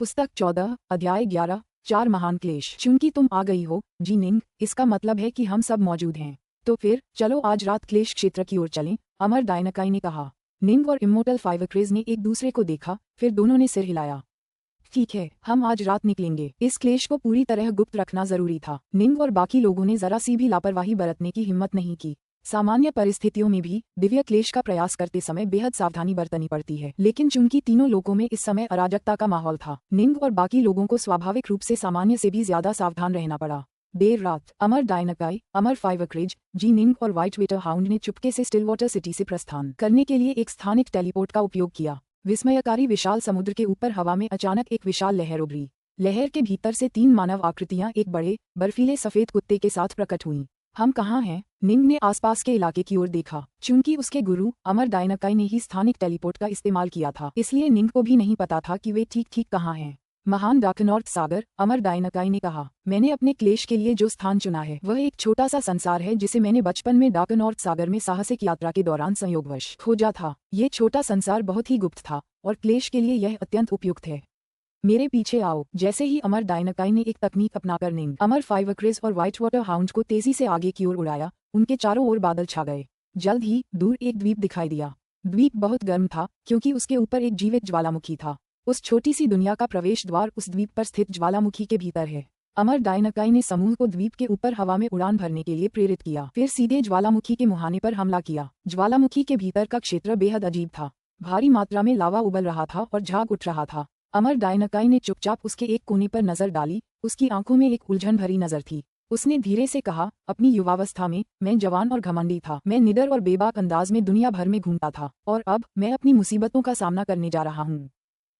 पुस्तक 14 अध्याय 11 4 महान क्लेश। चूंकि तुम आ गई हो जी निंग, इसका मतलब है कि हम सब मौजूद हैं। तो फिर चलो आज रात क्लेश क्षेत्र की ओर चलें, अमर डायनाकाई ने कहा। निंग और इमोर्टल फाइवक्रेज ने एक दूसरे को देखा, फिर दोनों ने सिर हिलाया। ठीक है, हम आज रात निकलेंगे। इस क्लेश को पूरी तरह गुप्त रखना जरूरी था। निंग और बाकी लोगों ने जरा सी भी लापरवाही बरतने की हिम्मत नहीं की। सामान्य परिस्थितियों में भी दिव्य क्लेश का प्रयास करते समय बेहद सावधानी बरतनी पड़ती है, लेकिन चूंकि तीनों लोगों में इस समय अराजकता का माहौल था, निंग और बाकी लोगों को स्वाभाविक रूप से सामान्य से भी ज्यादा सावधान रहना पड़ा। देर रात अमर डायनाकाई, अमर फाइवक्रेज, जी निंग और व्हाइट वेटर हाउंड ने चुपके से स्टिलवाटर सिटी से प्रस्थान करने के लिए एक स्थानिक टेलीपोर्ट का उपयोग किया। विस्मयकारी विशाल समुद्र के ऊपर हवा में अचानक एक विशाल लहर उभरी। लहर के भीतर से 3 मानव आकृतियां एक बड़े बर्फीले सफेद कुत्ते के साथ प्रकट हुईं। हम कहाँ हैं? निंग ने आसपास के इलाके की ओर देखा। चूंकि उसके गुरु अमर डायनाकाई ने ही स्थानिक टेलीपोर्ट का इस्तेमाल किया था, इसलिए निंग को भी नहीं पता था कि वे ठीक कहाँ हैं। महान डार्कनॉर्थ सागर, अमर डायनाकाई ने कहा, मैंने अपने क्लेश के लिए जो स्थान चुना है वह एक छोटा सा संसार है जिसे मैंने बचपन में डार्कनॉर्थ सागर में साहसिक यात्रा के दौरान संयोगवश खोजा था। ये छोटा संसार बहुत ही गुप्त था और क्लेश के लिए यह अत्यंत उपयुक्त है। मेरे पीछे आओ। जैसे ही अमर डायनाकाई ने एक तकनीक अपनाकर निंग, अमर फाइवक्रेज और व्हाइट वाटर हाउंड को तेजी से आगे की ओर उड़ाया, उनके चारों ओर बादल छा गए। जल्द ही दूर एक द्वीप दिखाई दिया। द्वीप बहुत गर्म था क्योंकि उसके ऊपर एक जीवित ज्वालामुखी था। उस छोटी सी दुनिया का प्रवेश द्वार उस द्वीप पर स्थित ज्वालामुखी के भीतर है। अमर डायनाकाई ने समूह को द्वीप के ऊपर हवा में उड़ान भरने के लिए प्रेरित किया, फिर सीधे ज्वालामुखी के मुहाने पर हमला किया। ज्वालामुखी के भीतर का क्षेत्र बेहद अजीब था। भारी मात्रा में लावा उबल रहा था और झाग उठ रहा था। अमर डायनाकाई ने चुपचाप उसके एक कोने पर नजर डाली। उसकी आंखों में एक उलझन भरी नजर थी। उसने धीरे से कहा, अपनी युवावस्था में मैं जवान और घमंडी था। मैं निडर और बेबाक अंदाज में दुनिया भर में घूमता था, और अब मैं अपनी मुसीबतों का सामना करने जा रहा हूँ।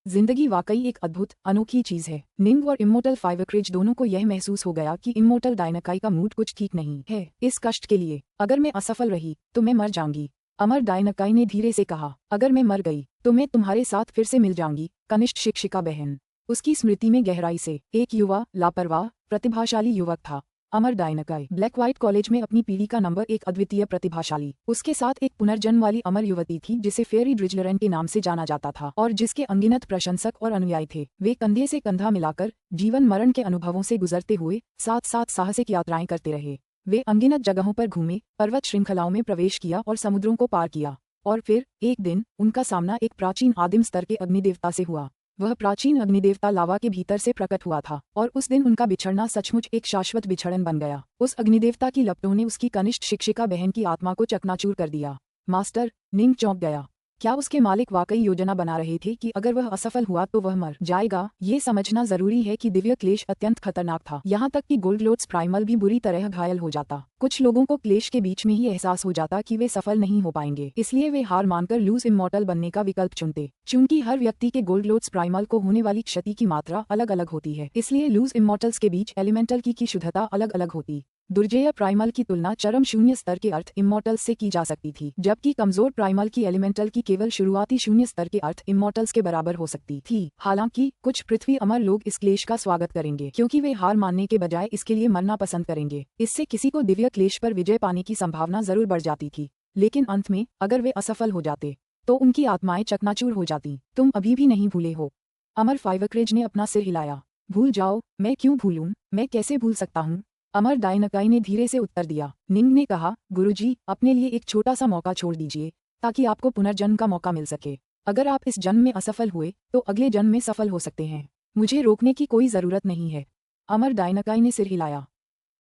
जिंदगी वाकई एक अद्भुत अनोखी चीज है। निंग और इमोर्टल फाइवक्रेज दोनों को यह महसूस हो गया कि इमोर्टल डायनाकाई का मूड कुछ ठीक नहीं है। इस कष्ट के लिए अगर मैं असफल रही तो मैं मर जाऊंगी। अमर डायनाकाई ने धीरे से कहा, अगर मैं मर गई तो मैं तुम्हारे साथ फिर से मिल जाऊंगी, कनिष्ठ शिक्षिका बहन। उसकी स्मृति में गहराई से एक युवा, लापरवाह, प्रतिभाशाली युवक था। अमर डायनाकाई ब्लैक व्हाइट कॉलेज में अपनी पीढ़ी का नंबर 1 अद्वितीय प्रतिभाशाली। उसके साथ एक पुनर्जन्म वाली अमर युवती थी जिसे फेरी ड्रिजलरन के नाम से जाना जाता था और जिसके अनगिनत प्रशंसक और अनुयायी थे। वे कंधे से कंधा मिलाकर जीवन मरण के अनुभवों से गुजरते हुए साथ साथ साहसिक यात्राएं करते रहे। वे अनगिनत जगहों पर घूमे, पर्वत श्रृंखलाओं में प्रवेश किया और समुद्रों को पार किया। और फिर एक दिन उनका सामना एक प्राचीन आदिम स्तर के अग्निदेवता से हुआ। वह प्राचीन अग्निदेवता लावा के भीतर से प्रकट हुआ था, और उस दिन उनका बिछड़ना सचमुच एक शाश्वत बिछड़न बन गया। उस अग्निदेवता की लपटों ने उसकी कनिष्ठ शिक्षिका बहन की आत्मा को चकनाचूर कर दिया। मास्टर, निंग चौंक गया। क्या उसके मालिक वाकई योजना बना रहे थे कि अगर वह असफल हुआ तो वह मर जाएगा? ये समझना जरूरी है कि दिव्य क्लेश अत्यंत खतरनाक था, यहाँ तक कि गोल्डलोड्स प्राइमल भी बुरी तरह घायल हो जाता। कुछ लोगों को क्लेश के बीच में ही एहसास हो जाता कि वे सफल नहीं हो पाएंगे, इसलिए वे हार मानकर लूज इमॉर्टल बनने का विकल्प चुनते। चूंकि हर व्यक्ति के गोल्डलोड्स प्राइमल को होने वाली क्षति की मात्रा अलग अलग होती है, इसलिए लूज इमॉर्टल्स के बीच एलिमेंटल की शुद्धता अलग अलग होती। दुर्जेय प्राइमल की तुलना चरम शून्य स्तर के अर्थ इमॉर्टल्स से की जा सकती थी, जबकि कमजोर प्राइमल की एलिमेंटल की केवल शुरुआती शून्य स्तर के अर्थ इमॉर्टल्स के बराबर हो सकती थी। हालांकि कुछ पृथ्वी अमर लोग इस क्लेश का स्वागत करेंगे, क्योंकि वे हार मानने के बजाय इसके लिए मरना पसंद करेंगे। इससे किसी को दिव्य क्लेश पर विजय पाने की संभावना जरूर बढ़ जाती थी, लेकिन अंत में अगर वे असफल हो जाते तो उनकी आत्माएं चकनाचूर हो जाती। तुम अभी भी नहीं भूले हो? अमर फाइवक्रेज ने अपना सिर हिलाया। भूल जाओ, मैं क्यों भूलूं? मैं कैसे भूल सकता हूँ? अमर डायनाकाई ने धीरे से उत्तर दिया। निंग ने कहा, गुरुजी, अपने लिए एक छोटा सा मौका छोड़ दीजिए ताकि आपको पुनर्जन्म का मौका मिल सके। अगर आप इस जन्म में असफल हुए तो अगले जन्म में सफल हो सकते हैं। मुझे रोकने की कोई जरूरत नहीं है। अमर डायनाकाई ने सिर हिलाया।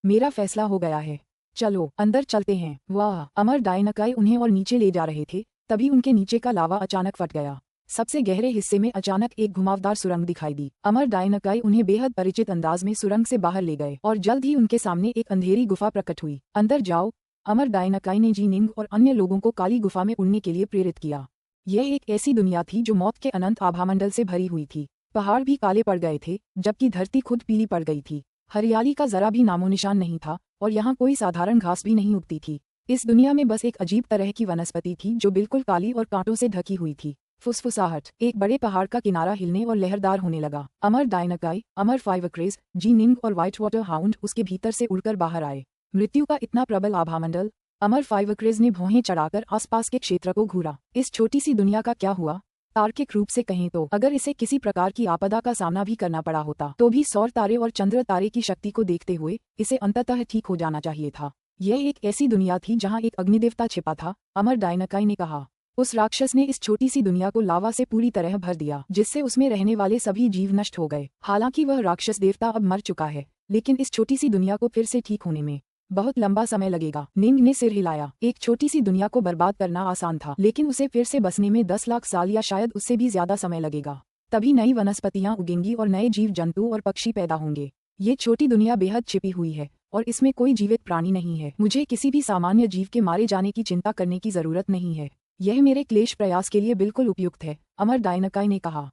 मेरा फैसला हो गया है। चलो अंदर चलते हैं। वाह! अमर डायनाकाई उन्हें और नीचे ले जा रहे थे, तभी उनके नीचे का लावा अचानक फट गया। सबसे गहरे हिस्से में अचानक एक घुमावदार सुरंग दिखाई दी। अमर डायनाकाई उन्हें बेहद परिचित अंदाज में सुरंग से बाहर ले गए और जल्द ही उनके सामने एक अंधेरी गुफा प्रकट हुई। अंदर जाओ। अमर डायनाकाई ने जी निंग और अन्य लोगों को काली गुफा में उड़ने के लिए प्रेरित किया। यह एक ऐसी दुनिया थी जो मौत के अनंत आभामंडल से भरी हुई थी। पहाड़ भी काले पड़ गए थे, जबकि धरती खुद पीली पड़ गई थी। हरियाली का जरा भी नामोनिशान नहीं था और यहाँ कोई साधारण घास भी नहीं उगती थी। इस दुनिया में बस एक अजीब तरह की वनस्पति थी जो बिल्कुल काली और कांटों से ढकी हुई थी। फुसफुसाहट। एक बड़े पहाड़ का किनारा हिलने और लहरदार होने लगा। अमर डायनाकाई, अमर फाइवक्रेज, जी निंग और व्हाइट वाटर हाउंड उसके भीतर से उड़कर बाहर आए। मृत्यु का इतना प्रबल आभामंडल। अमर फाइवक्रेज ने भौहें चढ़ाकर आसपास के क्षेत्र को घूरा। इस छोटी सी दुनिया का क्या हुआ? तार्किक रूप से कहें तो अगर इसे किसी प्रकार की आपदा का सामना भी करना पड़ा होता तो भी सौर तारे और चंद्र तारे की शक्ति को देखते हुए इसे अंततः ठीक हो जाना चाहिए था। यह एक ऐसी दुनिया थी जहां एक अग्निदेवता छिपा था, अमर डायनाकाई ने कहा। उस राक्षस ने इस छोटी सी दुनिया को लावा से पूरी तरह भर दिया, जिससे उसमें रहने वाले सभी जीव नष्ट हो गए। हालांकि वह राक्षस देवता अब मर चुका है, लेकिन इस छोटी सी दुनिया को फिर से ठीक होने में बहुत लंबा समय लगेगा। निंग ने सिर हिलाया। एक छोटी सी दुनिया को बर्बाद करना आसान था, लेकिन उसे फिर से बसने में 10 लाख साल या शायद उससे भी ज्यादा समय लगेगा। तभी नई वनस्पतियां उगेंगी और नए जीव जंतु और पक्षी पैदा होंगे। ये छोटी दुनिया बेहद छिपी हुई है और इसमें कोई जीवित प्राणी नहीं है। मुझे किसी भी सामान्य जीव के मारे जाने की चिंता करने की जरूरत नहीं है। यह मेरे क्लेश प्रयास के लिए बिल्कुल उपयुक्त है, अमर डायनाकाई ने कहा।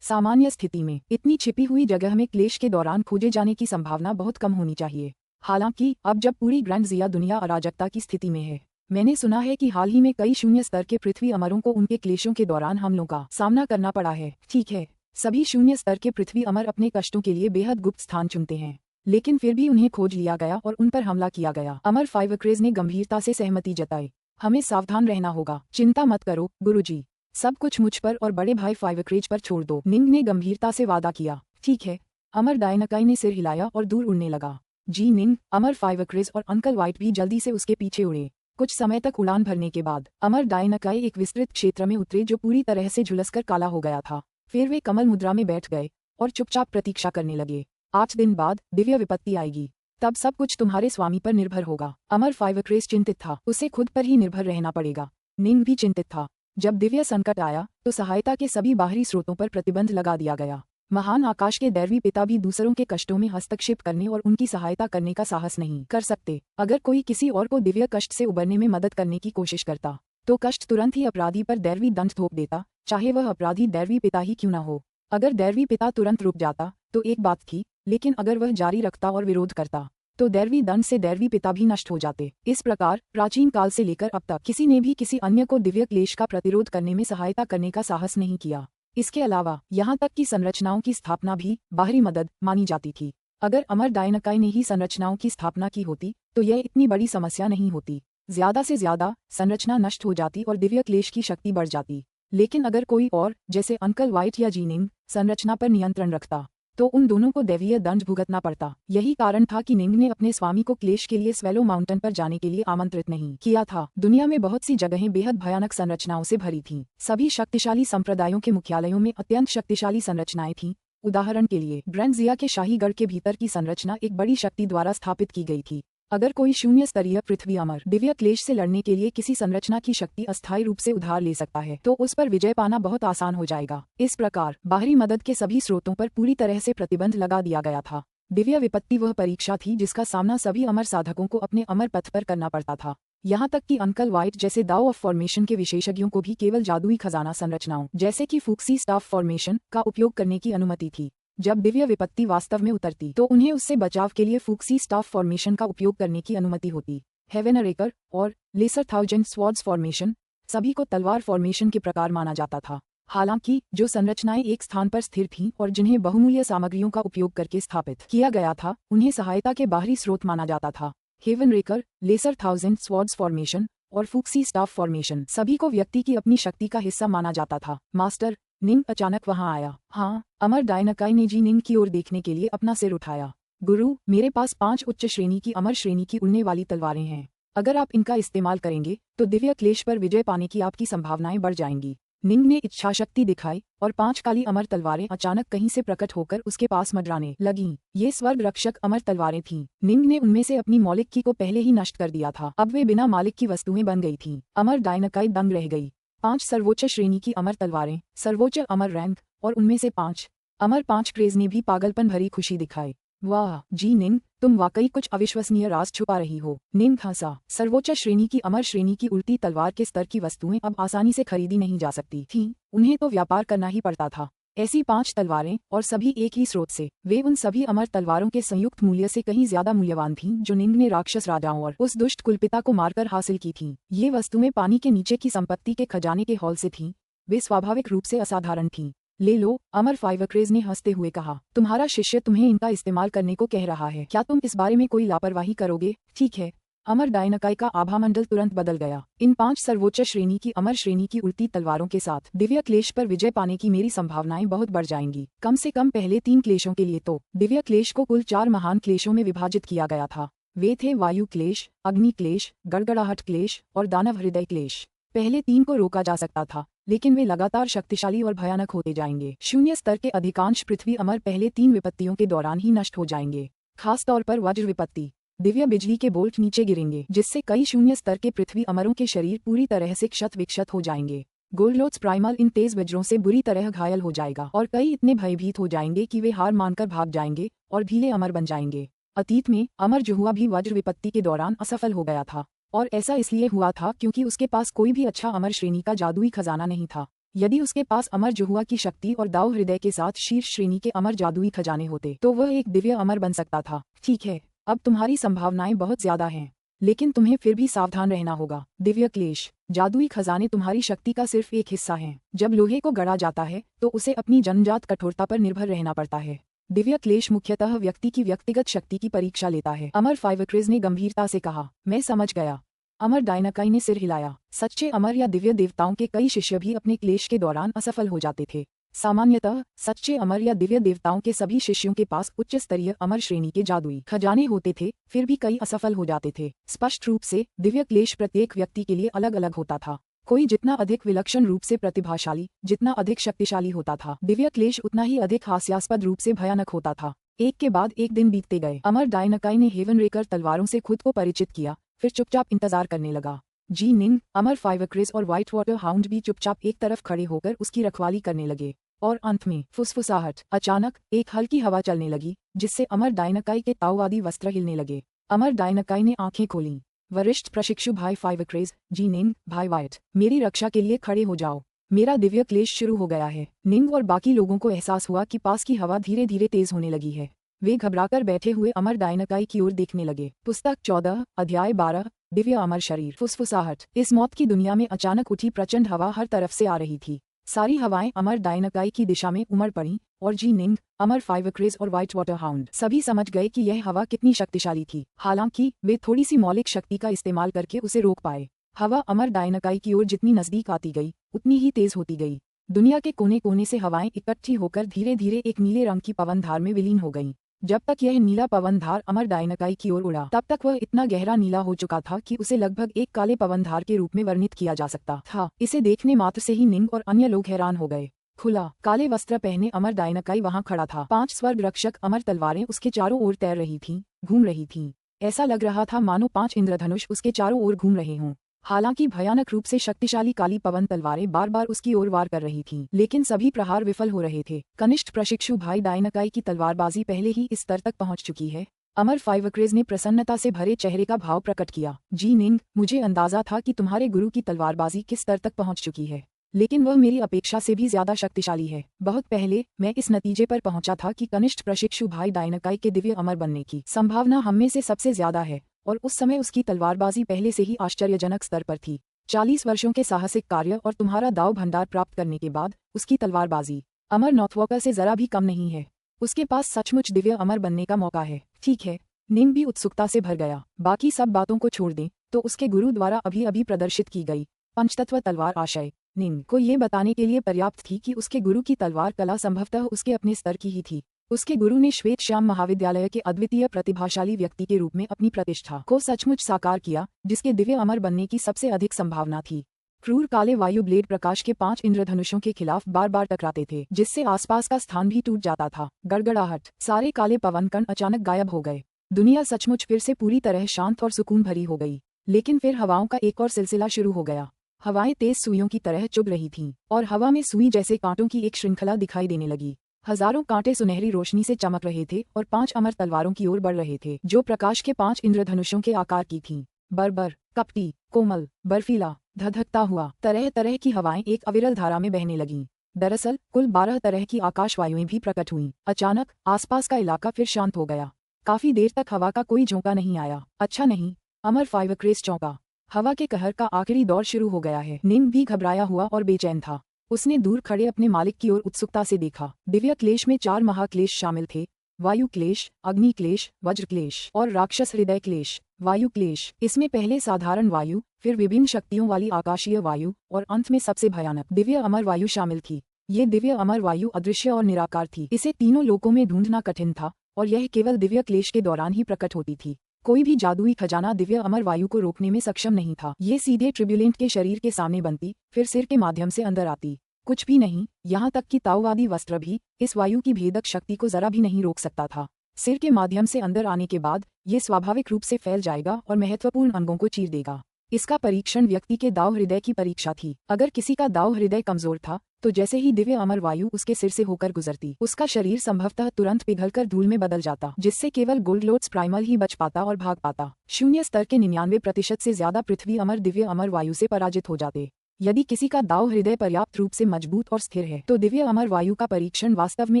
सामान्य स्थिति में इतनी छिपी हुई जगह में क्लेश के दौरान खोजे जाने की संभावना बहुत कम होनी चाहिए। हालांकि अब जब पूरी ग्रैंड जिया दुनिया अराजकता की स्थिति में है, मैंने सुना है कि हाल ही में कई शून्य स्तर के पृथ्वी अमरों को उनके क्लेशों के दौरान हमलों का सामना करना पड़ा है। ठीक है, सभी शून्य स्तर के पृथ्वी अमर अपने कष्टों के लिए बेहद गुप्त स्थान चुनते हैं, लेकिन फिर भी उन्हें खोज लिया गया और उन पर हमला किया गया। अमर फाइवक्रेज ने गंभीरता से सहमति जताई। हमें सावधान रहना होगा। चिंता मत करो गुरुजी, सब कुछ मुझ पर और बड़े भाई फाइवक्रेज पर छोड़ दो। निंग ने गंभीरता से वादा किया। ठीक है, अमर डायनाकाई ने सिर हिलाया और दूर उड़ने लगा। जी निंग, अमर फाइवक्रेज और अंकल व्हाइट भी जल्दी से उसके पीछे उड़े। कुछ समय तक उड़ान भरने के बाद अमर डायनाकाई एक विस्तृत क्षेत्र में उतरे जो पूरी तरह से झुलसकर काला हो गया था। फिर वे कमल मुद्रा में बैठ गए और चुपचाप प्रतीक्षा करने लगे। 8 दिन बाद दिव्य विपत्ति आएगी, तब सब कुछ तुम्हारे स्वामी पर निर्भर होगा। अमर फाइवक्रेज चिंतित था, उसे खुद पर ही निर्भर रहना पड़ेगा। निंग भी चिंतित था। जब दिव्य संकट आया तो सहायता के सभी बाहरी स्रोतों पर प्रतिबंध लगा दिया गया। महान आकाश के दैवी पिता भी दूसरों के कष्टों में हस्तक्षेप करने और उनकी सहायता करने का साहस नहीं कर सकते। अगर कोई किसी और को दिव्य कष्ट से उबरने में मदद करने की कोशिश करता तो कष्ट तुरंत ही अपराधी पर दैवी दंड थोप देता, चाहे वह अपराधी दैवी पिता ही क्यों न हो। अगर दैवी पिता तुरंत रुक जाता तो एक बात थी, लेकिन अगर वह जारी रखता और विरोध करता तो दैवी दंड से दैवी पिता भी नष्ट हो जाते। इस प्रकार प्राचीन काल से लेकर अब तक किसी ने भी किसी अन्य को दिव्य क्लेश का प्रतिरोध करने में सहायता करने का साहस नहीं किया। इसके अलावा यहाँ तक कि संरचनाओं की स्थापना भी बाहरी मदद मानी जाती थी। अगर अमर डायनाकाई ने ही संरचनाओं की स्थापना की होती तो यह इतनी बड़ी समस्या नहीं होती। ज्यादा से ज्यादा संरचना नष्ट हो जाती और दिव्य क्लेश की शक्ति बढ़ जाती। लेकिन अगर कोई और, जैसे अंकल व्हाइट या जीनिंग, संरचना पर नियंत्रण रखता तो उन दोनों को दैवीय दंड भुगतना पड़ता। यही कारण था कि निंग ने अपने स्वामी को क्लेश के लिए स्वेलो माउंटेन पर जाने के लिए आमंत्रित नहीं किया था। दुनिया में बहुत सी जगहें बेहद भयानक संरचनाओं से भरी थीं। सभी शक्तिशाली संप्रदायों के मुख्यालयों में अत्यंत शक्तिशाली संरचनाएं थीं। उदाहरण के लिए ग्रैंड जिया के शाही गढ़ के भीतर की संरचना एक बड़ी शक्ति द्वारा स्थापित की गई थी। अगर कोई शून्य स्तरीय पृथ्वी अमर दिव्य क्लेश से लड़ने के लिए किसी संरचना की शक्ति अस्थायी रूप से उधार ले सकता है तो उस पर विजय पाना बहुत आसान हो जाएगा। इस प्रकार बाहरी मदद के सभी स्रोतों पर पूरी तरह से प्रतिबंध लगा दिया गया था। दिव्य विपत्ति वह परीक्षा थी जिसका सामना सभी अमर साधकों को अपने अमर पथ पर करना पड़ता था। यहाँ तक कि अंकल व्हाइट जैसे दाओ ऑफ फॉर्मेशन के विशेषज्ञों को भी केवल जादुई खजाना संरचनाओं जैसे कि फूक्सी स्टाफ फॉर्मेशन का उपयोग करने की अनुमति थी। जब दिव्य विपत्ति वास्तव में उतरती तो उन्हें उससे बचाव के लिए फूक्सी स्टाफ फॉर्मेशन का उपयोग करने की अनुमति होती। हेवेनरेकर और लेसर थाउजेंड स्वॉर्ड्स फॉर्मेशन सभी को तलवार फॉर्मेशन के प्रकार माना जाता था। हालांकि जो संरचनाएं एक स्थान पर स्थिर थीं और जिन्हें बहुमूल्य सामग्रियों का उपयोग करके स्थापित किया गया था, उन्हें सहायता के बाहरी स्रोत माना जाता था। हेवेनरेकर, लेसर थाउजेंड स्वॉर्ड्स फॉर्मेशन और फूक्सी स्टाफ फॉर्मेशन सभी को व्यक्ति की अपनी शक्ति का हिस्सा माना जाता था। मास्टर, निंग अचानक वहां आया। हाँ, अमर डायनाकाई ने जी निंग की ओर देखने के लिए अपना सिर उठाया। गुरु, मेरे पास 5 उच्च श्रेणी की अमर श्रेणी की उड़ने वाली तलवारें हैं। अगर आप इनका इस्तेमाल करेंगे तो दिव्य क्लेश पर विजय पाने की आपकी संभावनाएं बढ़ जाएंगी। निंग ने इच्छाशक्ति दिखाई और 5 काली अमर तलवारें अचानक कहीं से प्रकट होकर उसके पास मंडराने लगीं। ये स्वर्ग रक्षक अमर तलवारें थीं। निंग ने उनमें से अपनी मौलिक की को पहले ही नष्ट कर दिया था। अब वे बिना मालिक की वस्तुएं बन गई थीं। अमर डायनाकाई दंग रह गई। 5 सर्वोच्च श्रेणी की अमर तलवारें, सर्वोच्च अमर रैंक, और उनमें से 5 अमर 5 क्रेज ने भी पागलपन भरी खुशी दिखाई। वाह जी निंग, तुम वाकई कुछ अविश्वसनीय राज छुपा रही हो। निंग हंसा। सर्वोच्च श्रेणी की अमर श्रेणी की उल्टी तलवार के स्तर की वस्तुएं अब आसानी से खरीदी नहीं जा सकती थीं, उन्हें तो व्यापार करना ही पड़ता था। ऐसी 5 तलवारें और सभी एक ही स्रोत से, वे उन सभी अमर तलवारों के संयुक्त मूल्य से कहीं ज्यादा मूल्यवान थीं जो निंग ने राक्षस राजाओं और उस दुष्ट कुलपिता को मारकर हासिल की थीं। ये वस्तुएं पानी के नीचे की संपत्ति के खजाने के हॉल से थीं। वे स्वाभाविक रूप से असाधारण थीं। ले लो, अमर फाइवक्रेज ने हंसते हुए कहा। तुम्हारा शिष्य तुम्हें इनका इस्तेमाल करने को कह रहा है। क्या तुम इस बारे में कोई लापरवाही करोगे? ठीक है, अमर डायनाकाई का आभामंडल तुरंत बदल गया। इन 5 सर्वोच्च श्रेणी की अमर श्रेणी की उल्टी तलवारों के साथ दिव्य क्लेश पर विजय पाने की मेरी संभावनाएं बहुत बढ़ जाएंगी। कम से कम पहले 3 क्लेशों के लिए तो दिव्य क्लेश को कुल 4 महान क्लेशों में विभाजित किया गया था। वे थे वायु क्लेश, अग्नि क्लेश, गड़गड़ाहट क्लेश और दानव हृदय क्लेश। पहले 3 को रोका जा सकता था, लेकिन वे लगातार शक्तिशाली और भयानक होते जाएंगे। शून्य स्तर के अधिकांश पृथ्वी अमर पहले 3 विपत्तियों के दौरान ही नष्ट हो जाएंगे। खास तौर पर वज्र विपत्ति, दिव्य बिजली के बोल्ट नीचे गिरेंगे, जिससे कई शून्य स्तर के पृथ्वी अमरों के शरीर पूरी तरह से क्षत विक्षत हो जाएंगे। गोल्डलोट्स प्राइमल इन तेज वज्रों से बुरी तरह घायल हो जाएगा और कई इतने भयभीत हो जाएंगे कि वे हार मानकर भाग जाएंगे और भीले अमर बन जाएंगे। अतीत में अमर जुहुआ भी वज्र विपत्ति के दौरान असफल हो गया था, और ऐसा इसलिए हुआ था क्योंकि उसके पास कोई भी अच्छा अमर श्रेणी का जादुई खजाना नहीं था। यदि उसके पास अमर जुहुआ की शक्ति और दाव हृदय के साथ शीर्ष श्रेणी के अमर जादुई खजाने होते तो वह एक दिव्य अमर बन सकता था। ठीक है, अब तुम्हारी संभावनाएं बहुत ज्यादा हैं, लेकिन तुम्हें फिर भी सावधान रहना होगा। दिव्य क्लेश, जादुई खजाने तुम्हारी शक्ति का सिर्फ एक हिस्सा हैं। जब लोहे को गढ़ा जाता है तो उसे अपनी जन्मजात कठोरता पर निर्भर रहना पड़ता है। दिव्य क्लेश मुख्यतः व्यक्ति की व्यक्तिगत शक्ति की परीक्षा लेता है। अमर फाइवक्रिज ने गंभीरता से कहा। मैं समझ गया। अमर डायनाकाई ने सिर हिलाया। सच्चे अमर या दिव्य देवताओं के कई शिष्य भी अपने क्लेश के दौरान असफल हो जाते थे। सामान्यतः सच्चे अमर या दिव्य देवताओं के सभी शिष्यों के पास उच्च स्तरीय अमर श्रेणी के जादुई खजाने होते थे, फिर भी कई असफल हो जाते थे। स्पष्ट रूप से दिव्य क्लेश प्रत्येक व्यक्ति के लिए अलग अलग होता था। कोई जितना अधिक विलक्षण रूप से प्रतिभाशाली, जितना अधिक शक्तिशाली होता था, दिव्य क्लेश उतना ही अधिक हास्यास्पद रूप से भयानक होता था। एक के बाद एक दिन बीतते गए। अमर डायनाकाई ने हेवन रेकर तलवारों से खुद को परिचित किया, फिर चुपचाप इंतजार करने लगा। जी निंग, अमर फाइवक्रिज और व्हाइट वाटर हाउंड भी चुपचाप एक तरफ खड़े होकर उसकी रखवाली करने लगे। और अंत में फुसफुसाहट। अचानक एक हल्की हवा चलने लगी, जिससे अमर डायनाकाई के ताओवादी वस्त्र हिलने लगे। अमर डायनाकाई ने आंखें खोलीं। वरिष्ठ प्रशिक्षु भाई फाइवक्रिज, जी निंग, भाई वाइट, मेरी रक्षा के लिए खड़े हो जाओ। मेरा दिव्य क्लेश शुरू हो गया है। निंग और बाकी लोगों को एहसास हुआ कि पास की हवा धीरे धीरे तेज होने लगी है। वे घबराकर बैठे हुए अमर डायनाकाई की ओर देखने लगे। पुस्तक 14, अध्याय 12, दिव्य अमर शरीर। फुसफुसाहट। इस मौत की दुनिया में अचानक उठी प्रचंड हवा हर तरफ से आ रही थी। सारी हवाएं अमर डायनाकाई की दिशा में उमड़ पड़ीं, और जी निंग, अमर फाइवक्रिज और व्हाइट वाटर हाउंड सभी समझ गए कि यह हवा कितनी शक्तिशाली थी। हालांकि वे थोड़ी सी मौलिक शक्ति का इस्तेमाल करके उसे रोक पाए। हवा अमर डायनाकाई की ओर जितनी नजदीक आती गई, उतनी ही तेज होती गई। दुनिया के कोने कोने से हवाएं इकट्ठी होकर धीरे धीरे एक नीले रंग की पवनधार में विलीन हो गईं। जब तक यह नीला पवनधार अमर डायनाकाई की ओर उड़ा, तब तक वह इतना गहरा नीला हो चुका था कि उसे लगभग एक काले पवनधार के रूप में वर्णित किया जा सकता था। इसे देखने मात्र से ही निंग और अन्य लोग हैरान हो गए। खुला काले वस्त्र पहने अमर डायनाकाई वहां खड़ा था। 5 स्वर्ग रक्षक अमर तलवारें उसके चारों ओर तैर रही थीं, घूम रही थीं। ऐसा लग रहा था मानो 5 इंद्रधनुष उसके चारों ओर घूम रहे हों। हालांकि भयानक रूप से शक्तिशाली काली पवन तलवारें बार बार उसकी ओर वार कर रही थीं, लेकिन सभी प्रहार विफल हो रहे थे। कनिष्ठ प्रशिक्षु भाई डायनाकाई की तलवारबाजी पहले ही इस स्तर तक पहुंच चुकी है। अमर फाइवक्रिज ने प्रसन्नता से भरे चेहरे का भाव प्रकट किया। जी निंग, मुझे अंदाजा था कि तुम्हारे गुरु की तलवारबाजी किस स्तर तक पहुंच चुकी है, लेकिन वह मेरी अपेक्षा से भी ज्यादा शक्तिशाली है। बहुत पहले मैं इस नतीजे पर पहुंचा था कि कनिष्ठ प्रशिक्षु भाई डायनाकाई के दिव्य अमर बनने की संभावना हममें से सबसे ज्यादा है, और उस समय उसकी तलवारबाजी पहले से ही आश्चर्यजनक स्तर पर थी। 40 वर्षों के साहसिक कार्य और तुम्हारा दाव भंडार प्राप्त करने के बाद उसकी तलवारबाजी अमर नॉर्थवॉकर से जरा भी कम नहीं है। उसके पास सचमुच दिव्य अमर बनने का मौका है। ठीक है, निंग भी उत्सुकता से भर गया। बाकी सब बातों को छोड़ दें तो उसके गुरु द्वारा अभी अभी प्रदर्शित की गई पंचतत्व तलवार आशय निंग को ये बताने के लिए पर्याप्त थी कि उसके गुरु की तलवार कला संभवतः उसके अपने स्तर की ही थी। उसके गुरु ने श्वेत श्याम महाविद्यालय के अद्वितीय प्रतिभाशाली व्यक्ति के रूप में अपनी प्रतिष्ठा को सचमुच साकार किया, जिसके दिव्य अमर बनने की सबसे अधिक संभावना थी। क्रूर काले वायु ब्लेड प्रकाश के 5 इंद्रधनुषों के खिलाफ बार बार टकराते थे, जिससे आसपास का स्थान भी टूट जाता था। गड़गड़ाहट। सारे काले पवन कण अचानक गायब हो गए। दुनिया सचमुच फिर से पूरी तरह शांत और सुकून भरी हो गई। लेकिन फिर हवाओं का एक और सिलसिला शुरू हो गया। हवाएं तेज सुइयों की तरह चुभ रही थीं, और हवा में सुई जैसे कांटों की एक श्रृंखला दिखाई देने लगी। हजारों कांटे सुनहरी रोशनी से चमक रहे थे और 5 अमर तलवारों की ओर बढ़ रहे थे, जो प्रकाश के 5 इंद्रधनुषों के आकार की थीं। बर्बर, कपटी, कोमल, बर्फीला, धधकता हुआ तरह तरह की हवाएं एक अविरल धारा में बहने लगीं। दरअसल कुल 12 तरह की आकाश वायुएं भी प्रकट हुईं। अचानक आसपास का इलाका फिर शांत हो गया। काफी देर तक हवा का कोई झोंका नहीं आया। अच्छा नहीं, अमर फाइवक्रिज चौंका। हवा के कहर का आखिरी दौर शुरू हो गया है। निंग भी घबराया हुआ और बेचैन था। उसने दूर खड़े अपने मालिक की ओर उत्सुकता से देखा। दिव्य क्लेश में 4 महाक्लेश शामिल थे: वायु क्लेश, अग्नि क्लेश, वज्र क्लेश और राक्षस हृदय क्लेश। वायु क्लेश, इसमें पहले साधारण वायु, फिर विभिन्न शक्तियों वाली आकाशीय वायु और अंत में सबसे भयानक दिव्य अमर वायु शामिल थी। ये दिव्य अमर वायु अदृश्य और निराकार थी। इसे तीनों लोकों में ढूंढना कठिन था और यह केवल दिव्य क्लेश के दौरान ही प्रकट होती थी। कोई भी जादुई खजाना दिव्य अमर वायु को रोकने में सक्षम नहीं था। ये सीधे ट्रिब्यूलेंट के शरीर के सामने बनती, फिर सिर के माध्यम से अंदर आती। कुछ भी नहीं, यहाँ तक कि ताओवादी वस्त्र भी इस वायु की भेदक शक्ति को जरा भी नहीं रोक सकता था। सिर के माध्यम से अंदर आने के बाद ये स्वाभाविक रूप से फैल जाएगा और महत्वपूर्ण अंगों को चीर देगा। इसका परीक्षण व्यक्ति के दाव हृदय की परीक्षा थी। अगर किसी का दाव हृदय कमजोर था तो जैसे ही दिव्य अमर वायु उसके सिर से होकर गुजरती, उसका शरीर संभवतः तुरंत पिघलकर धूल में बदल जाता, जिससे केवल गोल्डलोट्स प्राइमल ही बच पाता और भाग पाता। शून्य स्तर के 99% से ज्यादा पृथ्वी अमर दिव्य अमर वायु से पराजित हो जाते। यदि किसी का दाव हृदय पर्याप्त रूप से मजबूत और स्थिर है तो दिव्य अमर वायु का परीक्षण वास्तव में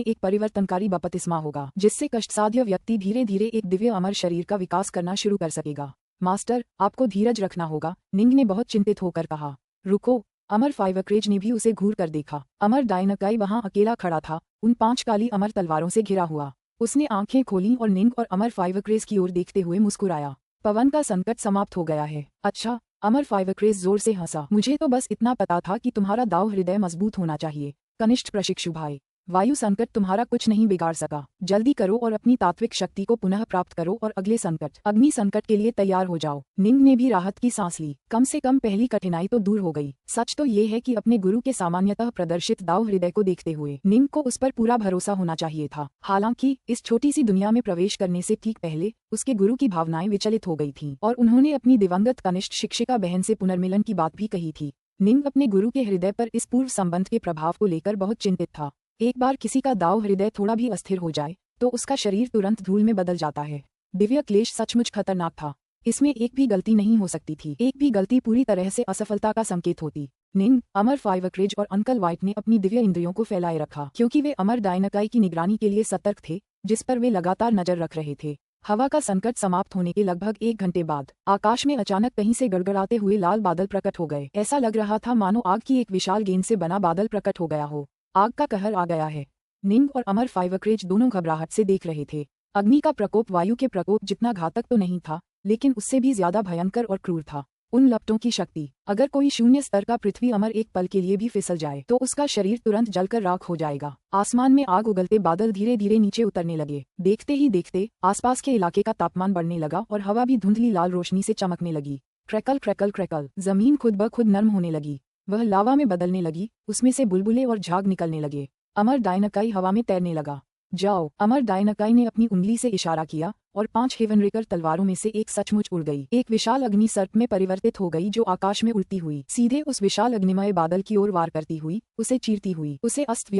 एक परिवर्तनकारी बपतिस्मा होगा, जिससे कष्टसाध्य व्यक्ति धीरे धीरे एक दिव्य अमर शरीर का विकास करना शुरू कर सकेगा। मास्टर, आपको धीरज रखना होगा, निंग ने बहुत चिंतित होकर कहा। रुको, अमर फाइवक्रेज ने भी उसे घूर कर देखा। अमर डायनाकाई वहां अकेला खड़ा था, उन 5 काली अमर तलवारों से घिरा हुआ। उसने आंखें खोलीं और निंग और अमर फाइवक्रेज की ओर देखते हुए मुस्कुराया। पवन का संकट समाप्त हो गया है। अच्छा, अमर फाइवक्रेज जोर से हंसा। मुझे तो बस इतना पता था कि तुम्हारा दाव हृदय मजबूत होना चाहिए, कनिष्ठ प्रशिक्षु भाई। वायु संकट तुम्हारा कुछ नहीं बिगाड़ सका। जल्दी करो और अपनी तात्विक शक्ति को पुनः प्राप्त करो और अगले संकट, अग्नि संकट के लिए तैयार हो जाओ। निंग ने भी राहत की सांस ली। कम से कम पहली कठिनाई तो दूर हो गई। सच तो ये है कि अपने गुरु के सामान्यतः प्रदर्शित दाव हृदय को देखते हुए निंग को उस पर पूरा भरोसा होना चाहिए था। हालांकि इस छोटी सी दुनिया में प्रवेश करने से ठीक पहले उसके गुरु की भावनाएं विचलित हो गई थीं और उन्होंने अपनी दिवंगत कनिष्ठ शिक्षिका बहन से पुनर्मिलन की बात भी कही थी। निंग अपने गुरु के हृदय पर इस पूर्व संबंध के प्रभाव को लेकर बहुत चिंतित था। एक बार किसी का दाव हृदय थोड़ा भी अस्थिर हो जाए तो उसका शरीर तुरंत धूल में बदल जाता है। दिव्य क्लेश सचमुच खतरनाक था। इसमें एक भी गलती नहीं हो सकती थी। एक भी गलती पूरी तरह से असफलता का संकेत होती। निंग, अमर फाइवक्रेज और अंकल व्हाइट ने अपनी दिव्य इंद्रियों को फैलाए रखा, क्योंकि वे अमर डायनाकाई की निगरानी के लिए सतर्क थे, जिस पर वे लगातार नजर रख रहे थे। हवा का संकट समाप्त होने के लगभग 1 घंटे बाद आकाश में अचानक कहीं से गड़गड़ाते हुए लाल बादल प्रकट हो गए। ऐसा लग रहा था मानो आग की एक विशाल गेंद से बना बादल प्रकट हो गया हो। आग का कहर आ गया है। निंग और अमर फाइवक्रेज दोनों घबराहट से देख रहे थे। अग्नि का प्रकोप वायु के प्रकोप जितना घातक तो नहीं था, लेकिन उससे भी ज्यादा भयंकर और क्रूर था। उन लपटों की शक्ति, अगर कोई शून्य स्तर का पृथ्वी अमर एक पल के लिए भी फिसल जाए तो उसका शरीर तुरंत जलकर राख हो जाएगा। आसमान में आग उगलते बादल धीरे धीरे नीचे उतरने लगे। देखते ही देखते आसपास के इलाके का तापमान बढ़ने लगा और हवा भी धुंधली लाल रोशनी से चमकने लगी। क्रैकल क्रैकल क्रैकल, जमीन खुद ब खुद नर्म होने लगी। वह लावा में बदलने लगी, उसमें से बुलबुले और झाग निकलने लगे। अमर डायनाकाई हवा में तैरने लगा। जाओ, अमर डायनाकाई ने अपनी उंगली से इशारा किया और 5 हेवनरेकर तलवारों में से एक सचमुच उड़ गई। एक विशाल अग्नि सर्प में परिवर्तित हो गई, जो आकाश में उड़ती हुई सीधे उस विशाल अग्निमय बादल की ओर वार करती हुई उसे चीरती हुई उसे अस्त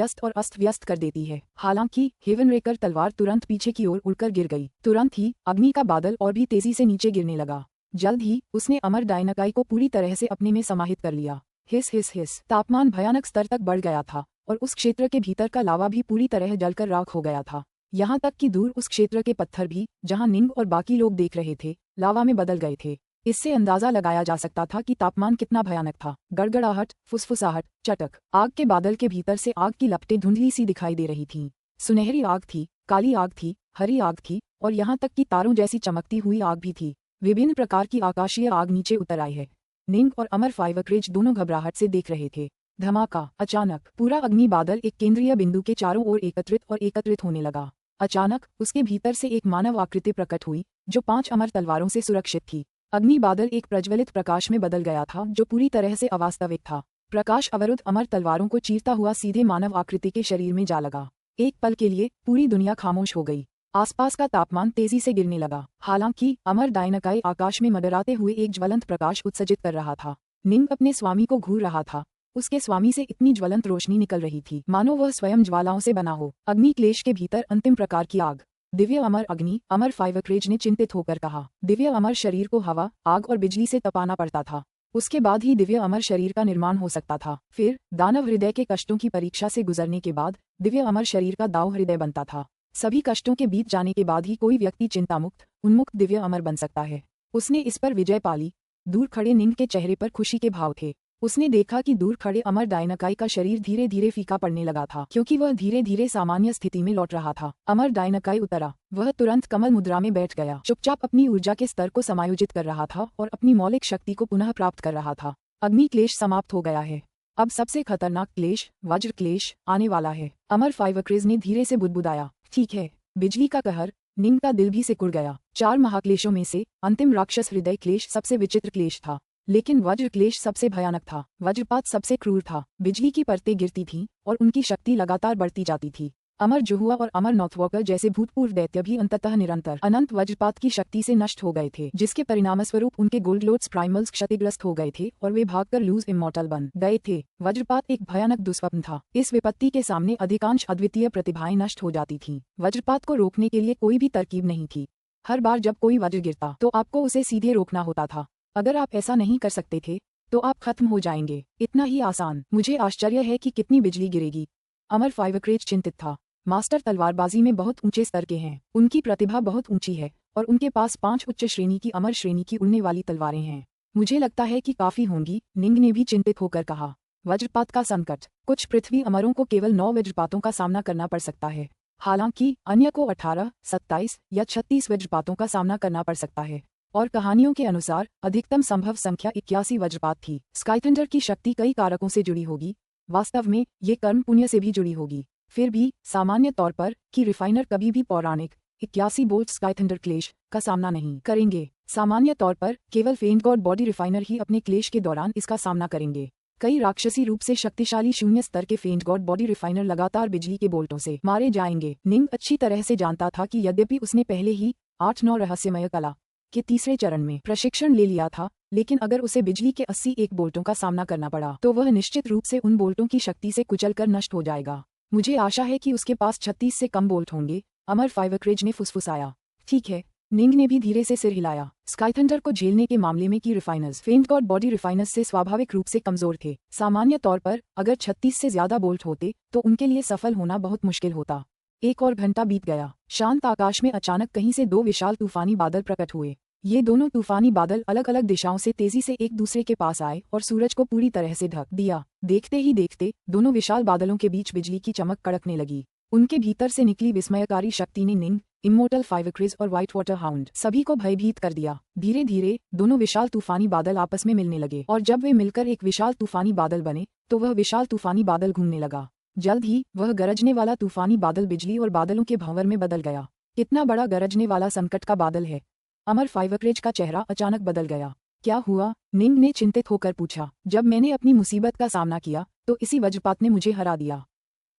व्यस्त कर देती है। हालांकि हेवनरेकर तलवार तुरंत पीछे की ओर उड़कर गिर गई। तुरंत ही अग्नि का बादल और भी तेजी से नीचे गिरने लगा। जल्द ही उसने अमर डायनाकाई को पूरी तरह से अपने में समाहित कर लिया। हिस हिस हिस, तापमान भयानक स्तर तक बढ़ गया था और उस क्षेत्र के भीतर का लावा भी पूरी तरह जलकर राख हो गया था। यहाँ तक कि दूर उस क्षेत्र के पत्थर भी, जहाँ निंग और बाकी लोग देख रहे थे, लावा में बदल गए थे। इससे अंदाजा लगाया जा सकता था कि तापमान कितना भयानक था। गड़गड़ाहट, फुसफुसाहट, चटक, आग के बादल के भीतर से आग की लपटें धुंधली सी दिखाई दे रही थीं। सुनहरी आग थी, काली आग थी, हरी आग थी और यहाँ तक कि तारों जैसी चमकती हुई आग भी थी। विभिन्न प्रकार की आकाशीय आग नीचे उतर आई है। निंग और अमर फाइवक्रेज दोनों घबराहट से देख रहे थे। धमाका, अचानक पूरा अग्नि बादल एक केंद्रीय बिंदु के चारों ओर एकत्रित होने लगा। अचानक उसके भीतर से एक मानव आकृति प्रकट हुई, जो 5 अमर तलवारों से सुरक्षित थी। अग्नि बादल एक प्रज्वलित प्रकाश में बदल गया था, जो पूरी तरह से अवास्तविक था। प्रकाश अवरुद्ध अमर तलवारों को चीरता हुआ सीधे मानव आकृति के शरीर में जा लगा। एक पल के लिए पूरी दुनिया खामोश हो गई। आसपास का तापमान तेजी से गिरने लगा। हालांकि अमर डायनाकाई आकाश में मंडराते हुए एक ज्वलंत प्रकाश उत्सर्जित कर रहा था। निंग अपने स्वामी को घूर रहा था। उसके स्वामी से इतनी ज्वलंत रोशनी निकल रही थी मानो वह स्वयं ज्वालाओं से बना हो। अग्नि क्लेश के भीतर अंतिम प्रकार की आग। दिव्य अमर अग्नि, अमर फाइवक्रेज ने चिंतित होकर कहा। दिव्य अमर शरीर को हवा, आग और बिजली से तपाना पड़ता था। उसके बाद ही दिव्य अमर शरीर का निर्माण हो सकता था। फिर दानव हृदय के कष्टों की परीक्षा से गुजरने के बाद दिव्य अमर शरीर का दाव हृदय बनता था। सभी कष्टों के बीत जाने के बाद ही कोई व्यक्ति चिंतामुक्त, उन्मुक्त दिव्य अमर बन सकता है। उसने इस पर विजय पाली। दूर खड़े निंग के चेहरे पर खुशी के भाव थे। उसने देखा कि दूर खड़े अमर डायनाकाई का शरीर धीरे धीरे फीका पड़ने लगा था, क्योंकि वह धीरे धीरे सामान्य स्थिति में लौट रहा था। अमर डायनाकाई उतरा। वह तुरंत कमल मुद्रा में बैठ गया, चुपचाप अपनी ऊर्जा के स्तर को समायोजित कर रहा था और अपनी मौलिक शक्ति को पुनः प्राप्त कर रहा था। अग्नि क्लेश समाप्त हो गया है। अब सबसे खतरनाक क्लेश, वज्र क्लेश, आने वाला है। अमर फाइवक्रेज ने धीरे से बुदबुदाया। ठीक है। बिजली का कहर। निंग का दिल भी सिकुड़ गया। 4 महाक्लेशों में से अंतिम राक्षस हृदय क्लेश सबसे विचित्र क्लेश था, लेकिन वज्र क्लेश सबसे भयानक था। वज्रपात सबसे क्रूर था। बिजली की परतें गिरती थीं और उनकी शक्ति लगातार बढ़ती जाती थी। अमर जुहुआ और अमर नॉर्थवॉकर जैसे भूतपूर्व दैत्य भी अंततः निरंतर अनंत वज्रपात की शक्ति से नष्ट हो गए थे, जिसके परिणामस्वरूप उनके गोल्ड लोड्स प्राइमल्स क्षतिग्रस्त हो गए थे और वे भागकर लूज इमॉर्टल बन गए थे। वज्रपात एक भयानक दुष्स्वप्न था। इस विपत्ति के सामने अधिकांश अद्वितीय प्रतिभाएं नष्ट हो जाती थीं। वज्रपात को रोकने के लिए कोई भी तरकीब नहीं थी। हर बार जब कोई वज्र गिरता तो आपको उसे सीधे रोकना होता था। अगर आप ऐसा नहीं कर सकते थे तो आप खत्म हो जाएंगे। इतना ही आसान। मुझे आश्चर्य है कि कितनी बिजली गिरेगी। अमर फाइवक्रेज चिंतित था। मास्टर तलवारबाजी में बहुत ऊंचे स्तर के हैं। उनकी प्रतिभा बहुत ऊंची है और उनके पास 5 उच्च श्रेणी की अमर श्रेणी की उड़ने वाली तलवारें हैं। मुझे लगता है कि काफी होंगी, निंग ने भी चिंतित होकर कहा। वज्रपात का संकट। कुछ पृथ्वी अमरों को केवल 9 वज्रपातों का सामना करना पड़ सकता है, हालांकि अन्य को 18, 27 या 36 वज्रपातों का सामना करना पड़ सकता है। और कहानियों के अनुसार अधिकतम संभव संख्या 81 वज्रपात थी। स्काईथंडर की शक्ति कई कारकों से जुड़ी होगी। वास्तव में ये कर्म पुण्य से भी जुड़ी होगी। फिर भी सामान्य तौर पर कि रिफाइनर कभी भी पौराणिक 81 बोल्ट स्काईथंडर क्लेश का सामना नहीं करेंगे। सामान्य तौर पर केवल फेंट गॉड बॉडी रिफाइनर ही अपने क्लेश के दौरान इसका सामना करेंगे। कई राक्षसी रूप से शक्तिशाली शून्य स्तर के फेंट गॉड बॉडी रिफाइनर लगातार बिजली के बोल्टों से मारे जाएंगे। निंग अच्छी तरह से जानता था कि यद्यपि उसने पहले ही 8-9 रहस्यमय कला के तीसरे चरण में प्रशिक्षण ले लिया था, लेकिन अगर उसे बिजली के 81 बोल्टों का सामना करना पड़ा तो वह निश्चित रूप से उन बोल्टों की शक्ति से कुचलकर नष्ट हो जाएगा। मुझे आशा है कि उसके पास 36 से कम बोल्ट होंगे, अमर फाइवक्रेज ने फुसफुसाया। ठीक है। निंग ने भी धीरे से सिर हिलाया। स्काईथंडर को झेलने के मामले में की रिफाइनर्स फेंट गॉड बॉडी रिफाइनर्स से स्वाभाविक रूप से कमजोर थे। सामान्य तौर पर अगर 36 से ज्यादा बोल्ट होते तो उनके लिए सफल होना बहुत मुश्किल होता। 1 और घंटा बीत गया। शांत आकाश में अचानक कहीं से 2 विशाल तूफानी बादल प्रकट हुए। ये दोनों तूफानी बादल अलग अलग दिशाओं से तेजी से एक दूसरे के पास आए और सूरज को पूरी तरह से ढक दिया। देखते ही देखते दोनों विशाल बादलों के बीच बिजली की चमक कड़कने लगी। उनके भीतर से निकली विस्मयकारी शक्ति ने निंग, इमोर्टल फाइवक्रेज और व्हाइट वाटर हाउंड सभी को भयभीत कर दिया। धीरे धीरे दोनों विशाल तूफानी बादल आपस में मिलने लगे और जब वे मिलकर एक विशाल तूफानी बादल बने तो वह विशाल तूफानी बादल घूमने लगा। जल्द ही वह गरजने वाला तूफानी बादल बिजली और बादलों के भंवर में बदल गया। कितना बड़ा गरजने वाला संकट का बादल है। अमर फाइवक्रेज का चेहरा अचानक बदल गया। क्या हुआ? निंग ने चिंतित होकर पूछा। जब मैंने अपनी मुसीबत का सामना किया तो इसी वज्रपात ने मुझे हरा दिया,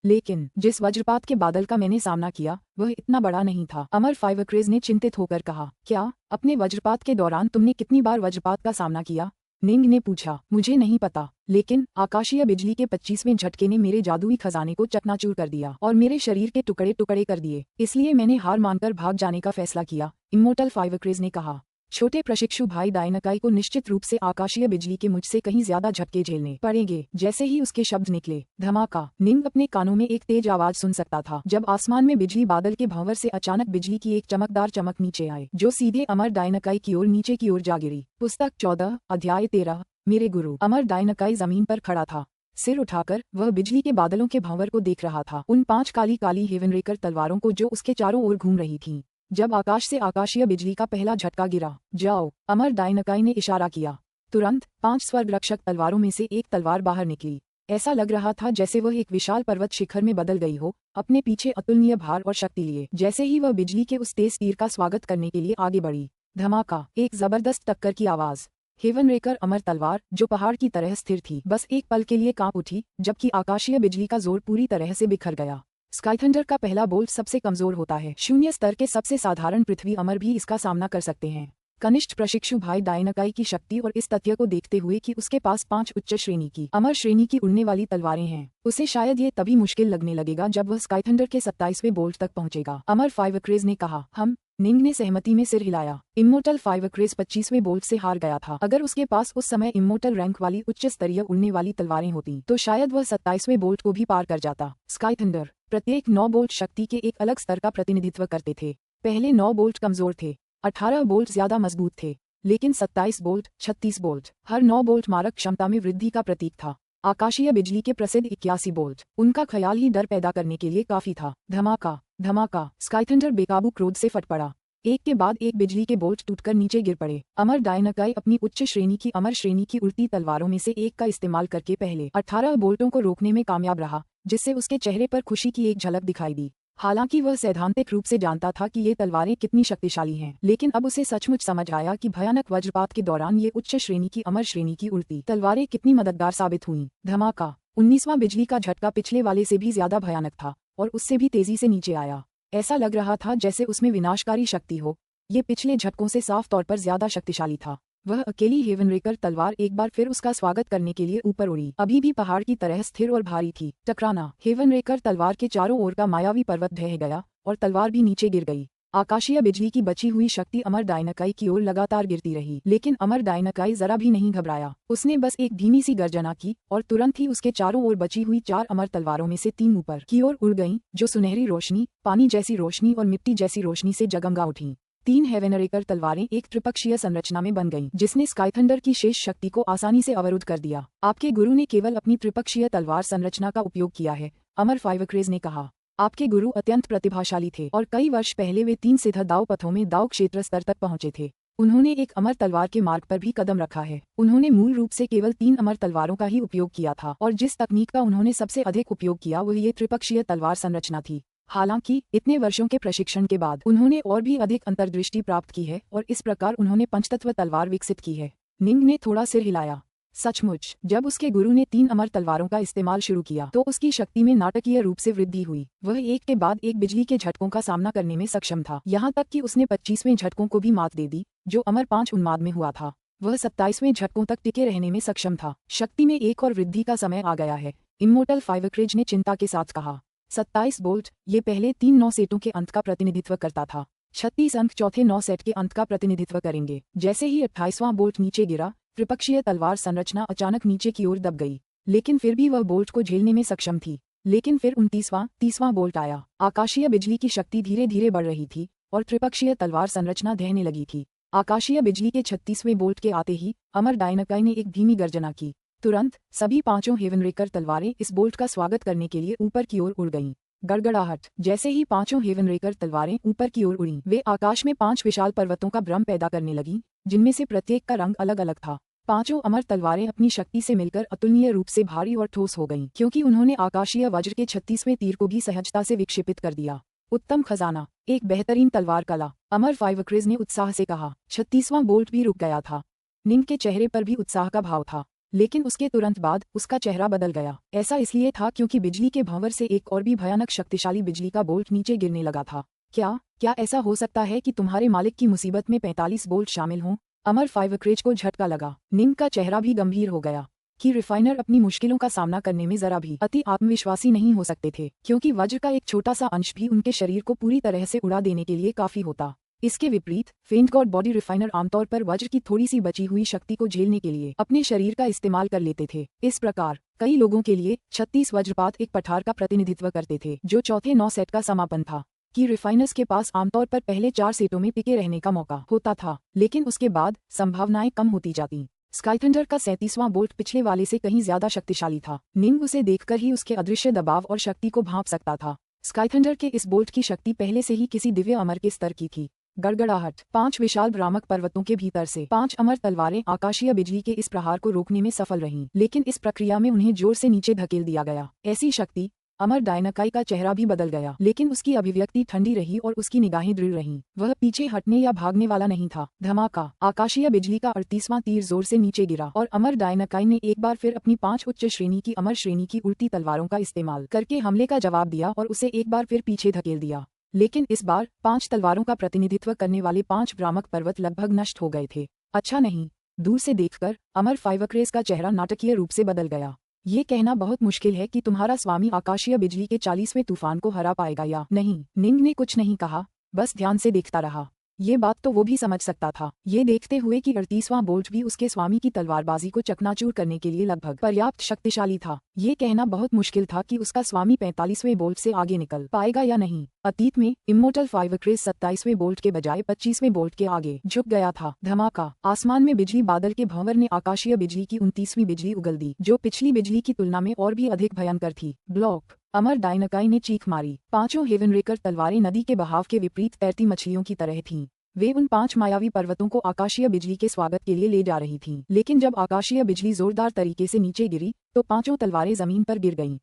लेकिन जिस वज्रपात के बादल का मैंने सामना किया वह इतना बड़ा नहीं था। अमर फाइवक्रेज ने चिंतित होकर कहा। क्या अपने वज्रपात के दौरान तुमने कितनी बार वज्रपात का सामना किया? निंग ने पूछा। मुझे नहीं पता, लेकिन आकाशीय बिजली के 25वें झटके ने मेरे जादुई खजाने को चकनाचूर कर दिया और मेरे शरीर के टुकड़े टुकड़े कर दिए। इसलिए मैंने हार मानकर भाग जाने का फैसला किया, इमोर्टल फाइवक्रेज ने कहा। छोटे प्रशिक्षु भाई डायनाकाई को निश्चित रूप से आकाशीय बिजली के मुझसे कहीं ज्यादा झटके झेलने पड़ेंगे। जैसे ही उसके शब्द निकले, धमाका, निंग अपने कानों में एक तेज आवाज सुन सकता था जब आसमान में बिजली बादल के भंवर से अचानक बिजली की एक चमकदार चमक नीचे आए, जो सीधे अमर डायनाकाई की ओर नीचे की ओर जा गिरी। पुस्तक 14, अध्याय 13, मेरे गुरु। अमर डायनाकाई जमीन पर खड़ा था। सिर उठाकर वह बिजली के बादलों के भंवर को देख रहा था, उन 5 काली काली हेवनरेकर तलवारों को जो उसके चारों ओर घूम रही थीं। जब आकाश से आकाशीय बिजली का पहला झटका गिरा, जाओ, अमर डायनाकाई ने इशारा किया। तुरंत 5 स्वर्ग रक्षक तलवारों में से एक तलवार बाहर निकली। ऐसा लग रहा था जैसे वह एक विशाल पर्वत शिखर में बदल गई हो, अपने पीछे अतुलनीय भार और शक्ति लिए। जैसे ही वह बिजली के उस तेज तीर का स्वागत करने के लिए आगे बढ़ी, धमाका, एक जबरदस्त टक्कर की आवाज। हेवनरेकर अमर तलवार, जो पहाड़ की तरह स्थिर थी, बस एक पल के लिए कांप उठी, जबकि आकाशीय बिजली का जोर पूरी तरह से बिखर गया। स्काईथंडर का पहला बोल्ट सबसे कमजोर होता है। शून्य स्तर के सबसे साधारण पृथ्वी अमर भी इसका सामना कर सकते हैं। कनिष्ठ प्रशिक्षु भाई डायनाकाई की शक्ति और इस तथ्य को देखते हुए कि उसके पास 5 उच्च श्रेणी की अमर श्रेणी की उड़ने वाली तलवारें हैं, उसे शायद ये तभी मुश्किल लगने लगेगा जब वह स्काईथंडर के 27वें बोल्ट तक पहुंचेगा। अमर फाइवक्रेज ने कहा। हम, निंग ने सहमति में सिर हिलाया। इमोर्टल फाइवक्रेज 25वें बोल्ट से हार गया था। अगर उसके पास उस समय इमोर्टल रैंक वाली उच्च स्तरीय उड़ने वाली तलवारें होती तो शायद वह 27वें बोल्ट को भी पार कर जाता। स्काईथंडर प्रत्येक 9 बोल्ट शक्ति के एक अलग स्तर का प्रतिनिधित्व करते थे। पहले 9 बोल्ट कमजोर थे, 18 बोल्ट ज्यादा मजबूत थे, लेकिन 27 बोल्ट, 36 बोल्ट, हर 9 बोल्ट मारक क्षमता में वृद्धि का प्रतीक था। आकाशीय बिजली के प्रसिद्ध 81 बोल्ट, उनका ख्याल ही डर पैदा करने के लिए काफी था। धमाका धमाका, स्काईथंडर बेकाबू क्रोध से फट पड़ा। एक के बाद एक बिजली के बोल्ट टूटकर नीचे गिर पड़े। अमर डायनाकाई अपनी उच्च श्रेणी की अमर श्रेणी की उल्टी तलवारों में से एक का इस्तेमाल करके पहले 18 बोल्टों को रोकने में कामयाब रहा, जिससे उसके चेहरे पर खुशी की एक झलक दिखाई दी। हालांकि वह सैद्धांतिक रूप से जानता था कि ये तलवारें कितनी शक्तिशाली हैं, लेकिन अब उसे सचमुच समझ आया कि भयानक वज्रपात के दौरान ये उच्च श्रेणी की अमर श्रेणी की उल्टी तलवारें कितनी मददगार साबित हुईं। धमाका, 19वां बिजली का झटका पिछले वाले से भी ज्यादा भयानक था और उससे भी तेजी से नीचे आया। ऐसा लग रहा था जैसे उसमें विनाशकारी शक्ति हो। ये पिछले झटकों से साफ तौर पर ज्यादा शक्तिशाली था। वह अकेली हेवनरेकर तलवार एक बार फिर उसका स्वागत करने के लिए ऊपर उड़ी, अभी भी पहाड़ की तरह स्थिर और भारी थी। टकराना, हेवनरेकर तलवार के चारों ओर का मायावी पर्वत ढह गया और तलवार भी नीचे गिर गई। आकाशीय बिजली की बची हुई शक्ति अमर डायनाकाई की ओर लगातार गिरती रही, लेकिन अमर डायनाकाई जरा भी नहीं घबराया। उसने बस एक धीमी सी गर्जना की और तुरंत ही उसके चारों ओर बची हुई 4 अमर तलवारों में से 3 ऊपर की ओर उड़ गईं, जो सुनहरी रोशनी, पानी जैसी रोशनी और मिट्टी जैसी रोशनी से जगमगा उठीं। 3 हेवनरेकर तलवारें एक त्रिपक्षीय संरचना में बन गईं, जिसने स्काईथंडर की शेष शक्ति को आसानी से अवरुद्ध कर दिया। आपके गुरु ने केवल अपनी त्रिपक्षीय तलवार संरचना का उपयोग किया है, अमर फाइवक्रेज ने कहा। आपके गुरु अत्यंत प्रतिभाशाली थे और कई वर्ष पहले वे 3 सिद्ध दाव पथों में दाव क्षेत्र स्तर तक पहुंचे थे। उन्होंने एक अमर तलवार के मार्ग पर भी कदम रखा है। उन्होंने मूल रूप से केवल 3 अमर तलवारों का ही उपयोग किया था और जिस तकनीक का उन्होंने सबसे अधिक उपयोग किया वह ये त्रिपक्षीय तलवार संरचना थी। हालांकि इतने वर्षों के प्रशिक्षण के बाद उन्होंने और भी अधिक अंतर्दृष्टि प्राप्त की है और इस प्रकार उन्होंने पंचतत्व तलवार विकसित की है। निंग ने थोड़ा सिर हिलाया। सचमुच, जब उसके गुरु ने 3 अमर तलवारों का इस्तेमाल शुरू किया तो उसकी शक्ति में नाटकीय रूप से वृद्धि हुई। वह एक के बाद एक बिजली के झटकों का सामना करने में सक्षम था, यहाँ तक कि उसने 25वें झटकों को भी मात दे दी, जो अमर 5 उन्माद में हुआ था। वह 27वें झटकों तक टिके रहने में सक्षम था। शक्ति में एक और वृद्धि का समय आ गया है, इमोर्टल फाइवक्रेज ने चिंता के साथ कहा। 27 बोल्ट, ये पहले 3 9 सेटों के अंत का प्रतिनिधित्व करता था। 36 अंक चौथे 9 सेट के अंत का प्रतिनिधित्व करेंगे। जैसे ही 28वां बोल्ट नीचे गिरा, त्रिपक्षीय तलवार संरचना अचानक नीचे की ओर दब गई, लेकिन फिर भी वह बोल्ट को झेलने में सक्षम थी। लेकिन फिर 29वां 30वां बोल्ट आया। आकाशीय बिजली की शक्ति धीरे धीरे बढ़ रही थी और त्रिपक्षीय तलवार संरचना ढहने लगी थी। आकाशीय बिजली के 36वें बोल्ट के आते ही अमर डायनाकाई ने एक धीमी गर्जना की। तुरंत सभी 5 हेवनरेकर तलवारें इस बोल्ट का स्वागत करने के लिए ऊपर की ओर उड़ गईं। गड़गड़ाहट, जैसे ही 5 हेवनरेकर तलवारें ऊपर की ओर उड़ीं, वे आकाश में 5 विशाल पर्वतों का भ्रम पैदा करने लगीं, जिनमें से प्रत्येक का रंग अलग अलग था। 5 अमर तलवारें अपनी शक्ति से मिलकर अतुलनीय रूप से भारी और ठोस हो गईं, क्योंकि उन्होंने आकाशीय वज्र के 36वें तीर को भी सहजता से विक्षेपित कर दिया। उत्तम खजाना, एक बेहतरीन तलवार कला, अमर फाइवक्रेज ने उत्साह से कहा। 36वां बोल्ट भी रुक गया था। निंग के चेहरे पर भी उत्साह का भाव था, लेकिन उसके तुरंत बाद उसका चेहरा बदल गया। ऐसा इसलिए था क्योंकि बिजली के भंवर से एक और भी भयानक शक्तिशाली बिजली का बोल्ट नीचे गिरने लगा था। क्या ऐसा हो सकता है कि तुम्हारे मालिक की मुसीबत में 45 बोल्ट शामिल हों? अमर फाइवक्रेज को झटका लगा। निंग का चेहरा भी गंभीर हो गया कि रिफाइनर अपनी मुश्किलों का सामना करने में जरा भी अति आत्मविश्वासी नहीं हो सकते थे, क्योंकि वज्र का एक छोटा सा अंश भी उनके शरीर को पूरी तरह से उड़ा देने के लिए काफी होता। इसके विपरीत फेंट गॉड बॉडी रिफाइनर आमतौर पर वज्र की थोड़ी सी बची हुई शक्ति को झेलने के लिए अपने शरीर का इस्तेमाल कर लेते थे। इस प्रकार कई लोगों के लिए 36 वज्रपात एक पठार का प्रतिनिधित्व करते थे, जो चौथे 9 सेट का समापन था। कि रिफाइनर्स के पास आमतौर पर पहले 4 सेटों में टिके रहने का मौका होता था, लेकिन उसके बाद संभावनाएं कम होती जाती। स्काईथंडर का 37वां बोल्ट पिछले वाले से कहीं ज्यादा शक्तिशाली था। निंग उसे देखकर ही उसके अदृश्य दबाव और शक्ति को भांप सकता था। स्काईथंडर के इस बोल्ट की शक्ति पहले से ही किसी दिव्य अमर के स्तर की थी। गड़गड़ाहट, 5 विशाल भ्रामक पर्वतों के भीतर से 5 अमर तलवारें आकाशीय बिजली के इस प्रहार को रोकने में सफल रहीं, लेकिन इस प्रक्रिया में उन्हें जोर से नीचे धकेल दिया गया। ऐसी शक्ति, अमर डायनाकाई का चेहरा भी बदल गया, लेकिन उसकी अभिव्यक्ति ठंडी रही और उसकी निगाहें दृढ़ रहीं। वह पीछे हटने या भागने वाला नहीं था। धमाका, आकाशीय बिजली का 38वां तीर जोर से नीचे गिरा और अमर डायनाकाई ने एक बार फिर अपनी 5 उच्च श्रेणी की अमर श्रेणी की उल्टी तलवारों का इस्तेमाल करके हमले का जवाब दिया और उसे एक बार फिर पीछे धकेल दिया। लेकिन इस बार 5 तलवारों का प्रतिनिधित्व करने वाले 5 भ्रामक पर्वत लगभग नष्ट हो गए थे। अच्छा नहीं, दूर से देखकर अमर फाइवक्रेज का चेहरा नाटकीय रूप से बदल गया। ये कहना बहुत मुश्किल है कि तुम्हारा स्वामी आकाशीय बिजली के 40वें तूफान को हरा पाएगा या नहीं। निंग ने कुछ नहीं कहा, बस ध्यान से देखता रहा। ये बात तो वो भी समझ सकता था, ये देखते हुए कि 38वां बोल्ट भी उसके स्वामी की तलवारबाजी को चकनाचूर करने के लिए लगभग पर्याप्त शक्तिशाली था। ये कहना बहुत मुश्किल था कि उसका स्वामी 45वें बोल्ट से आगे निकल पाएगा या नहीं। अतीत में इमोर्टल फाइवक्रेज 27वें बोल्ट के बजाय 25वें बोल्ट के आगे झुक गया था। धमाका, आसमान में बिजली बादल के भंवर ने आकाशीय बिजली की 29वीं बिजली उगल दी, जो पिछली बिजली की तुलना में और भी अधिक भयंकर थी। ब्लॉक, अमर डायनाकाई ने चीख मारी। पांचों हेवनरेकर तलवारें नदी के बहाव के विपरीत तैरती मछलियों की तरह थीं। वे उन 5 मायावी पर्वतों को आकाशीय बिजली के स्वागत के लिए ले जा रही थीं। लेकिन जब आकाशीय बिजली जोरदार तरीके से नीचे गिरी तो पांचों तलवारें जमीन पर गिर गईं।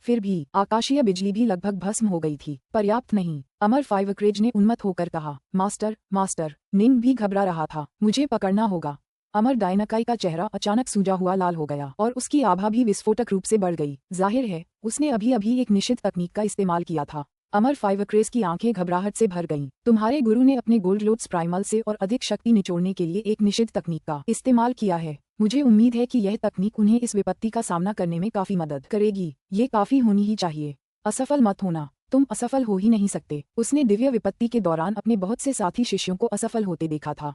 फिर भी आकाशीय बिजली भी लगभग भस्म हो गई थी। पर्याप्त नहीं, अमर फाइवक्रेज ने उन्मत्त होकर कहा। Master, master. निंग भी घबरा रहा था। मुझे पकड़ना होगा। अमर डायनाकाई का चेहरा अचानक सूजा हुआ लाल हो गया और उसकी आभा भी विस्फोटक रूप से बढ़ गई। जाहिर है उसने अभी अभी एक निषिद्ध तकनीक का इस्तेमाल किया था। अमर फाइवक्रेज की आंखें घबराहट से भर गईं। तुम्हारे गुरु ने अपने गोल्ड लोड्स प्राइमल से और अधिक शक्ति निचोड़ने के लिए एक निषिद्ध तकनीक का इस्तेमाल किया है। मुझे उम्मीद है कि यह तकनीक उन्हें इस विपत्ति का सामना करने में काफी मदद करेगी। ये काफी होनी ही चाहिए। असफल मत होना, तुम असफल हो ही नहीं सकते। उसने दिव्य विपत्ति के दौरान अपने बहुत से साथी शिष्यों को असफल होते देखा था।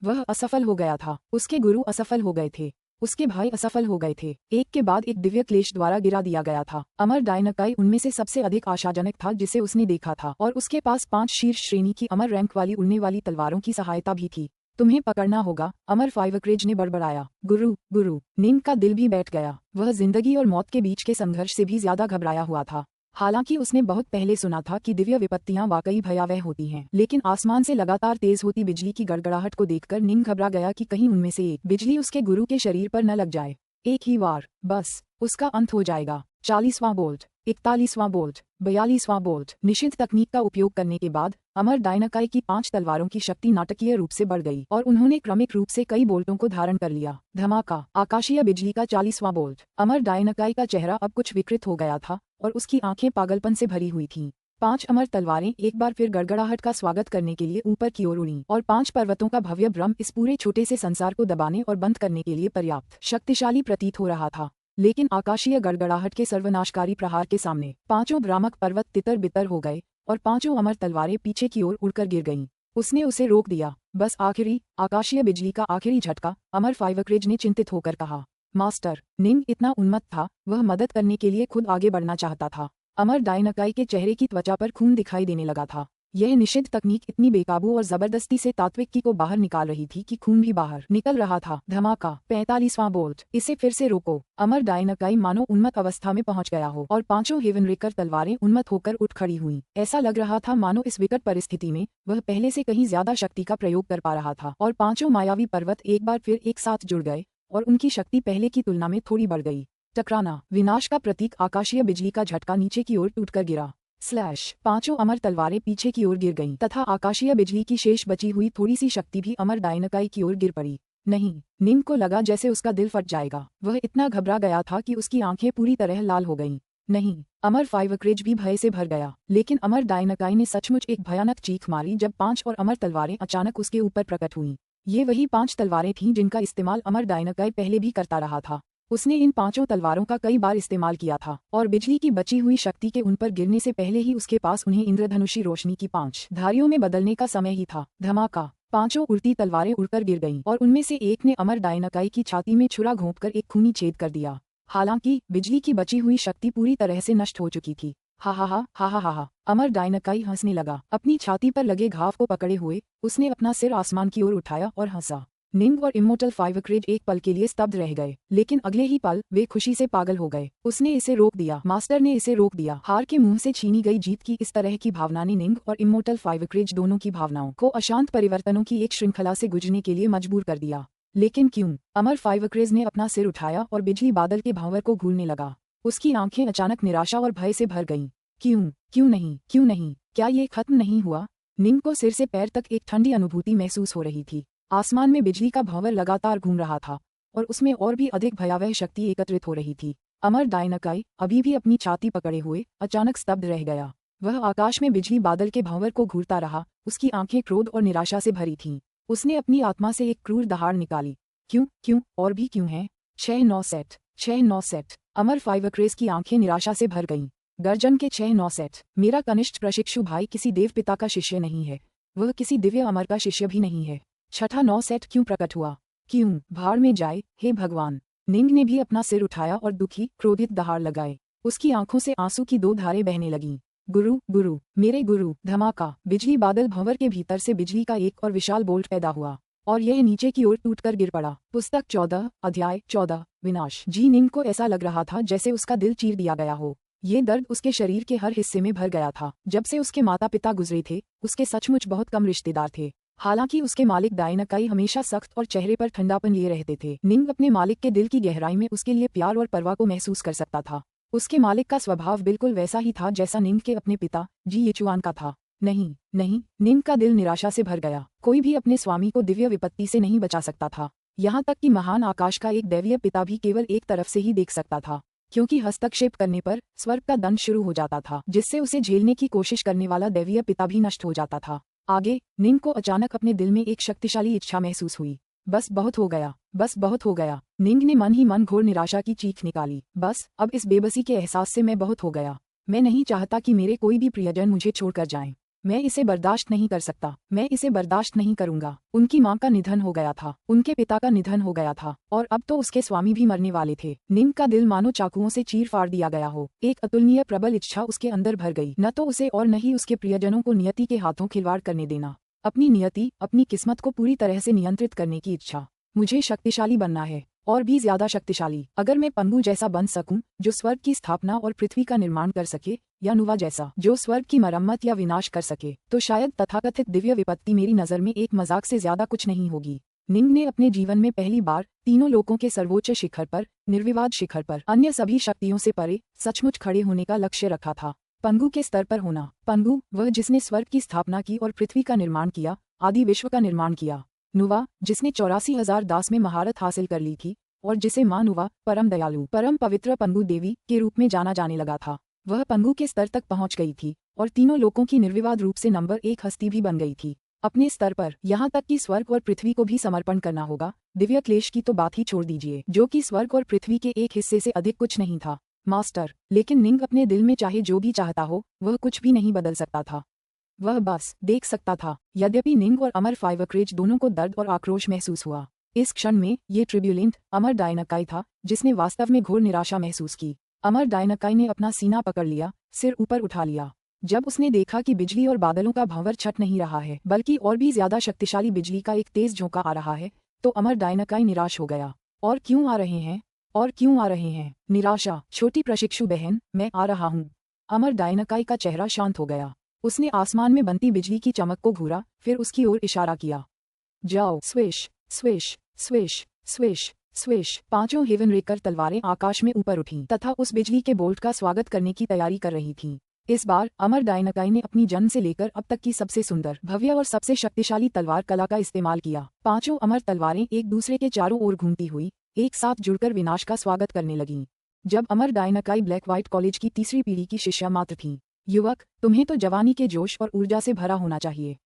वह असफल हो गया था, उसके गुरु असफल हो गए थे, उसके भाई असफल हो गए थे। एक के बाद एक दिव्य क्लेश द्वारा गिरा दिया गया था। अमर डायनाकाई उनमें से सबसे अधिक आशाजनक था जिसे उसने देखा था, और उसके पास 5 शीर्ष श्रेणी की अमर रैंक वाली उड़ने वाली तलवारों की सहायता भी थी। तुम्हें पकड़ना होगा, अमर फाइवक्रेज ने बड़बड़ाया। गुरु, गुरु। निंग का दिल भी बैठ गया। वह जिंदगी और मौत के बीच के संघर्ष से भी ज्यादा घबराया हुआ था। हालांकि उसने बहुत पहले सुना था कि दिव्य विपत्तियां वाकई भयावह होती हैं, लेकिन आसमान से लगातार तेज होती बिजली की गड़गड़ाहट को देखकर निंग घबरा गया कि कहीं उनमें से एक बिजली उसके गुरु के शरीर पर न लग जाए। एक ही वार, बस उसका अंत हो जाएगा। 40वां बोल्ट, 41वां बोल्ट, 42वां बोल्ट। निषिद्ध तकनीक का उपयोग करने के बाद अमर डायनाकाई की 5 तलवारों की शक्ति नाटकीय रूप से बढ़ गई और उन्होंने क्रमिक रूप से कई बोल्टों को धारण कर लिया। धमाका, आकाशीय बिजली का 40वां बोल्ट। अमर डायनाकाई का चेहरा अब कुछ विकृत हो गया था और उसकी आंखें पागलपन से भरी हुई थीं। 5 अमर तलवारें एक बार फिर गड़गड़ाहट का स्वागत करने के लिए ऊपर की ओर उड़ीं और 5 पर्वतों का भव्य भ्रम इस पूरे छोटे से संसार को दबाने और बंद करने के लिए पर्याप्त शक्तिशाली प्रतीत हो रहा था। लेकिन आकाशीय गड़गड़ाहट के सर्वनाशकारी प्रहार के सामने पांचों भ्रामक पर्वत तितर बितर हो गए और पांचों अमर तलवारें पीछे की ओर उड़कर गिर गईं। उसने उसे रोक दिया। बस आखिरी आकाशीय बिजली का आखिरी झटका, अमर फाइवक्रेज ने चिंतित होकर कहा। मास्टर, निंग इतना उन्मत्त था, वह मदद करने के लिए खुद आगे बढ़ना चाहता था। अमर डायनाकाई के चेहरे की त्वचा पर खून दिखाई देने लगा था। यह निषिद्ध तकनीक इतनी बेकाबू और जबरदस्ती से तात्विक की को बाहर निकाल रही थी कि खून भी बाहर निकल रहा था। धमाका, 45वां बोल्ट। इसे फिर से रोको। अमर डायनाकाई मानो उन्मत्त अवस्था में पहुंच गया हो और पांचों हेवनरेकर तलवारें उन्मत्त होकर उठ खड़ी हुईं। ऐसा लग रहा था मानो इस विकट परिस्थिति में वह पहले से कहीं ज्यादा शक्ति का प्रयोग कर पा रहा था और पांचों मायावी पर्वत एक बार फिर एक साथ जुड़ गए और उनकी शक्ति पहले की तुलना में थोड़ी बढ़ गई। टकराना, विनाश का प्रतीक आकाशीय बिजली का झटका नीचे की ओर टूटकर गिरा। स्लैश, पांचों अमर तलवारें पीछे की ओर गिर गईं तथा आकाशीय बिजली की शेष बची हुई थोड़ी सी शक्ति भी अमर डायनाकाई की ओर गिर पड़ी। नहीं, निंग को लगा जैसे उसका दिल फट जाएगा। वह इतना घबरा गया था कि उसकी आंखें पूरी तरह लाल हो गईं। नहीं, अमर फाइवक्रेज भी भय से भर गया। लेकिन अमर डायनाकाई ने सचमुच एक भयानक चीख मारी जब 5 और अमर तलवारें अचानक उसके ऊपर प्रकट हुईं। ये वही 5 तलवारें थीं जिनका इस्तेमाल अमर डायनाकाई पहले भी करता रहा था। उसने इन 5 तलवारों का कई बार इस्तेमाल किया था और बिजली की बची हुई शक्ति के उन पर गिरने से पहले ही उसके पास उन्हें इंद्रधनुषी रोशनी की 5 धारियों में बदलने का समय ही था। धमाका, पांचों उड़ती तलवारें उड़कर गिर गईं और उनमें से एक ने अमर डायनाकाई की छाती में छुरा घोंपकर एक खूनी छेद कर दिया। हालांकि बिजली की बची हुई शक्ति पूरी तरह से नष्ट हो चुकी थी। हा हा हा हा हा हा। अमर डायनाकाई हंसने लगा। अपनी छाती पर लगे घाव को पकड़े हुए उसने अपना सिर आसमान की ओर उठाया और हंसा। निंग और इमोर्टल फाइवक्रेज एक पल के लिए स्तब्ध रह गए, लेकिन अगले ही पल वे खुशी से पागल हो गए। उसने इसे रोक दिया, मास्टर ने इसे रोक दिया। हार के मुंह से छीनी गई जीत की इस तरह की भावना ने निंग और इमोर्टल फाइवक्रेज दोनों की भावनाओं को अशांत परिवर्तनों की एक श्रृंखला से गुजरने के लिए मजबूर कर दिया। लेकिन क्यों? अमर फाइवक्रेज ने अपना सिर उठाया और बिजली बादल के भंवर को घूरने लगा। उसकी आंखें अचानक निराशा और भय से भर गईं। क्यों? क्यों नहीं? क्यों नहीं? क्या ये खत्म नहीं हुआ? निंग को सिर से पैर तक एक ठंडी अनुभूति महसूस हो रही थी। आसमान में बिजली का भंवर लगातार घूम रहा था और उसमें और भी अधिक भयावह शक्ति एकत्रित हो रही थी। अमर डायनाकाई अभी भी अपनी छाती पकड़े हुए अचानक स्तब्ध रह गया। वह आकाश में बिजली बादल के भंवर को घूरता रहा। उसकी आंखें क्रोध और निराशा से भरी थीं। उसने अपनी आत्मा से एक क्रूर दहाड़ निकाली। क्यों? क्यों और भी क्यों है? 6-9 सेट, 6-9 सेट। अमर फाइवक्रेज की आंखें निराशा से भर गईं। गर्जन के 6-9 सेट। मेरा कनिष्ठ प्रशिक्षु भाई किसी देवपिता का शिष्य नहीं है। वह किसी दिव्य अमर का शिष्य भी नहीं है। छठा 9 सेट क्यों प्रकट हुआ? क्यों? भाड़ में जाए, हे भगवान। निंग ने भी अपना सिर उठाया और दुखी क्रोधित दहाड़ लगाए। उसकी आंखों से आंसू की 2 धारें बहने लगीं। गुरु, गुरु, मेरे गुरु। धमाका, बिजली बादल भंवर के भीतर से बिजली का एक और विशाल बोल्ट पैदा हुआ और यह नीचे की ओर टूटकर गिर पड़ा। पुस्तक 14, अध्याय 14, विनाश। जी निंग को ऐसा लग रहा था जैसे उसका दिल चीर दिया गया हो। ये दर्द उसके शरीर के हर हिस्से में भर गया था। जब से उसके माता पिता गुजरे थे, उसके सचमुच बहुत कम रिश्तेदार थे। हालांकि उसके मालिक डायनाकाई हमेशा सख्त और चेहरे पर ठंडापन लिए रहते थे। निंग अपने मालिक के दिल की गहराई में उसके लिए प्यार और परवाह को महसूस कर सकता था। उसके मालिक का स्वभाव बिल्कुल वैसा ही था जैसा निंग के अपने पिता जी येचुआन का था। नहीं, नहीं, निंग का दिल निराशा से भर गया। कोई भी अपने स्वामी को दिव्य विपत्ति से नहीं बचा सकता था। यहाँ तक कि महान आकाश का एक दैवीय पिता भी केवल एक तरफ से ही देख सकता था, क्योंकि हस्तक्षेप करने पर स्वर्ग का दंड शुरू हो जाता था, जिससे उसे झेलने की कोशिश करने वाला दैवीय पिता भी नष्ट हो जाता था। आगे निंग को अचानक अपने दिल में एक शक्तिशाली इच्छा महसूस हुई। बस बहुत हो गया, बस बहुत हो गया। निंग ने मन ही मन घोर निराशा की चीख निकाली। बस अब इस बेबसी के एहसास से मैं बहुत हो गया। मैं नहीं चाहता कि मेरे कोई भी प्रियजन मुझे छोड़कर जाएं। मैं इसे बर्दाश्त नहीं कर सकता। मैं इसे बर्दाश्त नहीं करूंगा। उनकी मां का निधन हो गया था, उनके पिता का निधन हो गया था और अब तो उसके स्वामी भी मरने वाले थे। निंग का दिल मानो चाकुओं से चीर फाड़ दिया गया हो। एक अतुलनीय प्रबल इच्छा उसके अंदर भर गई, न तो उसे और न ही उसके प्रियजनों को नियति के हाथों खिलवाड़ करने देना। अपनी नियति, अपनी किस्मत को पूरी तरह से नियंत्रित करने की इच्छा। मुझे शक्तिशाली बनना है, और भी ज्यादा शक्तिशाली। अगर मैं पंगु जैसा बन सकूं, जो स्वर्ग की स्थापना और पृथ्वी का निर्माण कर सके, या नुवा जैसा, जो स्वर्ग की मरम्मत या विनाश कर सके, तो शायद तथाकथित दिव्य विपत्ति मेरी नजर में एक मजाक से ज्यादा कुछ नहीं होगी। निंग ने अपने जीवन में पहली बार तीनों लोकों के सर्वोच्च शिखर पर, निर्विवाद शिखर पर, अन्य सभी शक्तियों से परे सचमुच खड़े होने का लक्ष्य रखा था। पंगु के स्तर पर होना। पंगु, वह जिसने स्वर्ग की स्थापना की और पृथ्वी का निर्माण किया, आदि विश्व का निर्माण किया। नुवा, जिसने 84,000 दास में महारत हासिल कर ली थी और जिसे मां नुवा, परम दयालु, परम पवित्र पंगु देवी के रूप में जाना जाने लगा था। वह पंगु के स्तर तक पहुंच गई थी और तीनों लोकों की निर्विवाद रूप से नंबर 1 हस्ती भी बन गई थी। अपने स्तर पर, यहाँ तक कि स्वर्ग और पृथ्वी को भी समर्पण करना होगा। दिव्य क्लेश की तो बात ही छोड़ दीजिए, जो कि स्वर्ग और पृथ्वी के एक हिस्से से अधिक कुछ नहीं था। मास्टर, लेकिन निंग अपने दिल में चाहे जो भी चाहता हो, वह कुछ भी नहीं बदल सकता था। वह बस देख सकता था। यद्यपि निंग और अमर फाइवक्रेज दोनों को दर्द और आक्रोश महसूस हुआ। इस क्षण में ये ट्रिब्यूलेंट अमर डायनाकाई था जिसने वास्तव में घोर निराशा महसूस की। अमर डायनाकाई ने अपना सीना पकड़ लिया, सिर ऊपर उठा लिया। जब उसने देखा कि बिजली और बादलों का भंवर छट नहीं रहा है, बल्कि और भी ज्यादा शक्तिशाली बिजली का एक तेज झोंका आ रहा है, तो अमर डायनाकाई निराश हो गया। और क्यों आ रहे हैं? और क्यों आ रहे हैं? निराशा। छोटी प्रशिक्षु बहन, मैं आ रहा हूँ। अमर डायनाकाई का चेहरा शांत हो गया। उसने आसमान में बनती बिजली की चमक को घूरा, फिर उसकी ओर इशारा किया। जाओ। Swish, swish, swish, swish, swish. पांचों हेवन रेकर तलवारें आकाश में ऊपर उठीं तथा उस बिजली के बोल्ट का स्वागत करने की तैयारी कर रही थीं। इस बार अमर डायनाकाई ने अपनी जन्म से लेकर अब तक की सबसे सुंदर, भव्य और सबसे शक्तिशाली तलवार कला का इस्तेमाल किया। पांचों अमर तलवारें एक दूसरे के चारों ओर घूमती हुई एक साथ जुड़कर विनाश का स्वागत करने लगीं। जब अमर डायनाकाई ब्लैक व्हाइट कॉलेज की तीसरी पीढ़ी की शिष्या मात्र थीं। युवक, तुम्हें तो जवानी के जोश और ऊर्जा से भरा होना चाहिए।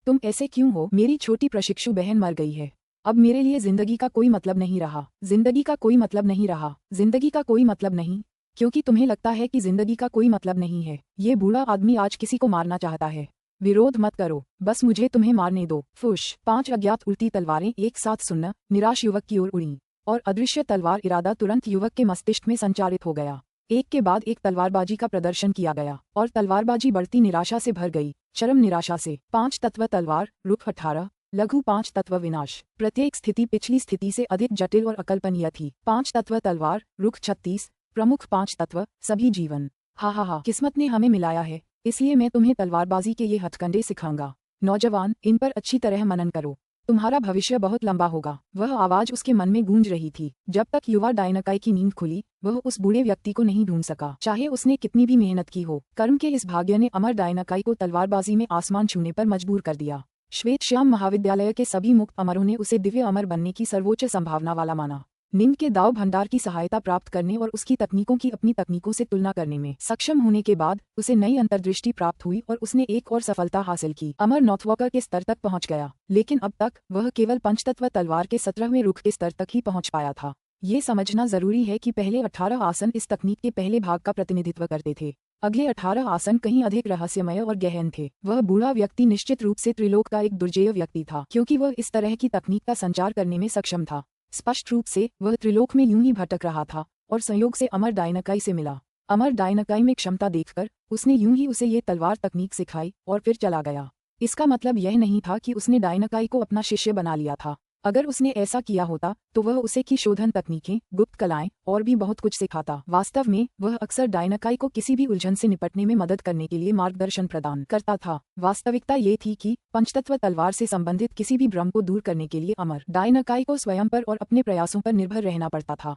तुम ऐसे क्यों हो? मेरी छोटी प्रशिक्षु बहन मर गई है। अब मेरे लिए जिंदगी का कोई मतलब नहीं रहा। जिंदगी का कोई मतलब नहीं रहा। जिंदगी का कोई मतलब नहीं। क्योंकि तुम्हें लगता है कि जिंदगी का कोई मतलब नहीं है। ये बूढ़ा आदमी आज किसी को मारना चाहता है। विरोध मत करो, बस मुझे तुम्हें मारने दो। फुश। 5 अज्ञात उल्टी तलवारें एक साथ सुन्न निराश युवक की ओर उड़ीं और अदृश्य तलवार इरादा तुरंत युवक के मस्तिष्क में संचारित हो गया। एक के बाद एक तलवारबाजी का प्रदर्शन किया गया और तलवारबाजी बढ़ती निराशा से भर गई, चरम निराशा से। 5 तत्व तलवार, रुख 18, लघु 5 तत्व विनाश। प्रत्येक स्थिति पिछली स्थिति से अधिक जटिल और अकल्पनीय थी। 5 तत्व तलवार, रुख 36, प्रमुख 5 तत्व, सभी जीवन। हा, किस्मत ने हमें मिलाया है, इसलिए मैं तुम्हें तलवारबाजी के ये हथकंडे सिखाऊंगा। नौजवान, इन पर अच्छी तरह मनन करो। तुम्हारा भविष्य बहुत लंबा होगा। वह आवाज उसके मन में गूंज रही थी। जब तक युवा डायनाकाई की नींद खुली, वह उस बूढ़े व्यक्ति को नहीं ढूंढ सका, चाहे उसने कितनी भी मेहनत की हो। कर्म के इस भाग्य ने अमर डायनाकाई को तलवारबाजी में आसमान छूने पर मजबूर कर दिया। श्वेत श्याम महाविद्यालय के सभी मुक्त अमरों ने उसे दिव्य अमर बनने की सर्वोच्च संभावना वाला माना। निंग के दाव भंडार की सहायता प्राप्त करने और उसकी तकनीकों की अपनी तकनीकों से तुलना करने में सक्षम होने के बाद उसे नई अंतर्दृष्टि प्राप्त हुई और उसने एक और सफलता हासिल की। अमर नॉर्थवॉकर के स्तर तक पहुंच गया, लेकिन अब तक वह केवल पंचतत्व तलवार के 17वें रुख के स्तर तक ही पहुंच पाया था। ये समझना जरूरी है कि पहले 18 आसन इस तकनीक के पहले भाग का प्रतिनिधित्व करते थे। अगले 18 आसन कहीं अधिक रहस्यमय और गहन थे। वह बूढ़ा व्यक्ति निश्चित रूप से त्रिलोक का एक दुर्जेय व्यक्ति था, क्योंकि वह इस तरह की तकनीक का संचार करने में सक्षम था। स्पष्ट रूप से वह त्रिलोक में यूं ही भटक रहा था और संयोग से अमर डायनाकाई से मिला। अमर डायनाकाई में क्षमता देखकर उसने यूं ही उसे ये तलवार तकनीक सिखाई और फिर चला गया। इसका मतलब यह नहीं था कि उसने डायनाकाई को अपना शिष्य बना लिया था। अगर उसने ऐसा किया होता तो वह उसे की शोधन तकनीकें, गुप्त कलाएं और भी बहुत कुछ सिखाता। वास्तव में वह अक्सर डायनाकाई को किसी भी उलझन से निपटने में मदद करने के लिए मार्गदर्शन प्रदान करता था। वास्तविकता ये थी कि पंचतत्व तलवार से संबंधित किसी भी भ्रम को दूर करने के लिए अमर डायनाकाई को स्वयं पर और अपने प्रयासों पर निर्भर रहना पड़ता था।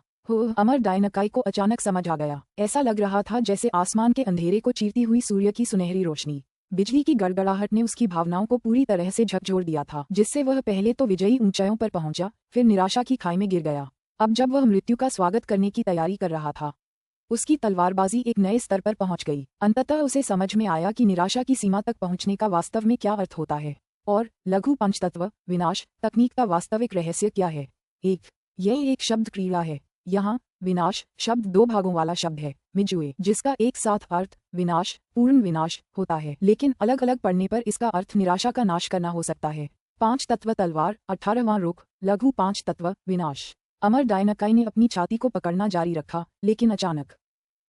अमर डायनाकाई को अचानक समझ आ गया। ऐसा लग रहा था जैसे आसमान के अंधेरे को चीरती हुई सूर्य की सुनहरी रोशनी। बिजली की गड़गड़ाहट ने उसकी भावनाओं को पूरी तरह से झकझोर दिया था, जिससे वह पहले तो विजयी ऊंचाइयों पर पहुंचा, फिर निराशा की खाई में गिर गया। अब जब वह मृत्यु का स्वागत करने की तैयारी कर रहा था, उसकी तलवारबाजी एक नए स्तर पर पहुंच गई। अंततः उसे समझ में आया कि निराशा की सीमा तक पहुंचने का वास्तव में क्या अर्थ होता है और लघु पंचतत्व विनाश तकनीक का वास्तविक रहस्य क्या है। यह एक शब्द क्रीड़ा है। यहाँ विनाश शब्द दो भागों वाला शब्द है, मिजुए, जिसका एक साथ अर्थ विनाश, पूर्ण विनाश होता है, लेकिन अलग अलग पढ़ने पर इसका अर्थ निराशा का नाश करना हो सकता है। 5 तत्व तलवार, 18वां रुख, लघु 5 तत्व विनाश। अमर डायनाकाई ने अपनी छाती को पकड़ना जारी रखा, लेकिन अचानक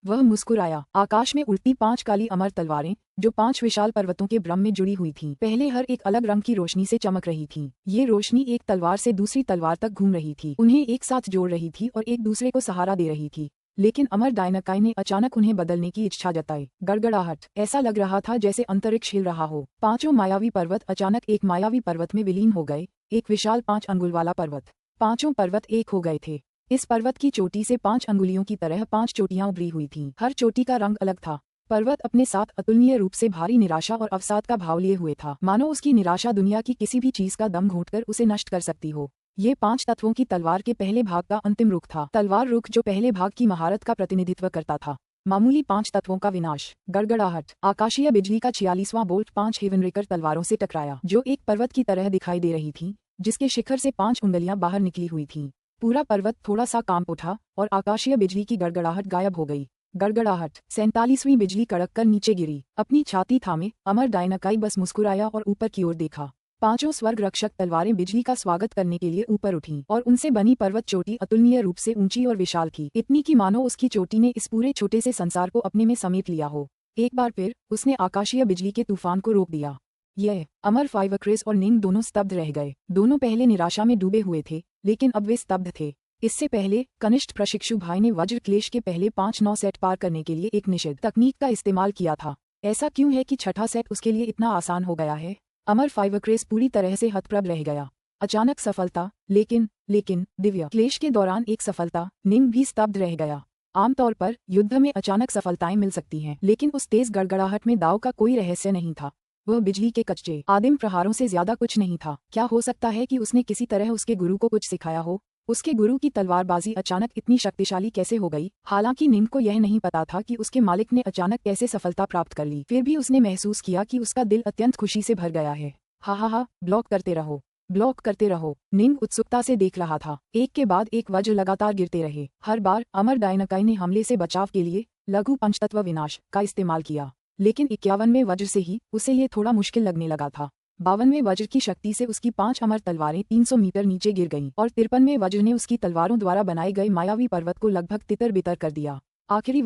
वह मुस्कुराया। आकाश में उड़ती 5 काली अमर तलवारें, जो 5 विशाल पर्वतों के भ्रम में जुड़ी हुई थीं, पहले हर एक अलग रंग की रोशनी से चमक रही थीं। ये रोशनी एक तलवार से दूसरी तलवार तक घूम रही थी, उन्हें एक साथ जोड़ रही थी और एक दूसरे को सहारा दे रही थी। लेकिन अमर डायनाकाई ने अचानक उन्हें बदलने की इच्छा जताई। गड़गड़ाहट, ऐसा लग रहा था जैसे अंतरिक्ष हिल रहा हो। 5 मायावी पर्वत अचानक एक मायावी पर्वत में विलीन हो गए, एक विशाल 5 अंगुल वाला पर्वत। 5 पर्वत एक हो गए थे। इस पर्वत की चोटी से 5 अंगुलियों की तरह 5 चोटियां उभरी हुई थीं। हर चोटी का रंग अलग था। पर्वत अपने साथ अतुलनीय रूप से भारी निराशा और अवसाद का भाव लिए हुए था, मानो उसकी निराशा दुनिया की किसी भी चीज का दम घोंटकर उसे नष्ट कर सकती हो। ये 5 तत्वों की तलवार के पहले भाग का अंतिम रुख था। तलवार रुख जो पहले भाग की महारत का प्रतिनिधित्व करता था। मामूली 5 तत्वों का विनाश। गड़गड़ाहट, आकाशीय बिजली का 46वां बोल्ट 5 हेवनरेकर तलवारों से टकराया, जो एक पर्वत की तरह दिखाई दे रही थी, जिसके शिखर से 5 उंगलियां बाहर निकली हुई थीं। पूरा पर्वत थोड़ा सा कांप उठा और आकाशीय बिजली की गड़गड़ाहट गायब हो गई। गड़गड़ाहट, 47वीं बिजली कड़क कर नीचे गिरी। अपनी छाती थामे अमर डायनाकाई बस मुस्कुराया और ऊपर की ओर देखा। 5 स्वर्ग रक्षक तलवारें बिजली का स्वागत करने के लिए ऊपर उठीं और उनसे बनी पर्वत चोटी अतुलनीय रूप से ऊंची और विशाल थी, इतनी कि मानो उसकी चोटी ने इस पूरे छोटे से संसार को अपने में समेट लिया हो। एक बार फिर उसने आकाशीय बिजली के तूफान को रोक दिया। यह अमर फाइवक्रेस और निंग दोनों स्तब्ध रह गए। दोनों पहले निराशा में डूबे हुए थे, लेकिन अब वे स्तब्ध थे। इससे पहले कनिष्ठ प्रशिक्षु भाई ने वज्र क्लेश के पहले 5-9 सेट पार करने के लिए एक निषिद्ध तकनीक का इस्तेमाल किया था। ऐसा क्यों है कि छठा सेट उसके लिए इतना आसान हो गया है? अमर फाइवक्रेस पूरी तरह से हतप्रभ रह गया। अचानक सफलता, लेकिन दिव्य क्लेश के दौरान एक सफलता। निंग भी स्तब्ध रह गया। आमतौर पर युद्ध में अचानक सफलताएं मिल सकती हैं, लेकिन उस तेज गड़गड़ाहट में दाव का कोई रहस्य नहीं था। वह बिजली के कच्चे आदिम प्रहारों से ज्यादा कुछ नहीं था। क्या हो सकता है कि उसने किसी तरह उसके गुरु को कुछ सिखाया हो? उसके गुरु की तलवारबाजी अचानक इतनी शक्तिशाली कैसे हो गई? हालांकि निंग को यह नहीं पता था कि उसके मालिक ने अचानक कैसे सफलता प्राप्त कर ली। फिर भी उसने महसूस किया कि उसका दिल अत्यंत खुशी से भर गया है। हा, ब्लॉक करते रहो, ब्लॉक करते रहो। निंग उत्सुकता से देख रहा था। एक के बाद एक वज्र लगातार गिरते रहे। हर बार अमर डायनाकाई ने हमले से बचाव के लिए लघु पंचतत्व विनाश का इस्तेमाल किया, लेकिन 51वें वज्र से ही उसे ये थोड़ा मुश्किल लगने लगा था। 52वें वज्र की शक्ति से उसकी 5 अमर तलवारें 300 मीटर नीचे गिर गईं और 53वें वज्र ने उसकी तलवारों द्वारा बनाए गए मायावी पर्वत को लगभग तितर-बितर कर दिया। आखिरी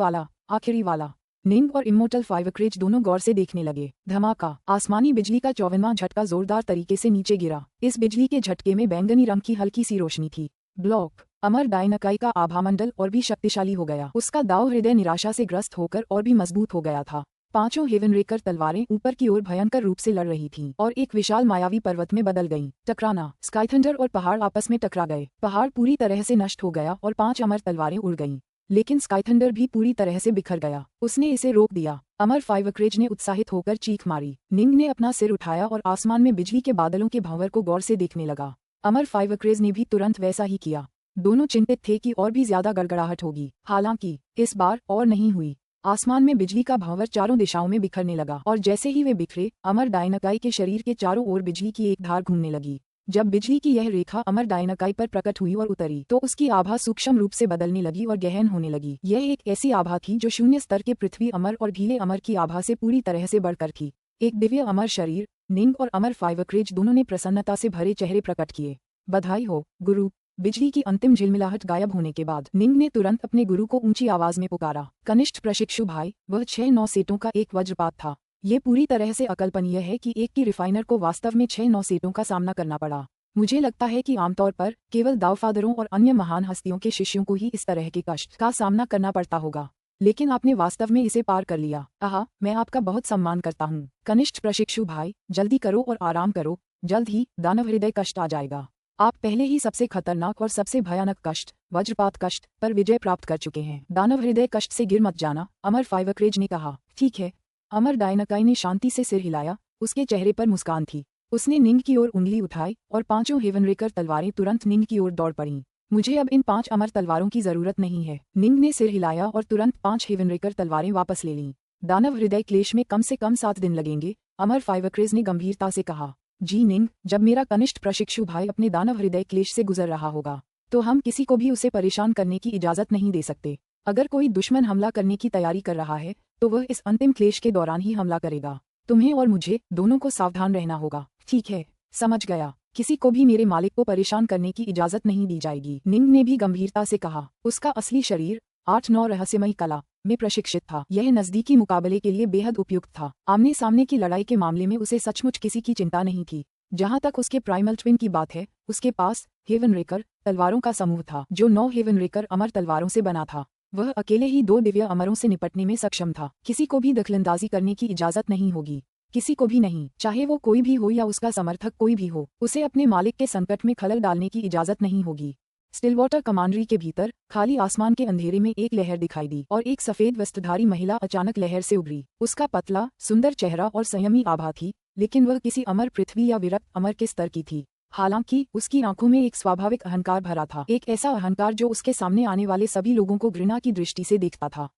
वाला। निंग और इमोर्टल फाइवक्रेज दोनों गौर से देखने लगे। धमाका, आसमानी बिजली का 54वां झटका जोरदार तरीके से नीचे गिरा। इस बिजली के झटके में बैंगनी रंग की हल्की सी रोशनी थी। ब्लॉक, अमर डायनाकाई का आभामंडल और भी शक्तिशाली हो गया। उसका दाव हृदय निराशा से ग्रस्त होकर और भी मजबूत हो गया था। 5 हेवनरेकर तलवारें ऊपर की ओर भयंकर रूप से लड़ रही थीं और एक विशाल मायावी पर्वत में बदल गईं। टकराना, स्काईथंडर और पहाड़ आपस में टकरा गए। पहाड़ पूरी तरह से नष्ट हो गया और 5 अमर तलवारें उड़ गईं, लेकिन स्काईथंडर भी पूरी तरह से बिखर गया। उसने इसे रोक दिया। अमर फाइवक्रेज ने उत्साहित होकर चीख मारी। निंग ने अपना सिर उठाया और आसमान में बिजली के बादलों के भंवर को गौर से देखने लगा। अमर फाइवक्रेज ने भी तुरंत वैसा ही किया। दोनों चिंतित थे कि और भी ज्यादा गड़गड़ाहट होगी। हालांकि इस बार और नहीं हुई। आसमान में बिजली का भंवर चारों दिशाओं में बिखरने लगा और जैसे ही वे बिखरे, अमर डायनाकाई के शरीर के चारों ओर बिजली की एक धार घूमने लगी। जब बिजली की यह रेखा अमर डायनाकाई पर प्रकट हुई और उतरी तो उसकी आभा सूक्ष्म रूप से बदलने लगी और गहन होने लगी। यह एक ऐसी आभा थी जो शून्य स्तर के पृथ्वी अमर और ढीले अमर की आभा से पूरी तरह से बढ़कर थी। एक दिव्य अमर शरीर, निंग और अमर फाइवक्रेज दोनों ने प्रसन्नता से भरे चेहरे प्रकट किए। बधाई हो गुरु। बिजली की अंतिम झिलमिलाहट गायब होने के बाद निंग ने तुरंत अपने गुरु को ऊंची आवाज में पुकारा। कनिष्ठ प्रशिक्षु भाई, वह 6-9 सेटों का एक वज्रपात था। ये पूरी तरह से अकल्पनीय है कि एक की रिफाइनर को वास्तव में 6-9 सेटों का सामना करना पड़ा। मुझे लगता है कि आमतौर पर केवल दावफादरों और अन्य महान हस्तियों के शिष्यों को ही इस तरह के कष्ट का सामना करना पड़ता होगा, लेकिन आपने वास्तव में इसे पार कर लिया। आहा, मैं आपका बहुत सम्मान करता हूँ। कनिष्ठ प्रशिक्षु भाई, जल्दी करो और आराम करो, जल्द ही दानव हृदय कष्ट आ जाएगा। आप पहले ही सबसे खतरनाक और सबसे भयानक कष्ट, वज्रपात कष्ट, पर विजय प्राप्त कर चुके हैं। दानव हृदय कष्ट से गिर मत जाना, अमर फाइवक्रेज ने कहा। ठीक है। अमर डायनाकाई ने शांति से सिर हिलाया, उसके चेहरे पर मुस्कान थी। उसने निंग की ओर उंगली उठाई और 5 हेवनरेकर तलवारें तुरंत निंग की ओर दौड़ पड़ीं। मुझे अब इन 5 अमर तलवारों की जरूरत नहीं है। निंग ने सिर हिलाया और तुरंत 5 हेवनरेकर तलवारें वापस ले लीं। दानव हृदय क्लेश में कम से कम 7 दिन लगेंगे, अमर फाइवक्रेज ने गंभीरता से कहा। जी निंग, जब मेरा कनिष्ठ प्रशिक्षु भाई अपने दानव हृदय क्लेश से गुजर रहा होगा तो हम किसी को भी उसे परेशान करने की इजाजत नहीं दे सकते। अगर कोई दुश्मन हमला करने की तैयारी कर रहा है तो वह इस अंतिम क्लेश के दौरान ही हमला करेगा। तुम्हें और मुझे दोनों को सावधान रहना होगा। ठीक है, समझ गया। किसी को भी मेरे मालिक को परेशान करने की इजाजत नहीं दी जाएगी, निंग ने भी गंभीरता से कहा। उसका असली शरीर 8-9 रहस्यमयी कला में प्रशिक्षित था। यह नजदीकी मुकाबले के लिए बेहद उपयुक्त था। आमने सामने की लड़ाई के मामले में उसे सचमुच किसी की चिंता नहीं थी। जहां तक उसके प्राइमल ट्विन की बात है, उसके पास हेवनरेकर तलवारों का समूह था जो 9 हेवनरेकर अमर तलवारों से बना था। वह अकेले ही 2 दिव्य अमरों से निपटने में सक्षम था। किसी को भी दखलंदाजी करने की इजाजत नहीं होगी, किसी को भी नहीं, चाहे वो कोई भी हो या उसका समर्थक कोई भी हो। उसे अपने मालिक के संकट में खलल डालने की इजाजत नहीं होगी। स्टिलवाटर कमांडरी के भीतर खाली आसमान के अंधेरे में एक लहर दिखाई दी और एक सफेद वस्त्रधारी महिला अचानक लहर से उभरी। उसका पतला सुंदर चेहरा और संयमी आभा थी, लेकिन वह किसी अमर पृथ्वी या विरक्त अमर के स्तर की थी। हालांकि उसकी आंखों में एक स्वाभाविक अहंकार भरा था, एक ऐसा अहंकार जो उसके सामने आने वाले सभी लोगों को घृणा की दृष्टि से देखता था।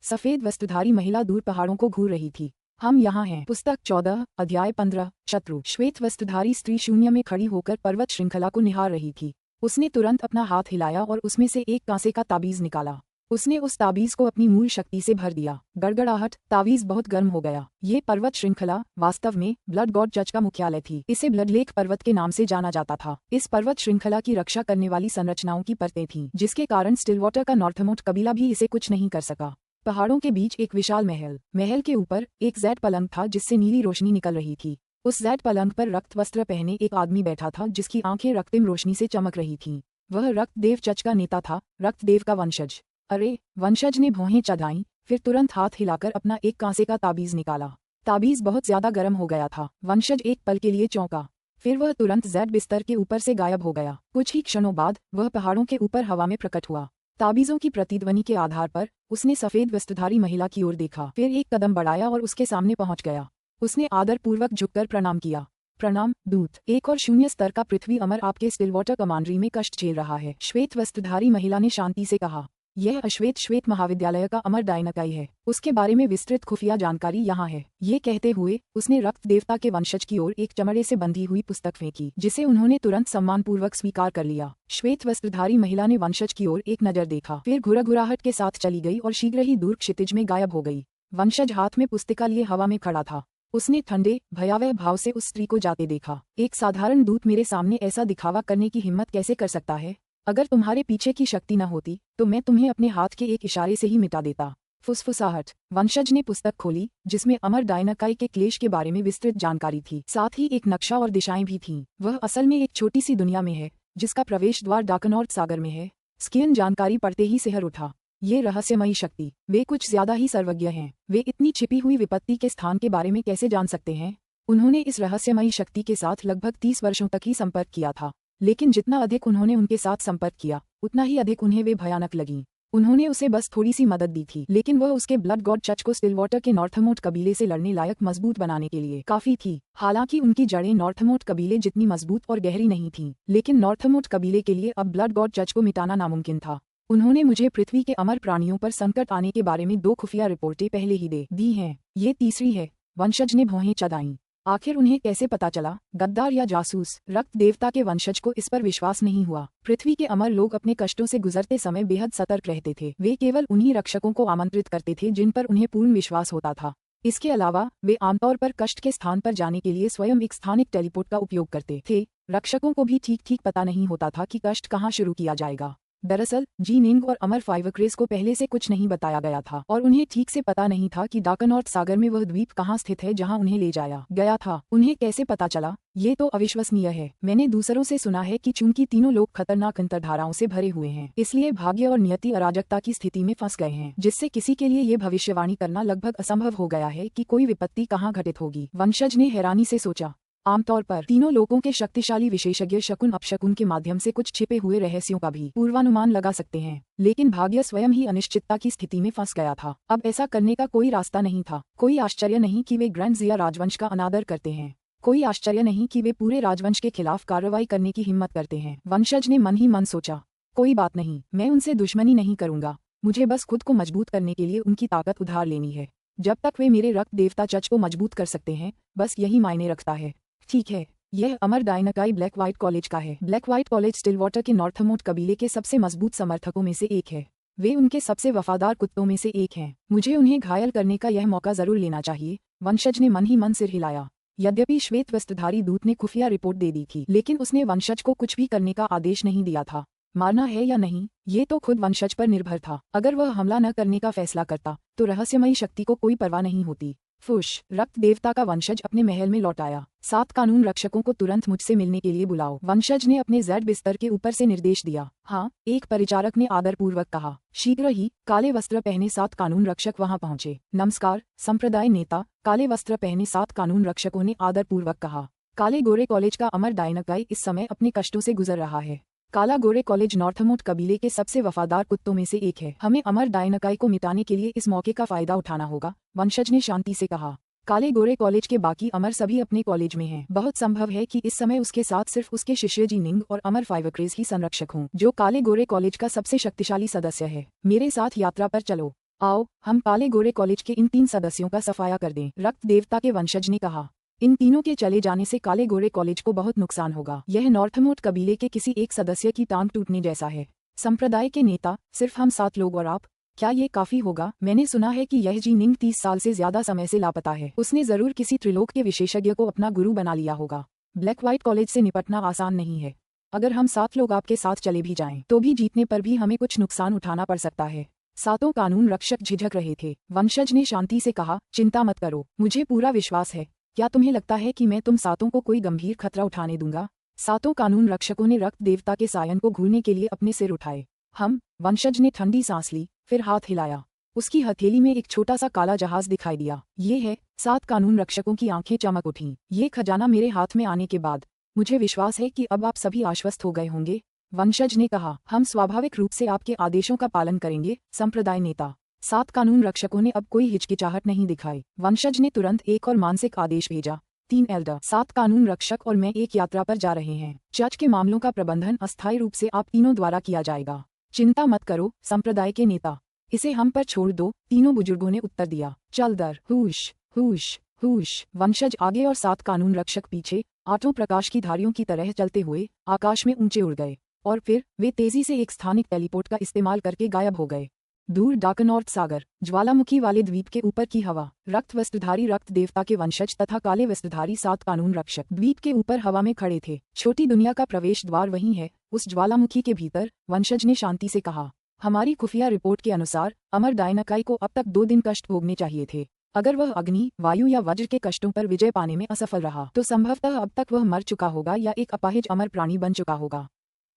सफेद वस्त्रधारी महिला दूर पहाड़ों को घूर रही थी। हम यहाँ हैं। पुस्तक 14, अध्याय 15, शत्रु। श्वेत वस्त्रधारी स्त्री शून्य में खड़ी होकर पर्वत श्रृंखला को निहार रही थी। उसने तुरंत अपना हाथ हिलाया और उसमें से एक कांसे का ताबीज निकाला। उसने उस ताबीज को अपनी मूल शक्ति से भर दिया। गड़गड़ाहट, ताबीज बहुत गर्म हो गया। ये पर्वत श्रृंखला वास्तव में ब्लड गॉड जज का मुख्यालय थी। इसे ब्लड लेक पर्वत के नाम से जाना जाता था। इस पर्वत श्रृंखला की रक्षा करने वाली संरचनाओं की परतें थीं, जिसके कारण स्टिलवाटर का नॉर्थमोस्ट कबीला भी इसे कुछ नहीं कर सका। पहाड़ों के बीच एक विशाल महल के ऊपर एक जैड पलंग था जिससे नीली रोशनी निकल रही थी। उस जैड पलंग पर रक्त वस्त्र पहने एक आदमी बैठा था जिसकी आंखें रक्तिम रोशनी से चमक रही थीं। वह रक्तदेव चच का नेता था, रक्तदेव का वंशज। अरे, वंशज ने भौहें चढ़ाईं, फिर तुरंत हाथ हिलाकर अपना एक कांसे का ताबीज निकाला। ताबीज बहुत ज्यादा गर्म हो गया था। वंशज एक पल के लिए चौंका, फिर वह तुरंत जैड बिस्तर के ऊपर से गायब हो गया। कुछ ही क्षणों बाद वह पहाड़ों के ऊपर हवा में प्रकट हुआ। ताबीजों की प्रतिध्वनि के आधार पर उसने सफेद वस्त्रधारी महिला की ओर देखा, फिर एक कदम बढ़ाया और उसके सामने पहुंच गया। उसने आदरपूर्वक झुककर प्रणाम किया। प्रणाम दूत। 1 और 0 स्तर का पृथ्वी अमर आपके स्टिलवाटर कमांडरी में कष्ट झेल रहा है, श्वेत वस्त्रधारी महिला ने शांति से कहा। यह श्वेत महाविद्यालय का अमर डायनाकाई है। उसके बारे में विस्तृत खुफिया जानकारी यहाँ है। ये कहते हुए उसने रक्त देवता के वंशज की ओर एक चमड़े से बंधी हुई पुस्तक फेंकी, जिसे उन्होंने तुरंत सम्मानपूर्वक स्वीकार कर लिया। श्वेत वस्त्रधारी महिला ने वंशज की ओर एक नजर देखा, फिर घुराघुराहट के साथ चली गई और शीघ्र ही दूर क्षितिज में गायब हो गई। वंशज हाथ में पुस्तिका लिए हवा में खड़ा था। उसने ठंडे भयावह भाव से उस स्त्री को जाते देखा। एक साधारण दूत मेरे सामने ऐसा दिखावा करने की हिम्मत कैसे कर सकता है? अगर तुम्हारे पीछे की शक्ति न होती तो मैं तुम्हें अपने हाथ के एक इशारे से ही मिटा देता। फुसफुसाहट। वंशज ने पुस्तक खोली जिसमें अमर डायनाकाई के क्लेश के बारे में विस्तृत जानकारी थी, साथ ही एक नक्शा और दिशाएं भी थीं। वह असल में एक छोटी सी दुनिया में है जिसका प्रवेश द्वार डाकनॉर्थ सागर में है। स्कियन जानकारी पढ़ते ही सिहर उठा। ये रहस्यमयी शक्ति, वे कुछ ज्यादा ही सर्वज्ञ हैं। वे इतनी छिपी हुई विपत्ति के स्थान के बारे में कैसे जान सकते हैं? उन्होंने इस रहस्यमयी शक्ति के साथ लगभग 30 वर्षों तक ही संपर्क किया था, लेकिन जितना अधिक उन्होंने उनके साथ संपर्क किया उतना ही अधिक उन्हें वे भयानक लगीं। उन्होंने उसे बस थोड़ी सी मदद दी थी, लेकिन वह उसके ब्लड गॉड चच को स्टिलवाटर के नॉर्थमोस्ट कबीले से लड़ने लायक मजबूत बनाने के लिए काफी थी। हालांकि उनकी जड़ें नॉर्थमोस्ट कबीले जितनी मजबूत और गहरी नहीं थीं, लेकिन नॉर्थमोस्ट कबीले के लिए अब ब्लड गॉड चच को मिटाना नामुमकिन था। उन्होंने मुझे पृथ्वी के अमर प्राणियों पर संकट आने के बारे में 2 खुफिया रिपोर्टें पहले ही दे दी हैं। ये तीसरी है। वंशज ने भौहें चढ़ाईं। आखिर उन्हें कैसे पता चला? गद्दार या जासूस? रक्त देवता के वंशज को इस पर विश्वास नहीं हुआ। पृथ्वी के अमर लोग अपने कष्टों से गुजरते समय बेहद सतर्क रहते थे। वे केवल उन्हीं रक्षकों को आमंत्रित करते थे जिन पर उन्हें पूर्ण विश्वास होता था। इसके अलावा वे आमतौर पर कष्ट के स्थान पर जाने के लिए स्वयं एक स्थानिक टेलीपोर्ट का उपयोग करते थे। रक्षकों को भी ठीक ठीक पता नहीं होता था कि कष्ट कहाँ शुरू किया जाएगा। दरअसल जी निंग और अमर फाइवक्रेस को पहले से कुछ नहीं बताया गया था और उन्हें ठीक से पता नहीं था कि डार्कनॉर्थ सागर में वह द्वीप कहाँ स्थित है जहाँ उन्हें ले जाया गया था। उन्हें कैसे पता चला? ये तो अविश्वसनीय है। मैंने दूसरों से सुना है कि चूंकि तीनों लोग खतरनाक अंतर्धाराओं से भरे हुए हैं, इसलिए भाग्य और नियति अराजकता की स्थिति में फंस गए हैं, जिससे किसी के लिए ये भविष्यवाणी करना लगभग असंभव हो गया है कि कोई विपत्ति कहाँ घटित होगी। वंशज ने हैरानी से सोचा। आमतौर पर तीनों लोगों के शक्तिशाली विशेषज्ञ शकुन अपशकुन के माध्यम से कुछ छिपे हुए रहस्यों का भी पूर्वानुमान लगा सकते हैं, लेकिन भाग्य स्वयं ही अनिश्चितता की स्थिति में फंस गया था। अब ऐसा करने का कोई रास्ता नहीं था। कोई आश्चर्य नहीं कि वे ग्रैंड जिया राजवंश का अनादर करते हैं। कोई आश्चर्य नहीं कि वे पूरे राजवंश के खिलाफ कार्रवाई करने की हिम्मत करते हैं। वंशज ने मन ही मन सोचा, कोई बात नहीं, मैं उनसे दुश्मनी नहीं करूंगा। मुझे बस खुद को मजबूत करने के लिए उनकी ताकत उधार लेनी है। जब तक वे मेरे रक्त देवता चच को मजबूत कर सकते हैं, बस यही मायने रखता है। ठीक है, यह अमर डायनाकाई ब्लैक व्हाइट कॉलेज का है। ब्लैक व्हाइट कॉलेज स्टिलवाटर के नॉर्थमोट कबीले के सबसे मजबूत समर्थकों में से एक है। वे उनके सबसे वफादार कुत्तों में से एक हैं। मुझे उन्हें घायल करने का यह मौका जरूर लेना चाहिए। वंशज ने मन ही मन सिर हिलाया। यद्यपि श्वेत वस्त्रधारी दूत ने खुफिया रिपोर्ट दे दी थी, लेकिन उसने वंशज को कुछ भी करने का आदेश नहीं दिया था। मारना है या नहीं, ये तो खुद वंशज पर निर्भर था। अगर वह हमला न करने का फैसला करता तो रहस्यमयी शक्ति को कोई परवाह नहीं होती। फुश, रक्त देवता का वंशज अपने महल में लौट आया। 7 कानून रक्षकों को तुरंत मुझसे मिलने के लिए बुलाओ। वंशज ने अपने जेड बिस्तर के ऊपर से निर्देश दिया। हाँ, एक परिचारक ने आदरपूर्वक कहा। शीघ्र ही काले वस्त्र पहने 7 कानून रक्षक वहां पहुंचे। नमस्कार, संप्रदाय नेता। काले वस्त्र पहने 7 कानून रक्षकों ने आदरपूर्वक कहा। काले गोरे कॉलेज का अमर डायनाकाई इस समय अपने कष्टों से गुजर रहा है। काला गोरे कॉलेज नॉर्थमोट कबीले के सबसे वफादार कुत्तों में से एक है। हमें अमर डायनाकाई को मिटाने के लिए इस मौके का फायदा उठाना होगा, वंशज ने शांति से कहा। काले गोरे कॉलेज के बाकी अमर सभी अपने कॉलेज में हैं। बहुत संभव है कि इस समय उसके साथ सिर्फ उसके शिष्य जी निंग और अमर फाइवक्रेस ही संरक्षक हों, जो काले गोरे कॉलेज का सबसे शक्तिशाली सदस्य है। मेरे साथ यात्रा पर चलो। आओ, हम काले गोरे कॉलेज के इन 3 सदस्यों का सफाया कर दें, रक्त देवता के वंशज ने कहा। इन तीनों के चले जाने से काले गोरे कॉलेज को बहुत नुकसान होगा। यह नॉर्थमोट कबीले के किसी एक सदस्य की टांग टूटने जैसा है। संप्रदाय के नेता, सिर्फ हम 7 लोग और आप, क्या ये काफी होगा? मैंने सुना है कि यह जी निंग 30 साल से ज्यादा समय से लापता है। उसने जरूर किसी त्रिलोक के विशेषज्ञ को अपना गुरु बना लिया होगा। ब्लैक व्हाइट कॉलेज से निपटना आसान नहीं है। अगर हम 7 लोग आपके साथ चले भी जाएं, तो भी जीतने पर भी हमें कुछ नुकसान उठाना पड़ सकता है। 7 कानून रक्षक झिझक रहे थे। वंशज ने शांति से कहा, चिंता मत करो, मुझे पूरा विश्वास है। क्या तुम्हें लगता है कि मैं तुम 7 को कोई गंभीर खतरा उठाने दूंगा? 7 कानून रक्षकों ने रक्त देवता के सायन को घूरने के लिए अपने सिर उठाए। हम, वंशज ने ठंडी सांस ली, फिर हाथ हिलाया। उसकी हथेली में एक छोटा सा काला जहाज दिखाई दिया। ये है। 7 कानून रक्षकों की आंखें चमक उठीं। ये खजाना मेरे हाथ में आने के बाद मुझे विश्वास है कि अब आप सभी आश्वस्त हो गए होंगे, वंशज ने कहा। हम स्वाभाविक रूप से आपके आदेशों का पालन करेंगे, संप्रदाय नेता। 7 कानून रक्षकों ने अब कोई हिचकिचाहट नहीं दिखाई। वंशज ने तुरंत एक और मानसिक आदेश भेजा। 3 एल्डर, 7 कानून रक्षक और मैं एक यात्रा पर जा रहे हैं। चर्च के मामलों का प्रबंधन अस्थायी रूप से आप तीनों द्वारा किया जाएगा। चिंता मत करो, संप्रदाय के नेता। इसे हम पर छोड़ दो, तीनों बुजुर्गों ने उत्तर दिया। चल दर, हुश हुश हुश। वंशज आगे और 7 कानून रक्षक पीछे, 8 प्रकाश की धारियों की तरह चलते हुए आकाश में ऊंचे उड़ गए और फिर वे तेजी से एक स्थानिक टेलीपोर्ट का इस्तेमाल करके गायब हो गए। दूर डार्कनॉर्थ सागर, ज्वालामुखी वाले द्वीप के ऊपर की हवा, रक्त वस्त्रधारी रक्त देवता के वंशज तथा काले वस्त्रधारी 7 कानून रक्षक द्वीप के ऊपर हवा में खड़े थे। छोटी दुनिया का प्रवेश द्वार वहीं है, उस ज्वालामुखी के भीतर, वंशज ने शांति से कहा। हमारी खुफिया रिपोर्ट के अनुसार अमर डायनाकाई को अब तक 2 दिन कष्ट भोगने चाहिए थे। अगर वह अग्नि, वायु या वज्र के कष्टों पर विजय पाने में असफल रहा तो संभवतः अब तक वह मर चुका होगा या एक अपाहिज अमर प्राणी बन चुका होगा।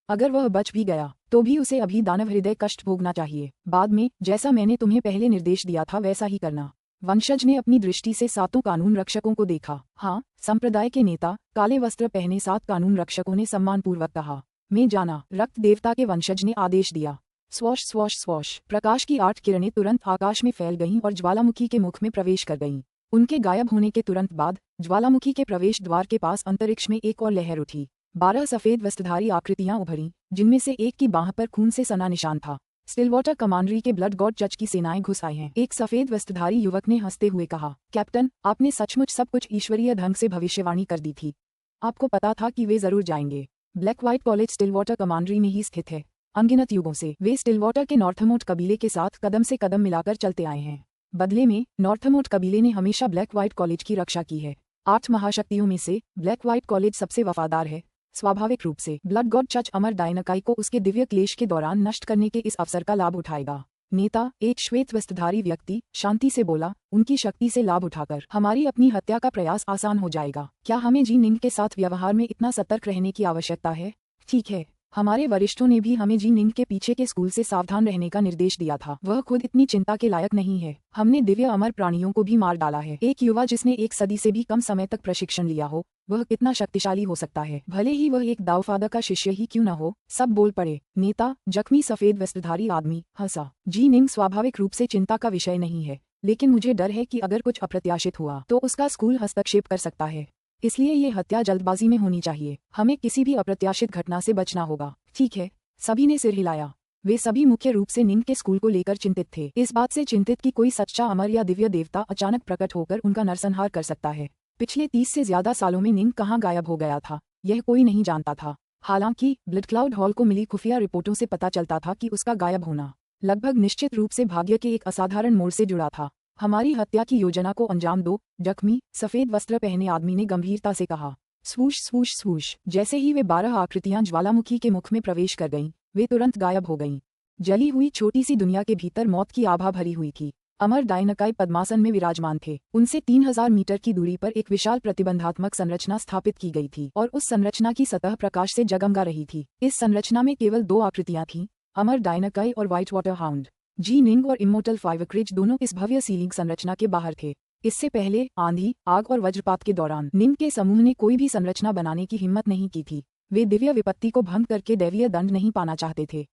अगर वह बच भी गया तो भी उसे अभी दानव हृदय कष्ट भोगना चाहिए। बाद में, जैसा मैंने तुम्हें पहले निर्देश दिया था वैसा ही करना। वंशज ने अपनी दृष्टि से 7 कानून रक्षकों को देखा। हाँ, संप्रदाय के नेता, काले वस्त्र पहने 7 कानून रक्षकों ने सम्मानपूर्वक कहा। मैं जाना, रक्त देवता के वंशज ने आदेश दिया। स्वॉश स्वॉश स्वॉश, प्रकाश की 8 किरणें तुरंत आकाश में फैल गईं और ज्वालामुखी के मुख में प्रवेश कर गईं। उनके गायब होने के तुरंत बाद ज्वालामुखी के प्रवेश द्वार के पास अंतरिक्ष में एक और लहर उठी। 12 सफेद वस्त्रधारी आकृतियां उभरीं, जिनमें से एक की बाह पर खून से सना निशान था। स्टिलवाटर कमांडरी के ब्लड गॉड जज की सेनाएं घुस आई हैं। एक सफेद वस्त्रधारी युवक ने हंसते हुए कहा, कैप्टन, आपने सचमुच सब कुछ ईश्वरीय ढंग से भविष्यवाणी कर दी थी। आपको पता था कि वे जरूर जाएंगे। ब्लैक व्हाइट कॉलेज स्टिलवाटर कमांडरी में ही स्थित है। अनगिनत युगों से वे स्टिलवाटर के नॉर्थमोट कबीले के साथ कदम से कदम मिलाकर चलते आए हैं। बदले में नॉर्थमोट कबीले ने हमेशा ब्लैक व्हाइट कॉलेज की रक्षा की है। 8 महाशक्तियों में से ब्लैक व्हाइट कॉलेज सबसे वफादार है। स्वाभाविक रूप से ब्लड गॉड चच अमर डायनाकाई को उसके दिव्य क्लेश के दौरान नष्ट करने के इस अवसर का लाभ उठाएगा। नेता, एक श्वेत वस्त्रधारी व्यक्ति, शांति से बोला, उनकी शक्ति से लाभ उठाकर हमारी अपनी हत्या का प्रयास आसान हो जाएगा। क्या हमें जी निंग के साथ व्यवहार में इतना सतर्क रहने की आवश्यकता है? ठीक है, हमारे वरिष्ठों ने भी हमें जी निंग के पीछे के स्कूल से सावधान रहने का निर्देश दिया था। वह खुद इतनी चिंता के लायक नहीं है। हमने दिव्य अमर प्राणियों को भी मार डाला है। एक युवा जिसने 1 सदी से भी कम समय तक प्रशिक्षण लिया हो, वह कितना शक्तिशाली हो सकता है? भले ही वह एक दाऊफादा का शिष्य ही क्यों न हो। सब बोल पड़े। नेता, जख्मी सफेद वस्त्रधारी आदमी, हंसा। जी निंग स्वाभाविक रूप से चिंता का विषय नहीं है, लेकिन मुझे डर है कि अगर कुछ अप्रत्याशित हुआ तो उसका स्कूल हस्तक्षेप कर सकता है। इसलिए ये हत्या जल्दबाजी में होनी चाहिए। हमें किसी भी अप्रत्याशित घटना से बचना होगा। ठीक है, सभी ने सिर हिलाया। वे सभी मुख्य रूप से निंग के स्कूल को लेकर चिंतित थे। इस बात से चिंतित कि कोई सच्चा अमर या दिव्य देवता अचानक प्रकट होकर उनका नरसंहार कर सकता है। पिछले 30 से ज्यादा सालों में निंग कहाँ गायब हो गया था, यह कोई नहीं जानता था। हालांकि ब्लड क्लाउड हॉल को मिली खुफिया रिपोर्टों से पता चलता था कि उसका गायब होना लगभग निश्चित रूप से भाग्य के एक असाधारण मोड़ से जुड़ा था। हमारी हत्या की योजना को अंजाम दो, जख्मी सफेद वस्त्र पहने आदमी ने गंभीरता से कहा। स्वूश स्वूश स्वूश। जैसे ही वे 12 आकृतियां ज्वालामुखी के मुख में प्रवेश कर गईं, वे तुरंत गायब हो गईं। जली हुई छोटी सी दुनिया के भीतर मौत की आभा भरी हुई थी। अमर डायनाकाई पद्मासन में विराजमान थे। उनसे 3000 मीटर की दूरी पर एक विशाल प्रतिबंधात्मक संरचना स्थापित की गई थी और उस संरचना की सतह प्रकाश से जगमगा रही थी। इस संरचना में केवल 2 आकृतियां थीं, अमर डायनाकाई और व्हाइट वाटर हाउंड। जी निंग और इमोर्टल फाइवक्रेज दोनों इस भव्य सीलिंग संरचना के बाहर थे। इससे पहले आंधी, आग और वज्रपात के दौरान निंग के समूह ने कोई भी संरचना बनाने की हिम्मत नहीं की थी। वे दिव्य विपत्ति को भंग करके दैवीय दंड नहीं पाना चाहते थे।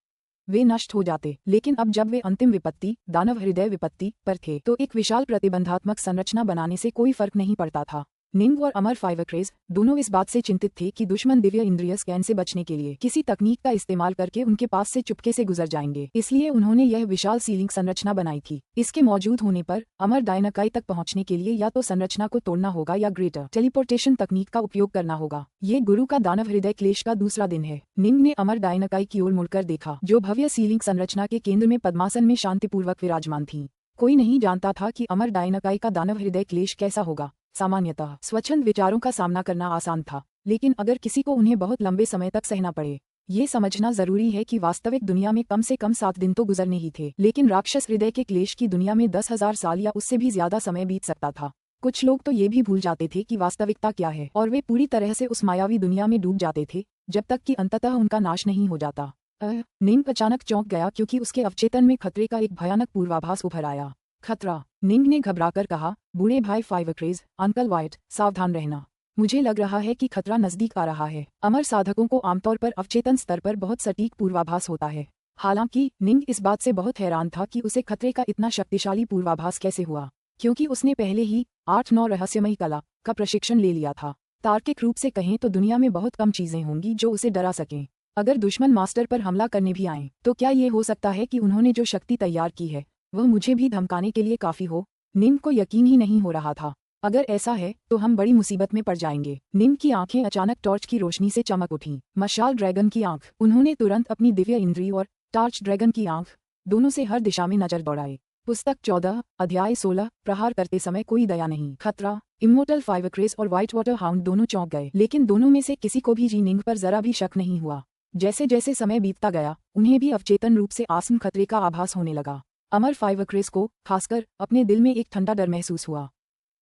वे नष्ट हो जाते, लेकिन अब जब वे अंतिम विपत्ति, दानव हृदय विपत्ति, पर थे तो एक विशाल प्रतिबंधात्मक संरचना बनाने से कोई फर्क नहीं पड़ता था। निंग और अमर फाइवक्रेज दोनों इस बात से चिंतित थे कि दुश्मन दिव्य इंद्रिय स्कैन से बचने के लिए किसी तकनीक का इस्तेमाल करके उनके पास से चुपके से गुजर जाएंगे। इसलिए उन्होंने यह विशाल सीलिंग संरचना बनाई थी। इसके मौजूद होने पर अमर डायनाकाई तक पहुंचने के लिए या तो संरचना को तोड़ना होगा या ग्रेटर टेलीपोर्टेशन तकनीक का उपयोग करना होगा। ये गुरु का दानव हृदय क्लेश का दूसरा दिन है। निंग ने अमर डायनाकाई की ओर मुड़कर देखा, जो भव्य सीलिंग संरचना के केंद्र में पद्मासन में शांतिपूर्वक विराजमान थी। कोई नहीं जानता था कि अमर डायनाकाई का दानव हृदय क्लेश कैसा होगा। सामान्यतः स्वच्छंद विचारों का सामना करना आसान था, लेकिन अगर किसी को उन्हें बहुत लंबे समय तक सहना पड़े, ये समझना जरूरी है कि वास्तविक दुनिया में कम से कम 7 दिन तो गुजरने ही थे। लेकिन राक्षस हृदय के क्लेश की दुनिया में 10,000 साल या उससे भी ज्यादा समय बीत सकता था। कुछ लोग तो ये भी भूल जाते थे कि वास्तविकता क्या है, और वे पूरी तरह से उस मायावी दुनिया में डूब जाते थे जब तक कि अंततः उनका नाश नहीं हो जाता। निंग अचानक चौंक गया क्योंकि उसके अवचेतन में खतरे का एक भयानक पूर्वाभास उभर आया। खतरा, निंग ने घबराकर कहा। बूढ़े भाई फाइवक्रेज, अंकल व्हाइट, सावधान रहना। मुझे लग रहा है कि खतरा नजदीक आ रहा है। अमर साधकों को आमतौर पर अवचेतन स्तर पर बहुत सटीक पूर्वाभास होता है। हालांकि निंग इस बात से बहुत हैरान था कि उसे खतरे का इतना शक्तिशाली पूर्वाभास कैसे हुआ, क्योंकि उसने पहले ही 8-9 रहस्यमयी कला का प्रशिक्षण ले लिया था। तार्किक रूप से कहें तो दुनिया में बहुत कम चीजें होंगी जो उसे डरा सकें। अगर दुश्मन मास्टर पर हमला करने भी आए तो क्या ये हो सकता है कि उन्होंने जो शक्ति तैयार की है वह मुझे भी धमकाने के लिए काफी हो? निंग को यकीन ही नहीं हो रहा था। अगर ऐसा है तो हम बड़ी मुसीबत में पड़ जाएंगे। निंग की आंखें अचानक टॉर्च की रोशनी से चमक उठीं। मशाल ड्रैगन की आंख। उन्होंने तुरंत अपनी दिव्य इंद्री और टॉर्च ड्रैगन की आंख दोनों से हर दिशा में नजर दौड़ाए। पुस्तक 14, अध्याय 16। प्रहार करते समय कोई दया नहीं। खतरा। इमोर्टल फाइवक्रेज और व्हाइट वाटर हाउंड दोनों चौंक गए, लेकिन दोनों में से किसी को भी जी निंग पर जरा भी शक नहीं हुआ। जैसे जैसे समय बीतता गया, उन्हें भी अवचेतन रूप से आसन्न खतरे का आभास होने लगा। अमर फाइवक्रेज को खासकर अपने दिल में एक ठंडा डर महसूस हुआ।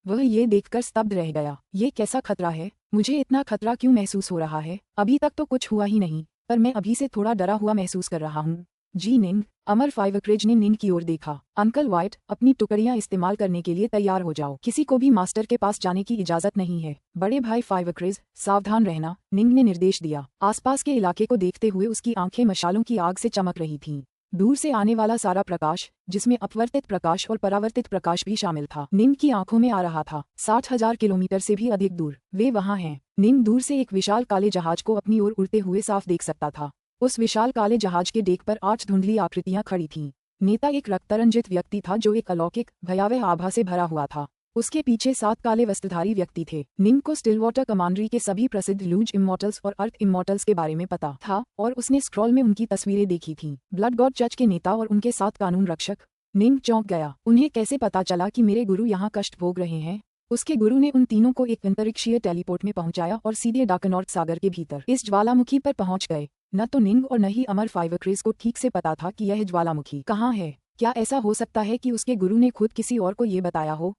वह ये देखकर स्तब्ध रह गया। ये कैसा खतरा है? मुझे इतना खतरा क्यों महसूस हो रहा है? अभी तक तो कुछ हुआ ही नहीं, पर मैं अभी से थोड़ा डरा हुआ महसूस कर रहा हूँ। जी निंग। अमर फाइवक्रेज ने निंग की ओर देखा। अंकल व्हाइट, अपनी टुकड़ियां इस्तेमाल करने के लिए तैयार हो जाओ। किसी को भी मास्टर के पास जाने की इजाजत नहीं है। बड़े भाई फाइवक्रेज, सावधान रहना, निंग ने निर्देश दिया। आसपास के इलाके को देखते हुए उसकी आंखें मशालों की आग से चमक रही थीं। दूर से आने वाला सारा प्रकाश, जिसमें अपवर्तित प्रकाश और परावर्तित प्रकाश भी शामिल था, निंग की आंखों में आ रहा था। 60,000 किलोमीटर से भी अधिक दूर वे वहां हैं। निंग दूर से एक विशाल काले जहाज को अपनी ओर उड़ते हुए साफ देख सकता था। उस विशाल काले जहाज के डेक पर 8 धुंधली आकृतियां खड़ी थीं। नेता एक रक्तरंजित व्यक्ति था जो एक अलौकिक भयावह आभा से भरा हुआ था। उसके पीछे 7 काले वस्त्रधारी व्यक्ति थे। निंग को स्टिलवाटर कमांड्री के सभी प्रसिद्ध लूज इमॉर्टल्स और अर्थ इमॉर्टल्स के बारे में पता था और उसने स्क्रॉल में उनकी तस्वीरें देखी थीं। ब्लड गॉड चर्च के नेता और उनके 7 कानून रक्षक। निंग चौंक गया। उन्हें कैसे पता चला कि मेरे गुरु यहाँ कष्ट भोग रहे हैं? उसके गुरु ने उन तीनों को एक अंतरिक्षीय टेलीपोर्ट में पहुंचाया और सीधे डार्कनॉर्थ सागर के भीतर इस ज्वालामुखी पर पहुंच गए। न तो निंग और न ही अमर फाइवक्रेज को ठीक से पता था कि यह ज्वालामुखी कहाँ है। क्या ऐसा हो सकता है कि उसके गुरु ने खुद किसी और को ये बताया हो?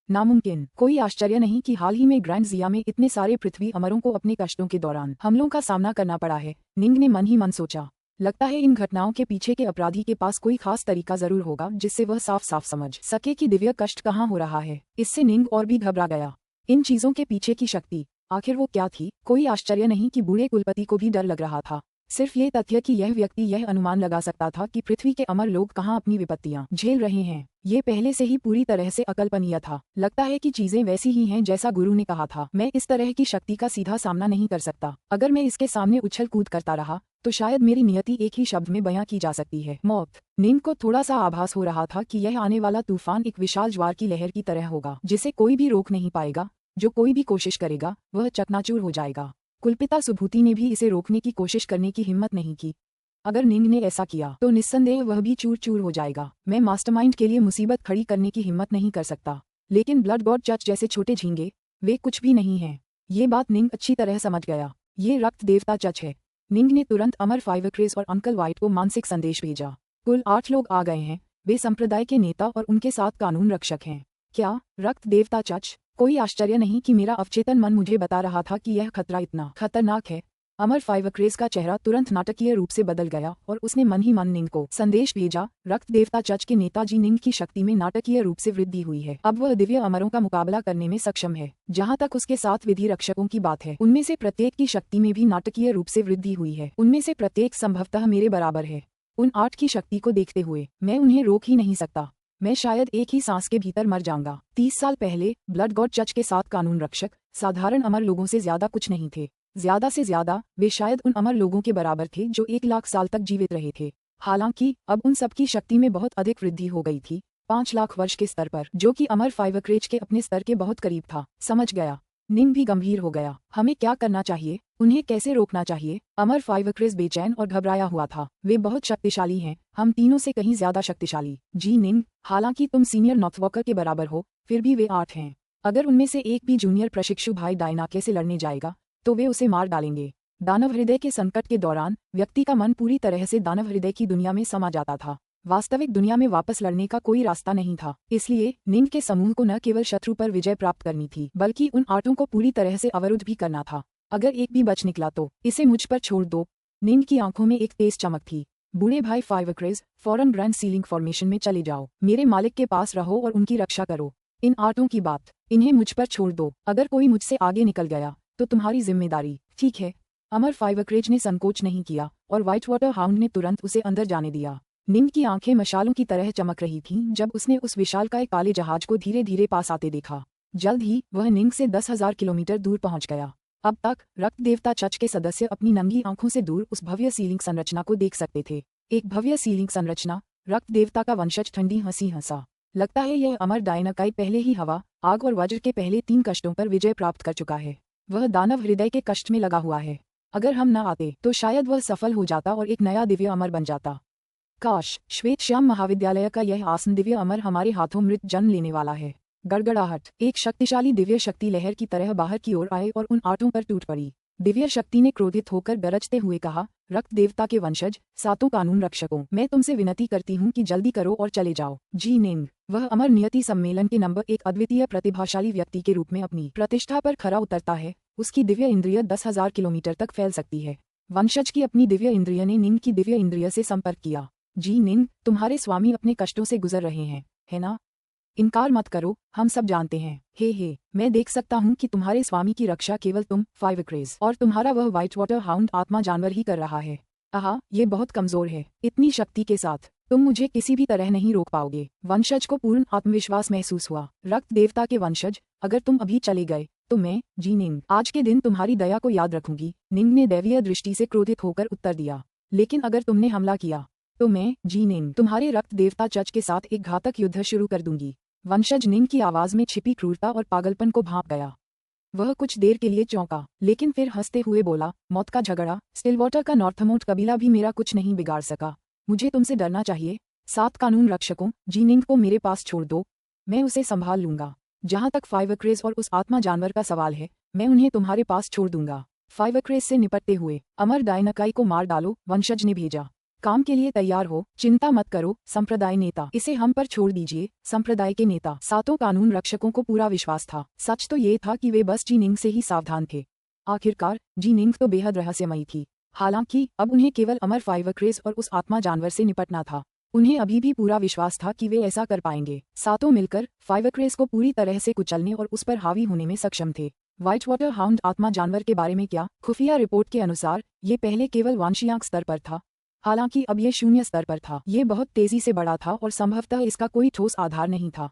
नामुमकिन। कोई आश्चर्य नहीं कि हाल ही में ग्रैंड जिया में इतने सारे पृथ्वी अमरों को अपने कष्टों के दौरान हमलों का सामना करना पड़ा है। निंग ने मन ही मन सोचा। लगता है इन घटनाओं के पीछे के अपराधी के पास कोई खास तरीका जरूर होगा जिससे वह साफ साफ समझ सके कि दिव्य कष्ट कहाँ हो रहा है। इससे निंग और भी घबरा गया। इन चीजों के पीछे की शक्ति आखिर वो क्या थी? कोई आश्चर्य नहीं कि बूढ़े कुलपति को भी डर लग रहा था। सिर्फ ये तथ्य कि यह व्यक्ति यह अनुमान लगा सकता था कि पृथ्वी के अमर लोग कहाँ अपनी विपत्तियां झेल रहे हैं, ये पहले से ही पूरी तरह से अकल्पनीय था। लगता है कि चीजें वैसी ही हैं जैसा गुरु ने कहा था। मैं इस तरह की शक्ति का सीधा सामना नहीं कर सकता। अगर मैं इसके सामने उछल कूद करता रहा तो शायद मेरी नियति एक ही शब्द में बयां की जा सकती है, मौत। निंग को थोड़ा सा आभास हो रहा था कि यह आने वाला तूफान एक विशाल ज्वार की लहर की तरह होगा जिसे कोई भी रोक नहीं पाएगा। जो कोई भी कोशिश करेगा वह चकनाचूर हो जाएगा। कुलपिता सुभूति ने भी इसे रोकने की कोशिश करने की हिम्मत नहीं की। अगर निंग ने ऐसा किया तो निस्संदेह वह भी चूर चूर हो जाएगा। मैं मास्टरमाइंड के लिए मुसीबत खड़ी करने की हिम्मत नहीं कर सकता, लेकिन ब्लड गॉड चर्च जैसे छोटे झींगे वे कुछ भी नहीं हैं। ये बात निंग अच्छी तरह समझ गया। ये रक्त देवता चर्च है। निंग ने तुरंत अमर फाइवक्रेज और अंकल व्हाइट को मानसिक संदेश भेजा। कुल 8 लोग आ गए हैं। वे संप्रदाय के नेता और उनके 7 कानून रक्षक हैं। क्या रक्त देवता चर्च? कोई आश्चर्य नहीं कि मेरा अवचेतन मन मुझे बता रहा था कि यह खतरा इतना खतरनाक है। अमर फाइवक्रेज का चेहरा तुरंत नाटकीय रूप से बदल गया और उसने मन ही मन निंग को संदेश भेजा। रक्त देवता चर्च के नेताजी निंग की शक्ति में नाटकीय रूप से वृद्धि हुई है। अब वह दिव्य अमरों का मुकाबला करने में सक्षम है। जहाँ तक उसके 7 विधि रक्षकों की बात है, उनमें से प्रत्येक की शक्ति में भी नाटकीय रूप से वृद्धि हुई है। उनमें से प्रत्येक संभवतः मेरे बराबर है। उन 8 की शक्ति को देखते हुए मैं उन्हें रोक ही नहीं सकता। मैं शायद एक ही सांस के भीतर मर जाऊंगा। 30 साल पहले ब्लड गॉड चर्च के 7 कानून रक्षक साधारण अमर लोगों से ज्यादा कुछ नहीं थे। ज्यादा से ज्यादा वे शायद उन अमर लोगों के बराबर थे जो 1 लाख साल तक जीवित रहे थे। हालांकि अब उन सबकी शक्ति में बहुत अधिक वृद्धि हो गई थी, 5 लाख वर्ष के स्तर पर, जो कि अमर फाइवक्रेज के अपने स्तर के बहुत करीब था। समझ गया। निंग भी गंभीर हो गया। हमें क्या करना चाहिए? उन्हें कैसे रोकना चाहिए? अमर फाइवक्रेज बेचैन और घबराया हुआ था। वे बहुत शक्तिशाली हैं, हम तीनों से कहीं ज्यादा शक्तिशाली। जी निंग, हालांकि तुम सीनियर नॉर्थवॉकर के बराबर हो, फिर भी वे 8 हैं। अगर उनमें से एक भी जूनियर प्रशिक्षु भाई डायनाके से लड़ने जाएगा तो वे उसे मार डालेंगे। दानव हृदय के संकट के दौरान व्यक्ति का मन पूरी तरह से दानव हृदय की दुनिया में समा जाता था। वास्तविक दुनिया में वापस लड़ने का कोई रास्ता नहीं था। इसलिए निंग के समूह को न केवल शत्रु पर विजय प्राप्त करनी थी, बल्कि उन 8 को पूरी तरह से अवरुद्ध भी करना था। अगर एक भी बच निकला तो इसे मुझ पर छोड़ दो। निंग की आंखों में एक तेज चमक थी। बूढ़े भाई फाइवक्रेज, फौरन ग्रैंड सीलिंग फॉर्मेशन में चले जाओ। मेरे मालिक के पास रहो और उनकी रक्षा करो। इन 8 की बात, इन्हें मुझ पर छोड़ दो। अगर कोई मुझसे आगे निकल गया तो तुम्हारी जिम्मेदारी। ठीक है। अमर फाइवक्रेज ने संकोच नहीं किया और व्हाइट वाटर हाउंड ने तुरंत उसे अंदर जाने दिया। निंग की आंखें मशालों की तरह चमक रही थीं जब उसने उस विशालकाय काले जहाज को धीरे धीरे पास आते देखा। जल्द ही वह निंग से 10,000 किलोमीटर दूर पहुंच गया। अब तक रक्त देवता चर्च के सदस्य अपनी नंगी आंखों से दूर उस भव्य सीलिंग संरचना को देख सकते थे। एक भव्य सीलिंग संरचना, रक्त देवता का वंशज ठंडी हंसी हंसा। लगता है यह अमर डायनाकाई पहले ही हवा, आग और वज्र के पहले 3 कष्टों पर विजय प्राप्त कर चुका है। वह दानव हृदय के कष्ट में लगा हुआ है। अगर हम न आते तो शायद वह सफल हो जाता और एक नया दिव्य अमर बन जाता। काश श्वेत श्याम महाविद्यालय का यह आसन दिव्य अमर हमारे हाथों मृत जन्म लेने वाला है। गड़गड़ाहट एक शक्तिशाली दिव्य शक्ति लहर की तरह बाहर की ओर आए और उन 8 पर टूट पड़ी। दिव्य शक्ति ने क्रोधित होकर गरजते हुए कहा, रक्त देवता के वंशज, 7 कानून रक्षकों, मैं तुमसे विनती करती हूँ कि जल्दी करो और चले जाओ। जी निंग, वह अमर नियति सम्मेलन के नंबर 1 अद्वितीय प्रतिभाशाली व्यक्ति के रूप में अपनी प्रतिष्ठा पर खरा उतरता है। उसकी दिव्य इंद्रिय 10,000 किलोमीटर तक फैल सकती है। वंशज की अपनी दिव्य इंद्रिय ने निंग की दिव्य इंद्रिय से संपर्क किया। जी निंग, तुम्हारे स्वामी अपने कष्टों से गुजर रहे हैं, है ना? इनकार मत करो, हम सब जानते हैं। हे, मैं देख सकता हूँ कि तुम्हारे स्वामी की रक्षा केवल तुम, फाइवक्रेज, और तुम्हारा वह व्हाइट वाटर हाउंड आत्मा जानवर ही कर रहा है। आहा, ये बहुत कमजोर है। इतनी शक्ति के साथ तुम मुझे किसी भी तरह नहीं रोक पाओगे। वंशज को पूर्ण आत्मविश्वास महसूस हुआ। रक्त देवता के वंशज, अगर तुम अभी चले गए तो मैं, जी निंग, आज के दिन तुम्हारी दया को याद रखूंगी। निंग ने दैवीय दृष्टि से क्रोधित होकर उत्तर दिया। लेकिन अगर तुमने हमला किया तो मैं जी निंग तुम्हारे रक्त देवता चच के साथ एक घातक युद्ध शुरू कर दूंगी। वंशज निंग की आवाज में छिपी क्रूरता और पागलपन को भांप गया। वह कुछ देर के लिए चौंका, लेकिन फिर हंसते हुए बोला, मौत का झगड़ा, स्टिलवाटर का नॉर्थमोस्ट कबीला भी मेरा कुछ नहीं बिगाड़ सका। मुझे तुमसे डरना चाहिए। 7 कानून रक्षकों, जी निंग को मेरे पास छोड़ दो, मैं उसे संभाल लूंगा। जहां तक फाइवक्रेज और उस आत्मा जानवर का सवाल है, मैं उन्हें तुम्हारे पास छोड़ दूंगा। फाइवक्रेज से निपटते हुए अमर डायनाकाई को मार डालो, वंशज ने भेजा। काम के लिए तैयार हो, चिंता मत करो संप्रदाय नेता, इसे हम पर छोड़ दीजिए। संप्रदाय के नेता 7 कानून रक्षकों को पूरा विश्वास था। सच तो ये था कि वे बस जी निंग से ही सावधान थे। आखिरकार जी निंग तो बेहद रहस्यमयी थी। हालांकि अब उन्हें केवल अमर फाइवक्रेज और उस आत्मा जानवर से निपटना था। उन्हें अभी भी पूरा विश्वास था कि वे ऐसा कर पाएंगे। 7 मिलकर फाइवक्रेज को पूरी तरह से कुचलने और उस पर हावी होने में सक्षम थे। व्हाइट वाटर हाउंड आत्मा जानवर के बारे में क्या? खुफिया रिपोर्ट के अनुसार ये पहले केवल वांशियांक स्तर पर था, हालांकि अब ये 0 स्तर पर था। ये बहुत तेजी से बढ़ा था और संभवतः इसका कोई ठोस आधार नहीं था।